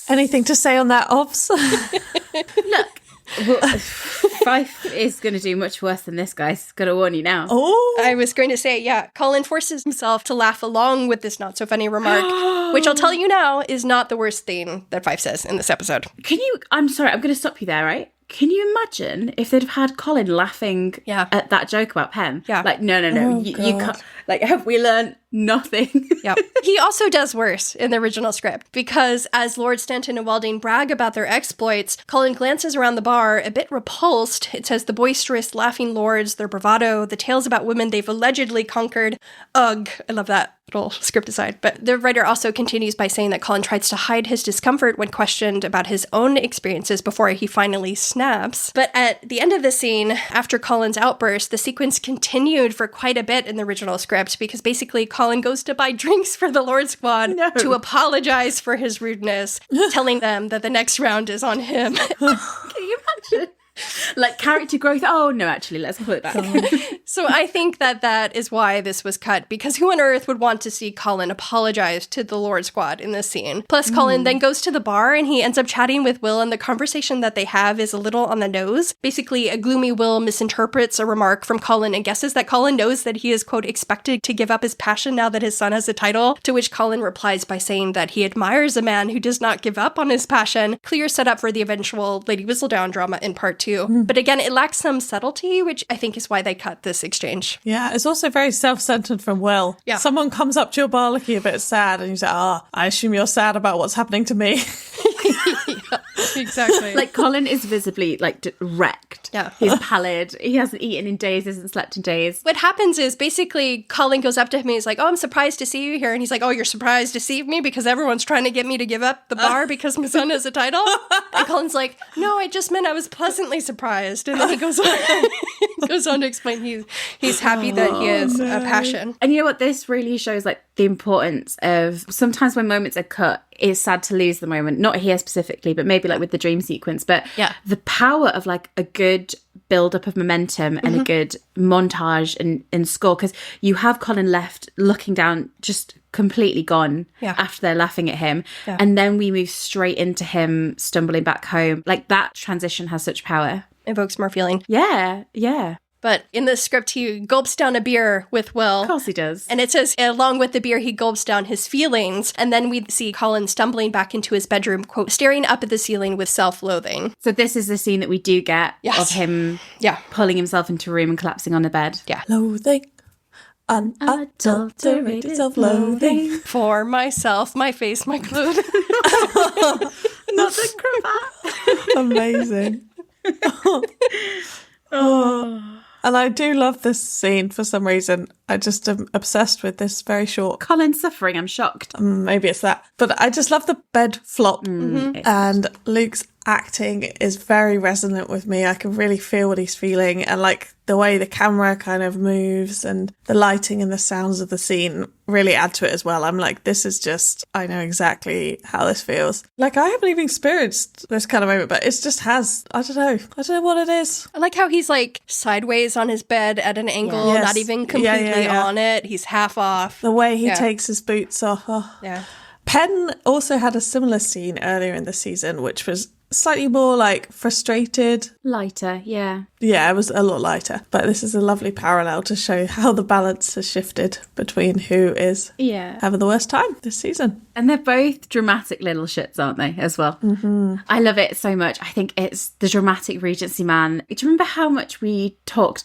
Anything to say on that, Obs?
Look. Well, Fife is going to do much worse than this, guys. Gotta warn you now.
Oh,
I was going to say, yeah, Colin forces himself to laugh along with this not so funny remark, which I'll tell you now is not the worst thing that Fife says in this episode.
I'm sorry, I'm going to stop you there, right? Can you imagine if they'd have had Colin laughing at that joke about Pen?
Yeah.
Like, no.
Oh,
you can't. Like, have we learned nothing?
Yep. He also does worse in the original script, because as Lord Stanton and Wilding brag about their exploits, Colin glances around the bar, a bit repulsed. It says the boisterous, laughing lords, their bravado, the tales about women they've allegedly conquered. Ugh, I love that little script aside. But the writer also continues by saying that Colin tries to hide his discomfort when questioned about his own experiences before he finally snaps. But at the end of the scene, after Colin's outburst, the sequence continued for quite a bit in the original script, because basically Colin goes to buy drinks for the Lord Squad to apologize for his rudeness, telling them that the next round is on him.
Can you imagine? Like character growth. Oh no, actually, let's put it back.
So I think that is why this was cut, because who on earth would want to see Colin apologize to the Lord Squad in this scene? Plus, Colin then goes to the bar and he ends up chatting with Will, and the conversation that they have is a little on the nose. Basically, a gloomy Will misinterprets a remark from Colin and guesses that Colin knows that he is, quote, expected to give up his passion now that his son has a title, to which Colin replies by saying that he admires a man who does not give up on his passion. Clear setup for the eventual Lady Whistledown drama in part 2. But again, it lacks some subtlety, which I think is why they cut this exchange.
Yeah, it's also very self-centered from Will.
Yeah.
Someone comes up to your bar looking a bit sad and you say, I assume you're sad about what's happening to me.
Yeah, exactly.
Like Colin is visibly like wrecked.
Yeah.
He's pallid. He hasn't eaten in days, hasn't slept in days.
What happens is basically Colin goes up to him and he's like, oh, I'm surprised to see you here. And he's like, oh, you're surprised to see me because everyone's trying to get me to give up the bar because my son has a title? And Colin's like, no, I just meant I was pleasantly surprised. And then he goes on to explain he's happy that he has a passion.
And you know what? This really shows like the importance of sometimes when moments are cut, it's sad to lose the moment. Not here specifically, but maybe like with the dream sequence. But the power of like a good build-up of momentum and a good montage and score, because you have Colin left looking down, just completely gone after they're laughing at him. Yeah. And then we move straight into him stumbling back home. Like that transition has such power.
Evokes more feeling.
Yeah.
But in the script, he gulps down a beer with Will.
Of course he does.
And it says, along with the beer, he gulps down his feelings. And then we see Colin stumbling back into his bedroom, quote, staring up at the ceiling with self-loathing.
So this is the scene that we do get
Yes.
of him pulling himself into a room and collapsing on the bed.
Yeah.
Loathing. Unadulterated self-loathing.
For myself, my face, my clothes.
Not the cravat.
Amazing. And I do love this scene for some reason. I just am obsessed with this very short.
Colin's suffering, I'm shocked.
Maybe it's that. But I just love the bed flop. And Luke's acting is very resonant with me. I can really feel what he's feeling. And like the way the camera kind of moves and the lighting and the sounds of the scene really add to it as well. I'm like, this is just, I know exactly how this feels. Like I haven't even experienced this kind of moment, but it just has, I don't know what it is.
I like how he's like sideways on his bed at an angle,
Yes.
not even completely
Yeah.
on it. He's half off.
The way he takes his boots off. Oh.
Yeah.
Penn also had a similar scene earlier in the season, which was slightly more like frustrated.
Lighter, yeah.
Yeah, it was a lot lighter. But this is a lovely parallel to show how the balance has shifted between who is having the worst time this season.
And they're both dramatic little shits, aren't they, as well? Mm-hmm. I love it so much. I think it's the dramatic Regency man. Do you remember how much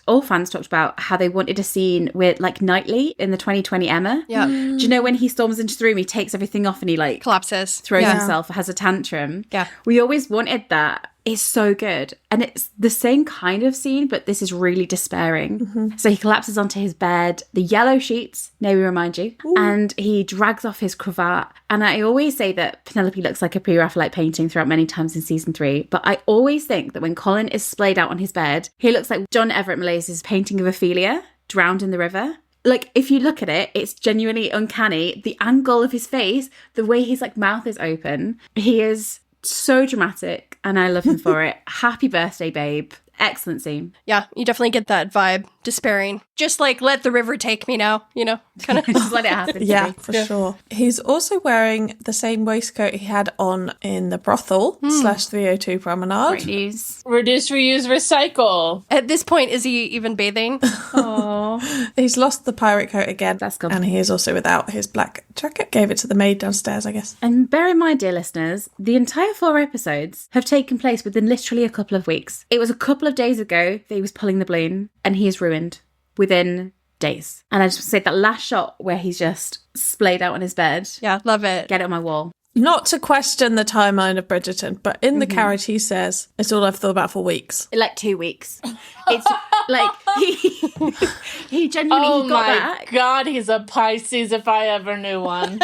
all fans talked about how they wanted a scene with, like, Knightley in the 2020 Emma?
Yeah.
Do you know when he storms into the room, he takes everything off and he, like,
Collapses.
throws himself, has a tantrum?
Yeah.
We always wanted that. It's so good. And it's the same kind of scene, but this is really despairing. Mm-hmm. So he collapses onto his bed, the yellow sheets, may we remind you, and he drags off his cravat. And I always say that Penelope looks like a pre-Raphaelite painting throughout many times in season 3, but I always think that when Colin is splayed out on his bed, he looks like John Everett Millais' painting of Ophelia, drowned in the river. Like, if you look at it, it's genuinely uncanny. The angle of his face, the way his, like, mouth is open, he is so dramatic, and I love him for it. Happy birthday, babe. Excellent scene.
Yeah, you definitely get that vibe. Despairing. Just like, let the river take me now, you know? Kind of.
Just let it happen.
Yeah, for sure. He's also wearing the same waistcoat he had on in the brothel / 302 promenade.
Great news.
Reduce, reuse, recycle.
At this point, is he even bathing?
Oh,
He's lost the pirate coat again.
That's good.
And he is also without his black jacket. Gave it to the maid downstairs, I guess.
And bear in mind, dear listeners, the entire 4 episodes have taken place within literally a couple of weeks. It was a couple of days ago that he was pulling the balloon, and he is ruined within days. And I just want to say that last shot where he's just splayed out on his bed.
Yeah, love it.
Get it on my wall.
Not to question the timeline of Bridgerton, but in the carriage he says, it's all I've thought about for weeks.
Like 2 weeks. It's like he genuinely got back.
God, he's a Pisces if I ever knew one.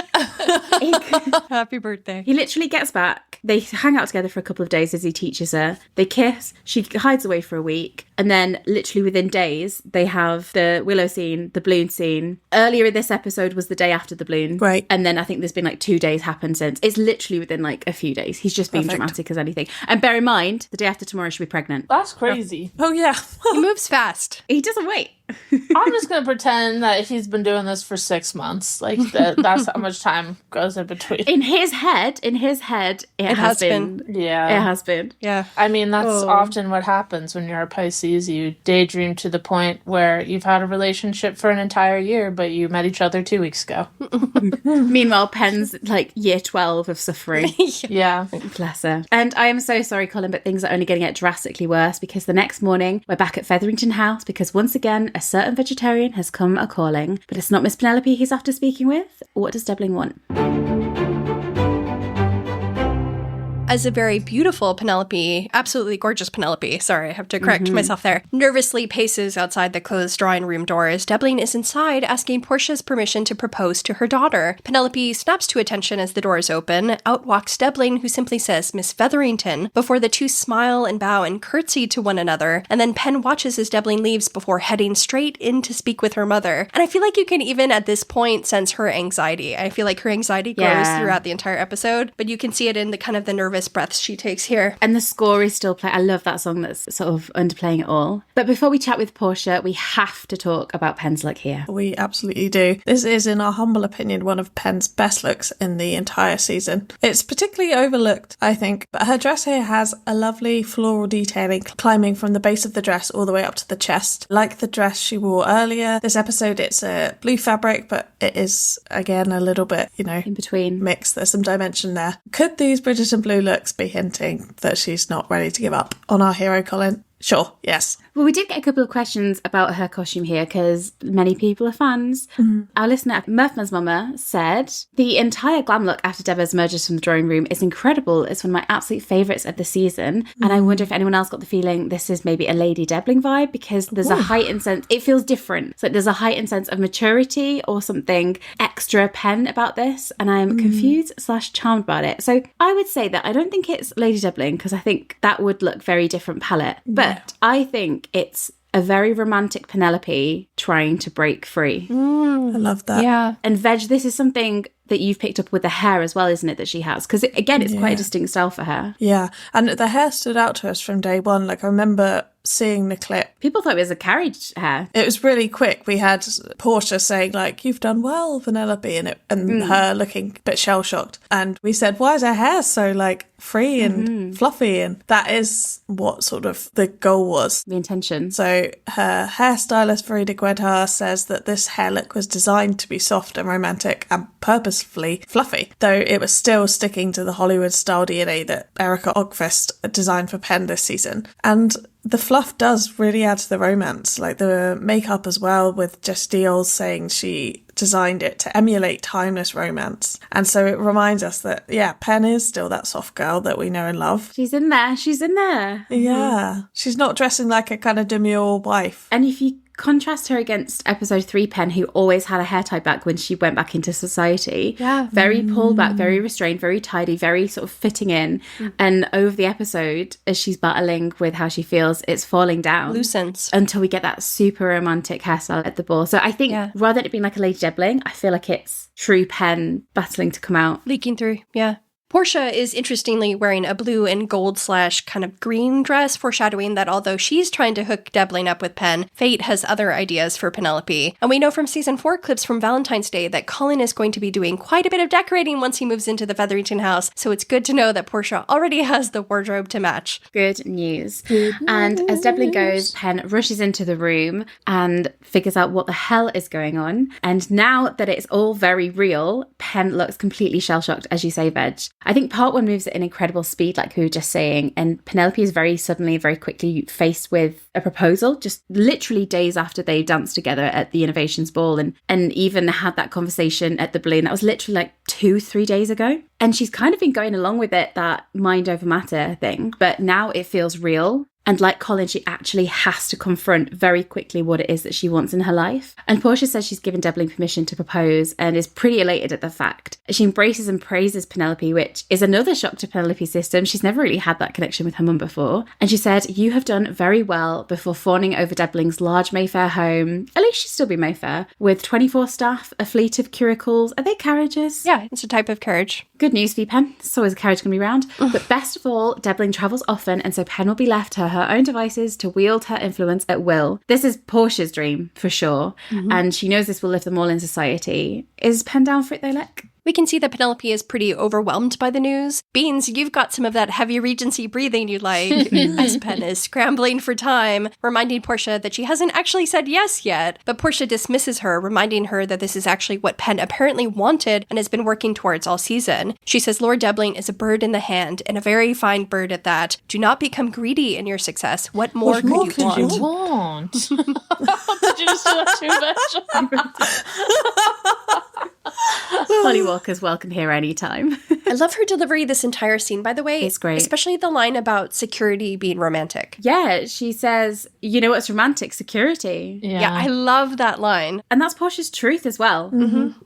Happy birthday.
He literally gets back. They hang out together for a couple of days as he teaches her. They kiss. She hides away for a week. And then literally within days, they have the willow scene, the balloon scene. Earlier in this episode was the day after the balloon.
Right.
And then I think there's been like 2 days happened since. It's literally within like a few days. He's just being dramatic as anything. And bear in mind, the day after tomorrow she'll be pregnant.
That's crazy.
Oh, yeah.
He moves fast.
He doesn't wait.
I'm just going to pretend that he's been doing this for 6 months. Like, that's how much time goes in between.
In his head, it has been.
Yeah.
It has been.
Yeah.
I mean, that's often what happens when you're a Pisces. You daydream to the point where you've had a relationship for an entire year, but you met each other 2 weeks ago.
Meanwhile, Penn's like year 12 of suffering.
Yeah.
Bless her. And I am so sorry, Colin, but things are only going to get drastically worse because the next morning we're back at Featherington House because once again, a certain vegetarian has come a-calling. But it's not Miss Penelope he's after speaking with. What does Debling want?
As a very beautiful Penelope, absolutely gorgeous Penelope, sorry, I have to correct myself there, nervously paces outside the closed drawing room doors, Debling is inside asking Portia's permission to propose to her daughter. Penelope snaps to attention as the doors open. Out walks Debling, who simply says Miss Featherington, before the two smile and bow and curtsy to one another, and then Pen watches as Debling leaves before heading straight in to speak with her mother. And I feel like you can even at this point sense her anxiety. I feel like her anxiety grows throughout the entire episode, but you can see it in the kind of the nervous nervous breaths she takes here.
And the score is still playing. I love that song that's sort of underplaying it all. But before we chat with Portia, we have to talk about Pen's look here.
We absolutely do. This is, in our humble opinion, one of Pen's best looks in the entire season. It's particularly overlooked, I think, but her dress here has a lovely floral detailing climbing from the base of the dress all the way up to the chest. Like the dress she wore earlier, this episode it's a blue fabric, but it is, again, a little bit,
in between.
Mixed. There's some dimension there. Could these Bridgerton blue looks be hinting that she's not ready to give up on our hero, Colin? Sure, yes.
Well, we did get a couple of questions about her costume here because many people are fans. Mm-hmm. Our listener, Murphman's Mama, said, the entire glam look after Deborah emerges from the drawing room is incredible. It's one of my absolute favourites of the season. Mm-hmm. And I wonder if anyone else got the feeling this is maybe a Lady Debling vibe because there's a heightened sense. It feels different. So there's a heightened sense of maturity or something extra Pen about this. And I'm confused / charmed about it. So I would say that I don't think it's Lady Debling because I think that would look very different palette. But I think it's a very romantic Penelope trying to break free.
I love that.
Yeah.
And Veg, this is something that you've picked up with the hair as well, isn't it, that she has? Because, again, it's quite a distinct style for her.
Yeah. And the hair stood out to us from day one. Like, I remember seeing the clip.
People thought it was a carriage hair.
It was really quick. We had Portia saying, like, you've done well, Penelope, and her looking a bit shell-shocked. And we said, why is her hair so, like, free and fluffy? And that is what sort of the goal was.
The intention.
So her hairstylist, Verita Guedhar, says that this hair look was designed to be soft and romantic and purposefully fluffy, though it was still sticking to the Hollywood-style DNA that Erica Ogfest designed for Pen this season. And the fluff does really add to the romance, like the makeup as well, with Jess Deal saying she designed it to emulate timeless romance. And so it reminds us that, Pen is still that soft girl that we know and love.
She's in there. She's in there.
Yeah. She's not dressing like a kind of demure wife.
And if you contrast her against episode 3 Pen, who always had a hair tie back when she went back into society.
Yeah.
Very pulled back, very restrained, very tidy, very sort of fitting in. And over the episode, as she's battling with how she feels, it's falling down.
Loosens.
Until we get that super romantic hairstyle at the ball. So I think rather than it being like a Lady Debling, I feel like it's true Pen battling to come out.
Leaking through, yeah. Portia is interestingly wearing a blue and gold / kind of green dress, foreshadowing that although she's trying to hook Debling up with Pen, fate has other ideas for Penelope. And we know from season 4 clips from Valentine's Day that Colin is going to be doing quite a bit of decorating once he moves into the Featherington house, so it's good to know that Portia already has the wardrobe to match.
Good news. And as Debling goes, Pen rushes into the room and figures out what the hell is going on. And now that it's all very real, Pen looks completely shell-shocked, as you say, Veg. I think part 1 moves at an incredible speed, like we were just saying, and Penelope is very suddenly, very quickly faced with a proposal, just literally days after they danced together at the Innovations Ball and even had that conversation at the Balloon. That was literally like 2-3 days ago. And she's kind of been going along with it, that mind over matter thing, but now it feels real. And like Colin, she actually has to confront very quickly what it is that she wants in her life. And Portia says she's given Debling permission to propose and is pretty elated at the fact. She embraces and praises Penelope, which is another shock to Penelope's system. She's never really had that connection with her mum before. And she said, you have done very well before fawning over Debling's large Mayfair home. At least she'll still be Mayfair. With 24 staff, a fleet of curricles. Are they carriages?
Yeah, it's a type of carriage.
Good news for you, Pen. There's always a carriage going to be around. But best of all, Debling travels often, and so Pen will be left to her own devices to wield her influence at will. This is Portia's dream, for sure. And she knows this will lift them all in society. Is Pen down for it, though, Lek?
We can see that Penelope is pretty overwhelmed by the news. Beans, you've got some of that heavy Regency breathing you like, as Pen is scrambling for time, reminding Portia that she hasn't actually said yes yet. But Portia dismisses her, reminding her that this is actually what Pen apparently wanted and has been working towards all season. She says Lord Debling is a bird in the hand, and a very fine bird at that. Do not become greedy in your success. What more could you want?
Did you just do that too,
Holly Walker's welcome here anytime.
I love her delivery this entire scene, by the way.
It's great.
Especially the line about security being romantic.
Yeah, she says, you know what's romantic? Security.
Yeah, I love that line.
And that's Portia's truth as well.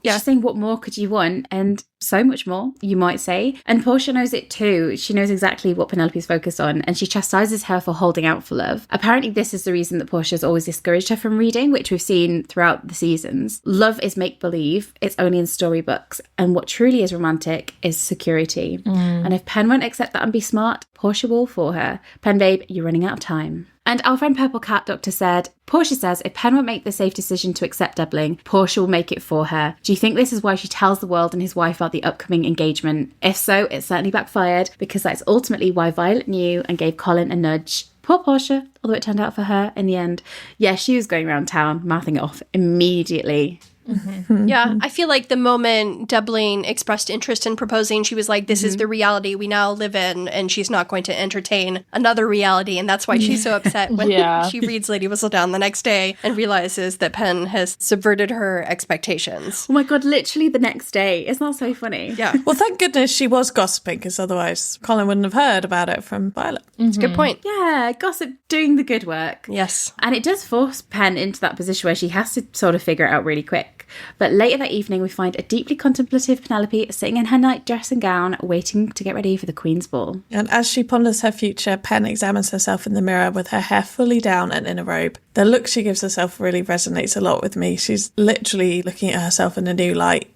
Yeah. She's saying, what more could you want? And so much more, you might say. And Portia knows it too. She knows exactly what Penelope's focused on, and she chastises her for holding out for love. Apparently, this is the reason that Portia's always discouraged her from reading, which we've seen throughout the seasons. Love is make-believe. It's only in storybooks. And what truly is romantic is security. And if Pen won't accept that and be smart, Portia will for her. Pen babe, you're running out of time. And our friend Purple Cat Doctor said, Portia says if Pen won't make the safe decision to accept doubling, Portia will make it for her. Do you think this is why she tells the world and his wife about the upcoming engagement? If so, it certainly backfired, because that's ultimately why Violet knew and gave Colin a nudge. Poor Portia, although it turned out for her in the end. Yeah, she was going around town, mouthing it off immediately.
Yeah, I feel like the moment Doubling expressed interest in proposing, she was like, this is the reality we now live in, and she's not going to entertain another reality. And that's why she's so upset when she reads Lady Whistledown the next day and realizes that Pen has subverted her expectations.
Oh my God, literally the next day. It's not so funny.
Yeah.
Well, thank goodness she was gossiping, because otherwise Colin wouldn't have heard about it from Violet.
That's a good point.
Yeah, gossip doing the good work.
Yes.
And it does force Pen into that position where she has to sort of figure it out really quick. But later that evening, we find a deeply contemplative Penelope sitting in her night dress and gown, waiting to get ready for the Queen's Ball.
And as she ponders her future, Pen examines herself in the mirror with her hair fully down and in a robe. The look she gives herself really resonates a lot with me. She's literally looking at herself in a new light.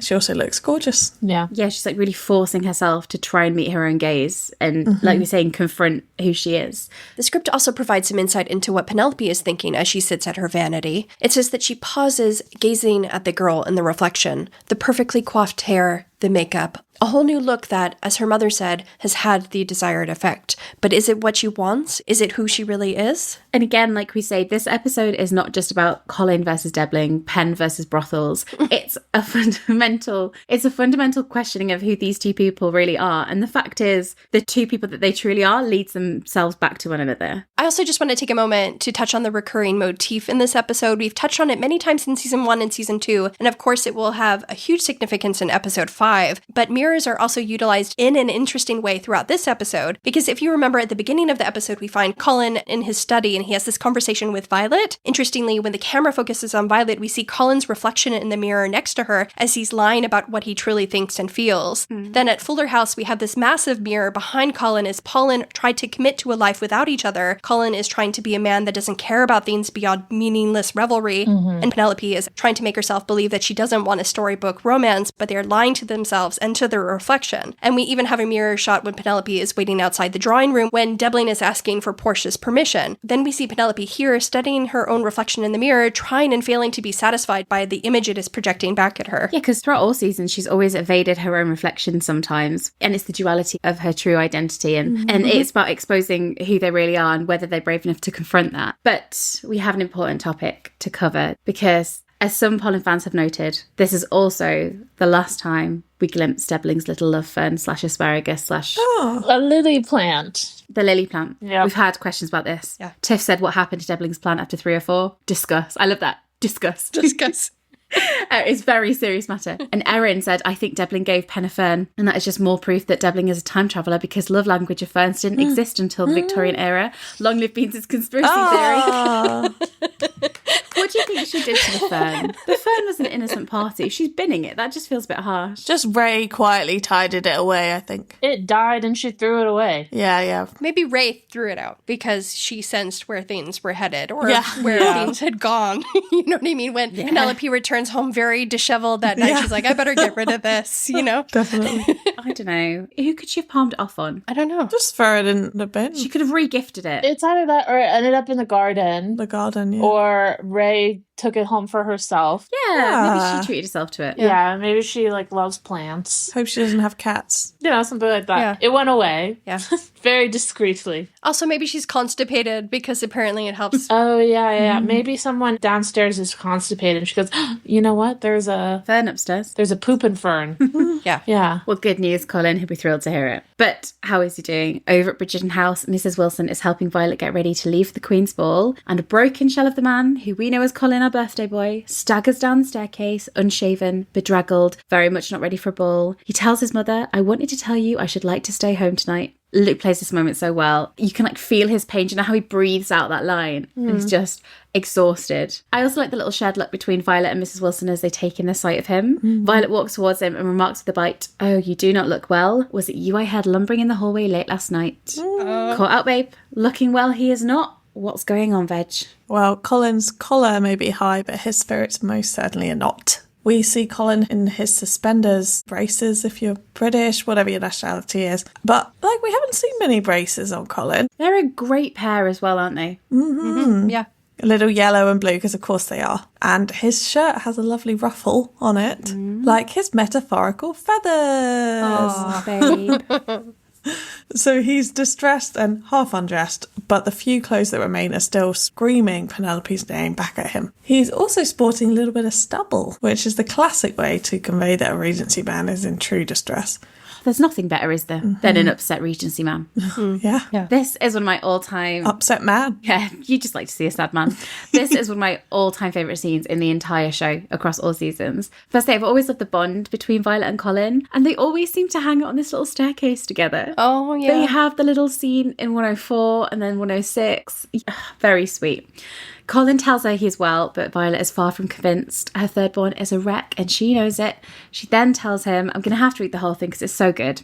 She also looks gorgeous.
Yeah.
Yeah, she's like really forcing herself to try and meet her own gaze and, like we're saying, confront who she is.
The script also provides some insight into what Penelope is thinking as she sits at her vanity. It says that she pauses, gazing at the girl in the reflection, the perfectly coiffed hair, the makeup, a whole new look that, as her mother said, has had the desired effect. But is it what she wants? Is it who she really is?
And again, like we say, this episode is not just about Colin versus Debbling, Pen versus brothels. It's a fundamental questioning of who these two people really are. And the fact is, the two people that they truly are leads themselves back to one another.
I also just want to take a moment to touch on the recurring motif in this episode. We've touched on it many times in season 1 and season 2, and of course it will have a huge significance in episode 5. But mirrors are also utilized in an interesting way throughout this episode, because if you remember at the beginning of the episode, we find Colin in his study and he has this conversation with Violet. Interestingly, when the camera focuses on Violet, we see Colin's reflection in the mirror next to her as he's lying about what he truly thinks and feels. Then at Fuller House, we have this massive mirror behind Colin as Polin tried to commit to a life without each other. Colin is trying to be a man that doesn't care about things beyond meaningless revelry, and Penelope is trying to make herself believe that she doesn't want a storybook romance, but they're lying to themselves and to their reflection. And we even have a mirror shot when Penelope is waiting outside the drawing room when Debbling is asking for Portia's permission. Then we see Penelope here studying her own reflection in the mirror, trying and failing to be satisfied by the image it is projecting back at her.
Yeah, because throughout all seasons, she's always evaded her own reflection sometimes. And it's the duality of her true identity. And it's about exposing who they really are and whether they're brave enough to confront that. But we have an important topic to cover because, as some Polin fans have noted, this is also the last time we glimpse Debbling's little love fern / asparagus /
a lily plant.
the lily plant.
Yeah.
We've had questions about this.
Yeah.
Tiff said, what happened to Debbling's plant after 3 or 4? Discuss. I love that. Discuss.
Discuss.
It's a very serious matter. And Erin said, I think Debbling gave Pen a fern, and that is just more proof that Debbling is a time traveller because love language of ferns didn't exist until the Victorian era. Long live Beans' conspiracy theory. What do you think she did to the fern? The fern was an innocent party. She's binning it. That just feels a bit harsh.
Just Ray quietly tidied it away, I think.
It died and she threw it away.
Yeah.
Maybe Ray threw it out because she sensed where things were headed or
Yeah.
where
Yeah.
things had gone. You know what I mean? When Penelope returns home very disheveled that night, she's like, I better get rid of this, you know?
Definitely.
I don't know. Who could she have palmed it off on?
I don't know.
Just throw it in the bin.
She could have re-gifted it.
It's either that or it ended up in the garden.
The garden, yeah.
Or Ray took it home for herself.
Yeah, maybe she treated herself to it.
Yeah, maybe she loves plants.
Hope she doesn't have cats.
Something like that.
Yeah.
It went away.
Yeah.
Very discreetly.
Also, maybe she's constipated because apparently it helps.
Oh, yeah. Maybe someone downstairs is constipated and she goes, you know what? There's a
Fern upstairs.
pooping fern.
Yeah.
Yeah.
Well, good news, Colin. He'll be thrilled to hear it. But how is he doing? Over at Bridgerton House, Mrs. Wilson is helping Violet get ready to leave the Queen's Ball, and a broken shell of the man, who we know as Colin, our birthday boy, staggers down the staircase, unshaven, bedraggled, very much not ready for a ball. He tells his mother, I wanted to tell you I should like to stay home tonight. Luke plays this moment so well. You can feel his pain. Do you know how he breathes out that line? And he's just exhausted. I also like the little shared look between Violet and Mrs. Wilson as they take in their sight of him. Violet walks towards him and remarks with a bite, oh, you do not look well. Was it you I heard lumbering in the hallway late last night? Caught out, babe. Looking well he is not. What's going on, Veg?
Well, Colin's collar may be high, but his spirits most certainly are not. We see Colin in his suspenders, braces if you're British, whatever your nationality is. But, like, we haven't seen many braces on Colin.
They're a great pair as well, aren't they?
Yeah.
A little yellow and blue, because of course they are. And his shirt has a lovely ruffle on it, like his metaphorical feathers.
Oh, babe.
So he's distressed and half undressed, but the few clothes that remain are still screaming Penelope's name back at him. He's also sporting a little bit of stubble, which is the classic way to convey that a Regency man is in true distress.
There's nothing better, is there, than an upset Regency man.
Yeah.
This is one of my all-time...
Upset man.
Yeah, you just like to see a sad man. This is one of my all-time favourite scenes in the entire show across all seasons. Firstly, I've always loved the bond between Violet and Colin, and they always seem to hang out on this little staircase together.
Oh, yeah.
They have the little scene in 104 and then 106. Very sweet. Colin tells her he's well, but Violet is far from convinced. Her thirdborn is a wreck, and she knows it. She then tells him, I'm going to have to read the whole thing because it's so good.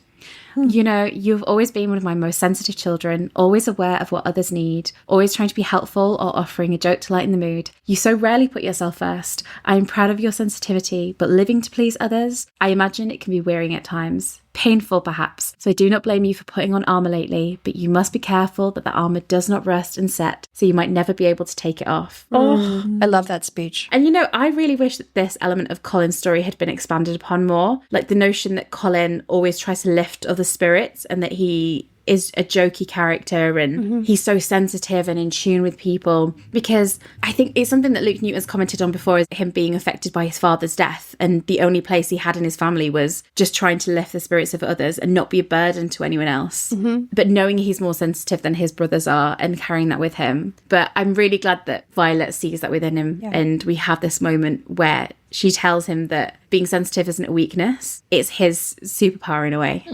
You know, you've always been one of my most sensitive children, always aware of what others need, always trying to be helpful or offering a joke to lighten the mood. You so rarely put yourself first. I am proud of your sensitivity, but living to please others, I imagine it can be wearing at times. Painful, perhaps. So I do not blame you for putting on armour lately, but you must be careful that the armour does not rust and set, so you might never be able to take it off.
Oh, I love that speech.
And you know, I really wish that this element of Colin's story had been expanded upon more. Like the notion that Colin always tries to lift other spirits and that he is a jokey character and he's so sensitive and in tune with people, because I think it's something that Luke Newton's commented on before, is him being affected by his father's death, and the only place he had in his family was just trying to lift the spirits of others and not be a burden to anyone else. But knowing he's more sensitive than his brothers are and carrying that with him. But I'm really glad that Violet sees that within him, and we have this moment where she tells him that being sensitive isn't a weakness, it's his superpower in a way.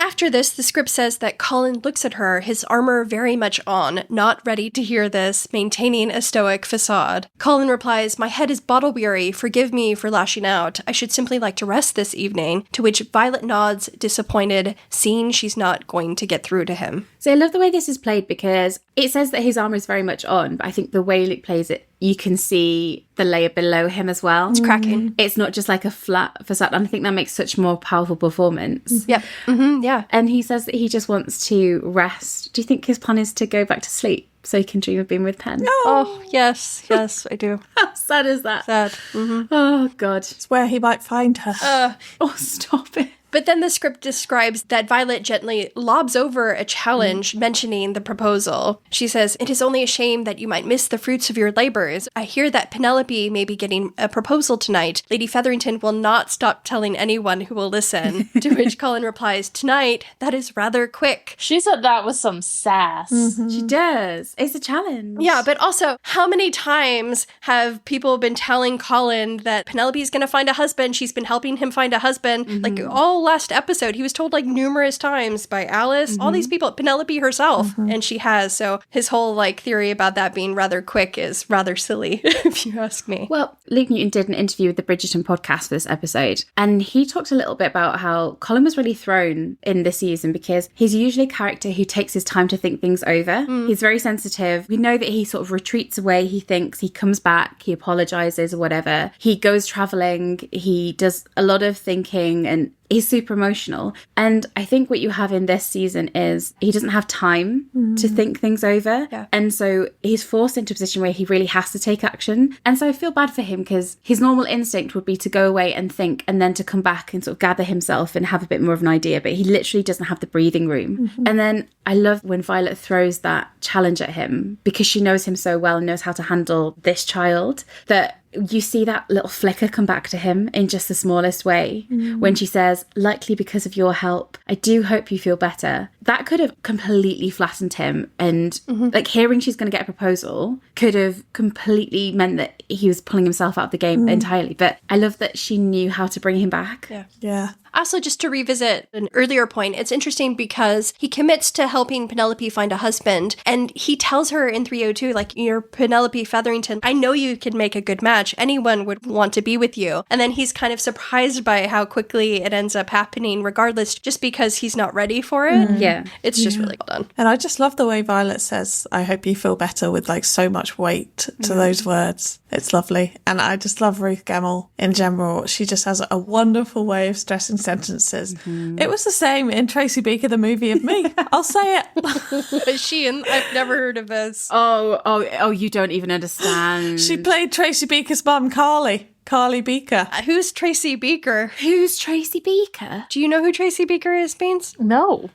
After this, the script says that Colin looks at her, his armor very much on, not ready to hear this, maintaining a stoic facade. Colin replies, my head is bottle weary, forgive me for lashing out. I should simply like to rest this evening, to which Violet nods, disappointed, seeing she's not going to get through to him.
So I love the way this is played, because it says that his armor is very much on, but I think the way Luke plays it, you can see the layer below him as well.
It's cracking.
It's not just like a flat facade. And I think that makes such a more powerful performance.
Yep. Yeah.
And he says that he just wants to rest. Do you think his plan is to go back to sleep so he can dream of being with Pen?
Oh, yes. Yes, I do.
How sad is that?
Sad.
Oh, God.
It's where he might find her.
Oh, stop it.
But then the script describes that Violet gently lobs over a challenge mentioning the proposal. She says, it is only a shame that you might miss the fruits of your labors. I hear that Penelope may be getting a proposal tonight. Lady Featherington will not stop telling anyone who will listen. To which Colin replies, tonight? That is rather quick.
She said that with some sass.
She does. It's a challenge.
Yeah, but also, how many times have people been telling Colin that Penelope's going to find a husband? She's been helping him find a husband. Like, all last episode, he was told like numerous times by Alice, all these people, Penelope herself, and she has. So his whole like theory about that being rather quick is rather silly, if you ask me.
Well, Luke Newton did an interview with the Bridgerton podcast for this episode, and he talked a little bit about how Colin was really thrown in this season because he's usually a character who takes his time to think things over. He's very sensitive. We know that he sort of retreats away, he thinks, he comes back, he apologizes or whatever. He goes traveling, he does a lot of thinking, and he's super emotional. And I think what you have in this season is he doesn't have time to think things over.
Yeah.
And so he's forced into a position where he really has to take action. And so I feel bad for him because his normal instinct would be to go away and think and then to come back and sort of gather himself and have a bit more of an idea. But he literally doesn't have the breathing room. And then I love when Violet throws that challenge at him because she knows him so well and knows how to handle this child, that you see that little flicker come back to him in just the smallest way when she says, likely because of your help, I do hope you feel better. That could have completely flattened him, and like hearing she's going to get a proposal could have completely meant that he was pulling himself out of the game entirely. But I love that she knew how to bring him back.
Yeah.
Also, just to revisit an earlier point, it's interesting because he commits to helping Penelope find a husband, and he tells her in 302, like, you're Penelope Featherington, I know you could make a good match. Anyone would want to be with you. And then he's kind of surprised by how quickly it ends up happening, regardless, just because he's not ready for it.
Yeah.
It's just really well done.
And I just love the way Violet says, I hope you feel better, with like so much weight to those words. It's lovely. And I just love Ruth Gemmell in general. She just has a wonderful way of stressing sentences. It was the same in Tracy Beaker, the movie of me. I'll say it.
I've never heard of this.
Oh, you don't even understand.
She played Tracy Beaker's mum, Carly Beaker.
Who's Tracy Beaker?
Who's Tracy Beaker?
Do you know who Tracy Beaker is, Beans?
No.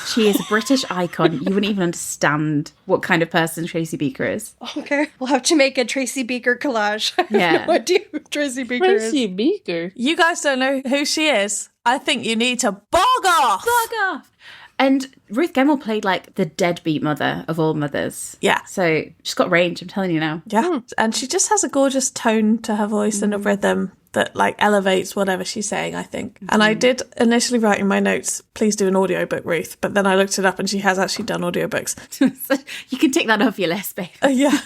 She is a British icon. You wouldn't even understand what kind of person Tracy Beaker is.
Okay. We'll have to make a Tracy Beaker collage. I have no idea who Tracy Beaker
Tracy
is.
Beaker.
You guys don't know who she is? I think you need to bog off.
Bug off. And Ruth Gemmell played like the deadbeat mother of all mothers.
Yeah.
So she's got range, I'm telling you now.
Yeah. And she just has a gorgeous tone to her voice and a rhythm that like elevates whatever she's saying, I think. And I did initially write in my notes, please do an audiobook, Ruth. But then I looked it up and she has actually done audiobooks.
So you can tick that off your list, babe.
Yeah.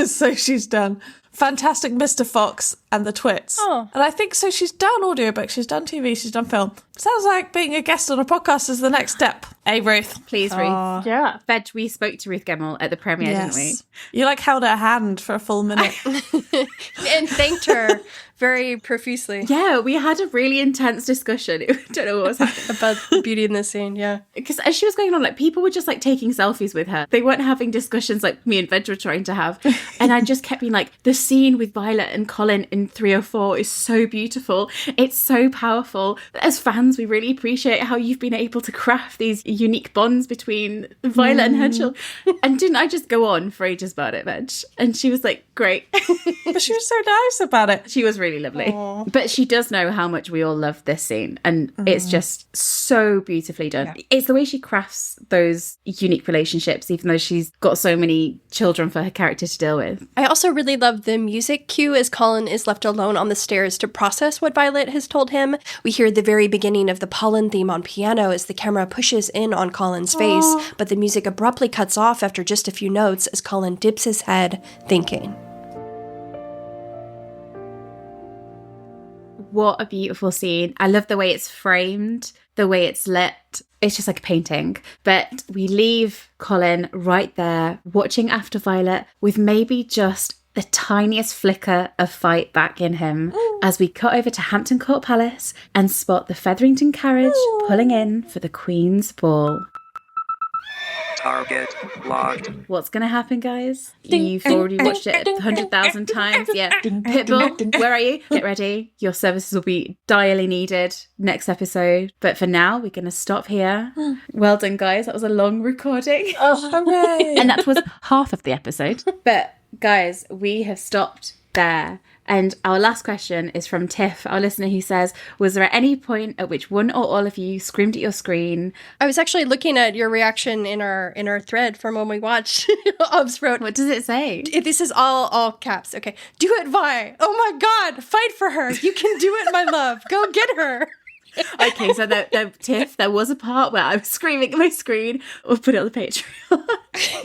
So she's done Fantastic Mr. Fox and the Twits.
Oh.
And I think so she's done audiobooks, she's done TV, she's done film. Sounds like being a guest on a podcast is the next step. Hey, Ruth.
Please, Ruth.
Yeah.
Veg, we spoke to Ruth Gemmell at the premiere, didn't we?
You like held her hand for a full minute.
And thanked her very profusely.
Yeah, we had a really intense discussion. I don't know what was happening.
About the beauty in the scene, yeah.
Because as she was going on, like, people were just like taking selfies with her. They weren't having discussions like me and Veg were trying to have. And I just kept being like, the scene with Violet and Colin in 304 is so beautiful. It's so powerful. As fans, we really appreciate how you've been able to craft these unique bonds between Violet and her children. And didn't I just go on for ages about it, Veg? And she was like, great.
But she was so nice about it.
She was really lovely. But she does know how much we all love this scene. And it's just so beautifully done. Yeah. It's the way she crafts those unique relationships, even though she's got so many children for her character to deal with.
I also really love the music cue as Colin is left alone on the stairs to process what Violet has told him. We hear the very beginning of the Polin theme on piano as the camera pushes in on Colin's face, but the music abruptly cuts off after just a few notes as Colin dips his head, thinking.
What a beautiful scene. I love the way it's framed, the way it's lit. It's just like a painting. But we leave Colin right there watching after Violet with maybe just the tiniest flicker of fight back in him as we cut over to Hampton Court Palace and spot the Featherington carriage pulling in for the Queen's ball.
Target locked.
What's going to happen, guys? You've already watched it 100,000 times. Yeah. Pitbull, where are you? Get ready. Your services will be direly needed next episode. But for now, we're going to stop here. Well done, guys. That was a long recording.
Hooray.
And that was half of the episode. But guys, we have stopped there. And our last question is from Tiff, our listener, who says, was there at any point at which one or all of you screamed at your screen?
I was actually looking at your reaction in our thread from when we watched. Obs wrote,
What does it say?
this is all caps. Okay. Do it, Vi. Oh my God. Fight for her. You can do it, my love. Go get her.
Okay, so Tiff, there was a part where I was screaming at my screen. We'll put it on the Patreon.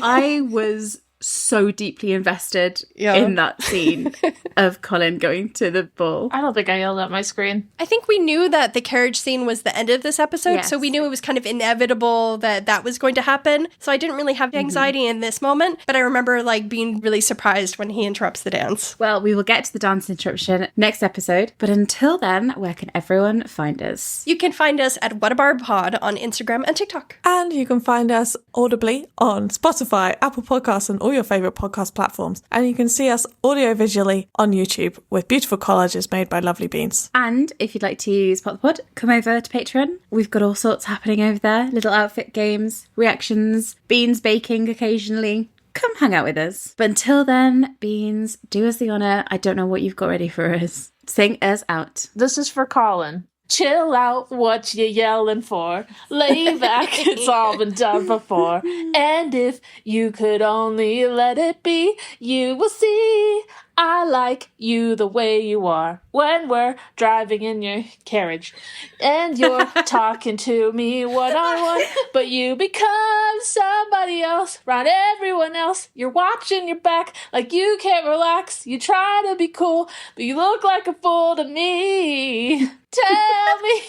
I was so deeply invested in that scene of Colin going to the ball.
I don't think I yelled at my screen.
I think we knew that the carriage scene was the end of this episode,
Yes.
so we knew it was kind of inevitable that was going to happen. So I didn't really have anxiety in this moment, but I remember like being really surprised when he interrupts the dance.
Well, we will get to the dance interruption next episode, but until then, where can everyone find us?
You can find us at What a Barb Pod on Instagram and TikTok.
And you can find us audibly on Spotify, Apple Podcasts, and all your favourite podcast platforms. And you can see us audio-visually on YouTube with beautiful collages made by lovely beans.
And if you'd like to support the pod, come over to Patreon. We've got all sorts happening over there. Little outfit games, reactions, Beans baking occasionally. Come hang out with us. But until then, Beans, do us the honour. I don't know what you've got ready for us. Sing us out.
This is for Colin. Chill out, what you yelling for? Lay back, it's all been done before. And if you could only let it be, you will see I like you the way you are. When we're driving in your carriage and you're talking to me one-on-one, but you become somebody else, around everyone else. You're watching your back like you can't relax. You try to be cool, but you look like a fool to me. Tell me,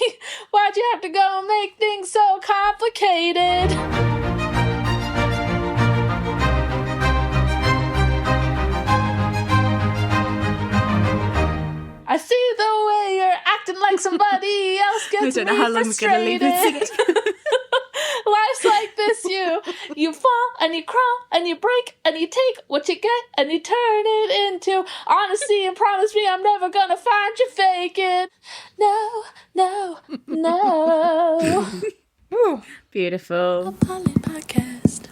why'd you have to go and make things so complicated? somebody else gets
I don't know
me
how long we're gonna leave
frustrated.
it.
Life's like this, you fall and you crawl and you break and you take what you get and you turn it into honesty and promise me I'm never gonna find you faking. No, no, no.
Beautiful.
Polin podcast.